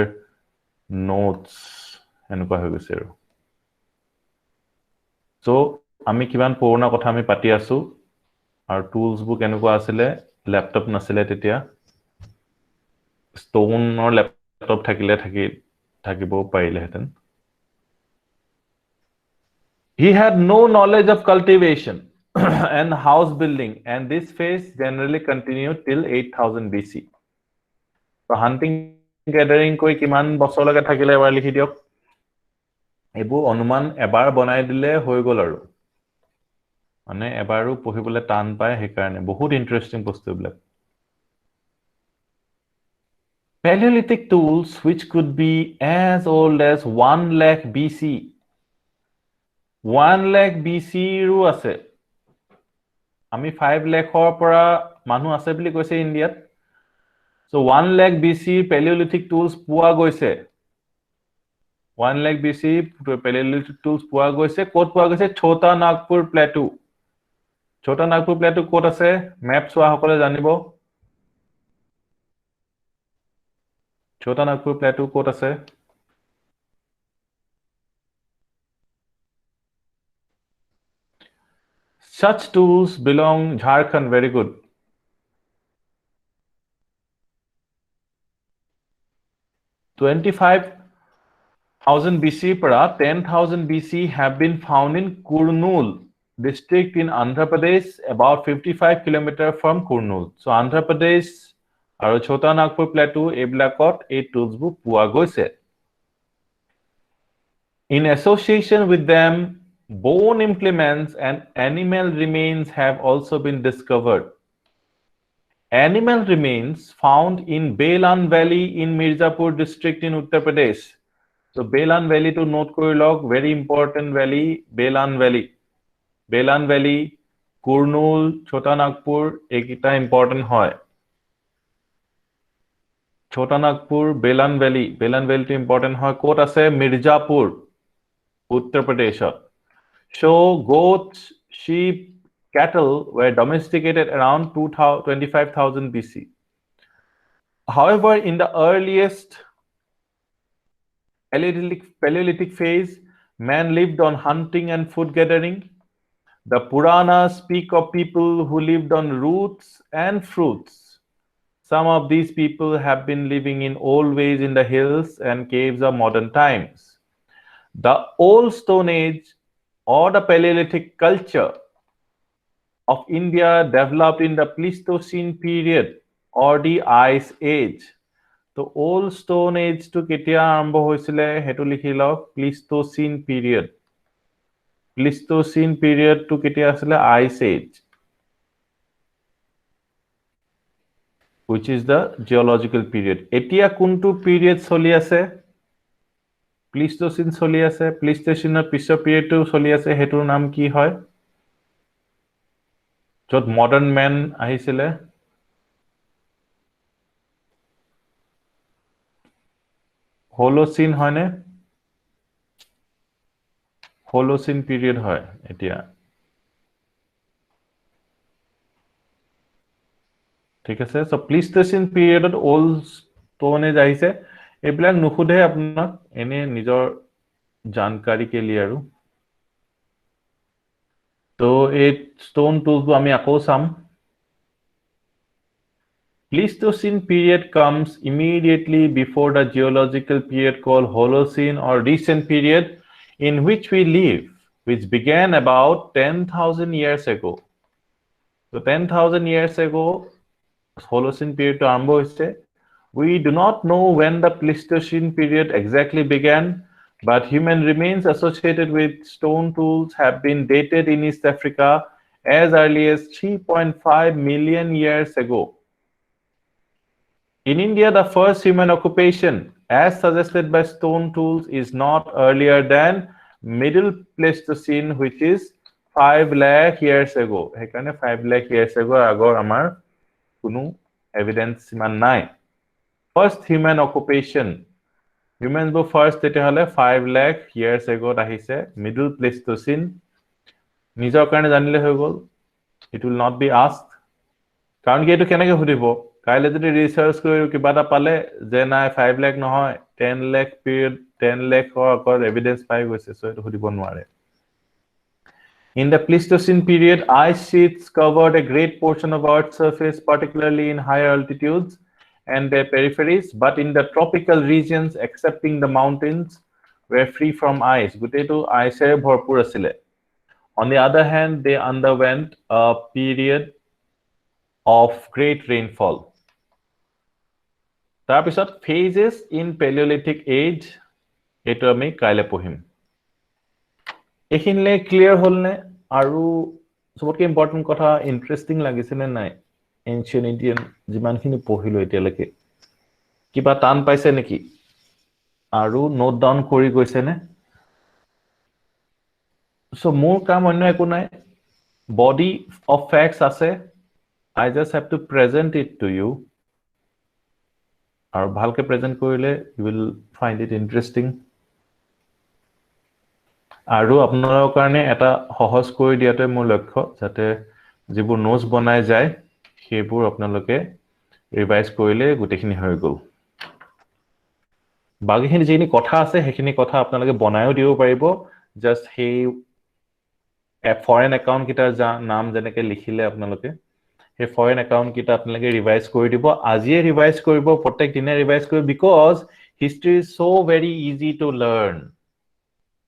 notes এনেকুৱা হৈ গৈছে আৰু সো আমি কিমান পুৰণা কথা আমি পাতি আছো আৰু টুলস বুক এনেকুৱা আছিলে ল্যাপটপ নাছিলে তেতিয়া ষ্টोनৰ ল্যাপটপ থাকিব পাৰিলেহেঁতেন He had no knowledge of cultivation and house building and this phase generally continued till 8000 BC so hunting gathering কৰি কিমান বছৰলৈকে থাকিলে এবাৰ লিখি দিয়ক এবোৰ অনুমান এবাৰ বনাই দিলে হৈ গল আৰু মানে এবাৰো পঢ়িবলৈ টান পায় সেই কাৰণে বহুত ইন্টাৰেস্টিং বস্তুবিলাক Paleolithic tools which could be as old as 1 lakh BC 1 lakh BC ৰো আছে আমি 5 লাখৰ পৰা মানুহ আছে বুলি কৈছে ইণ্ডিয়াত so 1 lakh BC Paleolithic tools পোৱা গৈছে 1 lakh BC Paleolithic tools পোৱা গৈছে ক'ত পোৱা গৈছে Chota Nagpur Plateau Chota Nagpur Plateau ক'ত আছে ম্যাপ চোৱা সকলে জানিব Chota Nagpur Plateau ক'ত আছে Such tools belong Jharkhand very good 25,000 BC para 10,000 BC have been found in Kurnool district in Andhra Pradesh about 55 kilometer from Kurnool so Andhra Pradesh আৰু Chota Nagpur Plateau এইবিলাকত এই টুলসবোৰ পোৱা গৈছে In association with them bone implements and animal remains have also been discovered Animal remains found in Belan Valley in Mirzapur district in Uttar Pradesh so Belan Valley to note kori log very important valley Belan Valley Kurnool Chota Nagpur ekita important hoy Chota Nagpur Belan Valley to important hoy kot ase Mirzapur Uttar Pradesh so goats sheep cattle were domesticated around 25,000 BC however in the earliest Paleolithic phase man lived on hunting and food gathering the Puranas speak of people who lived on roots and fruits some of these people have been living in old ways in the hills and caves of modern times the old stone age or the Paleolithic culture of India developed in the Pleistocene period or the Ice Age. So old stone age to ketia arambo hoisile hetu likhi lok Pleistocene period to ketia asile Ice Age which is the geological period etia kuntu period choli ase Pleistocene choli ase Pleistocene pisor period to choli ase hetur naam ki hoy jot modern man ahisile Holocene hoyne Holocene period হয় এতিয়া ঠিক আছে so Pleistocene periodত old stone age আহিছে এইবিলাক নুখুধে আপোনাক এনে নিজৰ জানকাৰী के लिए আৰু তো এই stone tools আমি আকৌ চাম Pleistocene period comes immediately before the geological period called Holocene or recent period in which we live, which began about 10,000 years ago. So 10,000 years ago, Holocene period to আৰম্ভ হৈছে. We do not know when the Pleistocene period exactly began, but human remains associated with stone tools have been dated in East Africa as early as 3.5 million years ago. In India, the first human occupation, as suggested by stone tools, is not earlier than Middle Pleistocene, which is 5 lakh years ago. Hekane 5 lakh years ago, agor amar কোনো evidence ইমান নাই. First human occupation. Humans were first তেতিয়াহলে 5 lakh years ago আহিছে Middle Pleistocene. নিজৰ কাৰণে জানিলে হৈ গল. It will not be asked. কাৰণ কি এটো কেনেকৈ সুধিব কাইলে যদি ৰিসাৰ্চ কৰি কিবা এটা পালে যে নাই 5 লাখ নহয় 10 লাখ পিৰিয়ড 10 লাখৰ আগৰ এভিডেন্স পাই গৈছে সো এটো সুধিব নোৱাৰে In the Pleistocene period ice sheets covered a great portion of earth's surface particularly in higher altitudes and their peripheries but in the tropical regions excepting the mountains were free from ice গুটেটো আইসেৰে ভৰপুৰ আছিল On the other hand they underwent a period of great rainfall তাৰপিছত phases in Paleolithic age এটো আমি কাইলে পঢ়িম এখিনলে clear হলনে আৰু সবতকে important কথা ইন্টাৰেস্টিং লাগিছে নে নাই এনশিয়েন্ট ইন্ডিয়ান যিমানখিনি পঢ়িলো এতিয়ালৈকে কিবা টান পাইছে নেকি আৰু নোট ডাউন কৰি গৈছে নে সো মোৰ কাম অন্য একো নাই বডি অফ ফ্যাক্টস আছে I just have to present it to you আৰু ভালকে প্ৰেজেন্ট কৰিলে you will find it interesting আৰু আপোনালোকৰ কাৰণে এটা সহজ কৰি দিয়াতে মোৰ লক্ষ্য যাতে যিবোৰ নোটস বনাই যায় সেইবোৰ আপোনালোকে ৰিভাইজ কৰিলে গুটেখিনি হৈ গল বাকিখিনি যিখিনি কথা আছে সেইখিনি কথা আপোনালোকে বনায়ও দিব পাৰিব জাস্ট সেই ফৰেন একাউন্ট কিটাৰ নাম যেনেকে লিখিলে আপোনালোকে সেই ফৰেন একাউন্ট কিটা আপোনালোকে ৰিভাইজ কৰি দিব আজিয়ে ৰিভাইজ কৰিব প্ৰত্যেক দিনে ৰিভাইজ কৰিব because history is so very easy to learn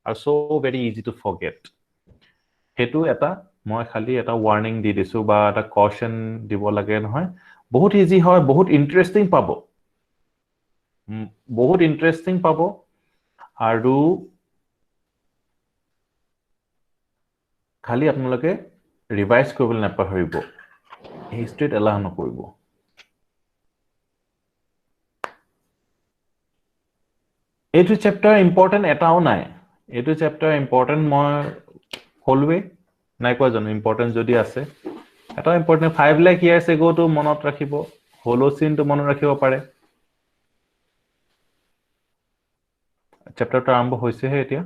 are so very easy to forget হেতু এটা মই খালি এটা ওয়ার্নিং দি দিছো বা এটা কশন দিব লাগে নহয় বহুত ইজি হয় বহুত ইন্টারেস্টিং পাবো আৰু খালি আপোনালোকে ৰিভাইজ কৰিবলৈ নাপাহৰিব হিষ্ট্ৰীত এলাহ নকৰিব এইটো চ্যাপ্টাৰ ইম্পৰ্টেন্ট এটাও নাই এইটো চ্যাপ্টাৰ ইম্পৰ্টেন্ট মই হলৱে নাই কোৱা জানো ইম্পৰ্টেন্ট যদি আছে এটা ইম্পৰ্টেন্ট 5 লাখ ইয়াৰ্স এগো তো মনত ৰাখিব হোলোচিন তো মনত ৰাখিব পাৰে চ্যাপ্টাৰটো আৰম্ভ হৈছে হে এতিয়া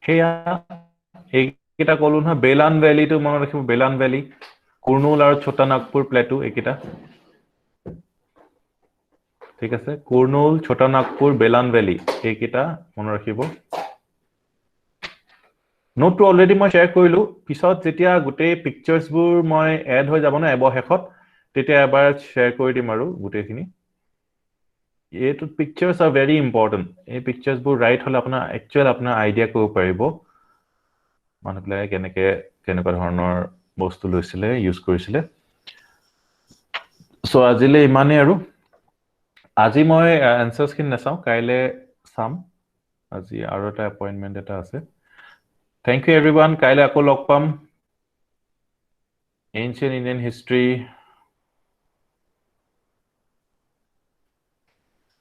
হেয়া এইকিটা কলো না বেলান ভ্যালি তো মনত ৰাখিব বেলান ভ্যালি কুৰ্নুল আৰু ছোটা নাগপুৰ প্লেটো এইকিটা ঠিক আছে কুৰ্নুল ছোটা নাগপুৰ বেলান ভ্যালি এইকিটা মনত ৰাখিব নোটটো অলৰেডি মই শেয়াৰ কৰিলো পিছত যেতিয়া গুটে পিকচাৰ্স বোৰ মই এড হৈ যাব না এবহেখত তেতিয়া এবাৰ শেয়াৰ কৰি দিম আৰু গুটেখিনি এইটো পিকচাৰ্স are very important এই পিকচাৰ্স বোৰ ৰাইট হলে আপোনাৰ একচুয়াল আপোনাৰ আইডিয়া কৰিব পাৰিব মানুহবিলাকে কেনেকুৱা ধৰণৰ বস্তু লৈছিলে ইউজ কৰিছিলে সো আজিলে ইমানে আৰু আজি মই আনসাৰ্স খিনি নাচাও কাইলে চাম আজি আৰু এটা এপইন্টমেন্ট এটা আছে Thank you everyone. Kaile ako log pam. Ancient Indian history.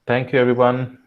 Thank you everyone.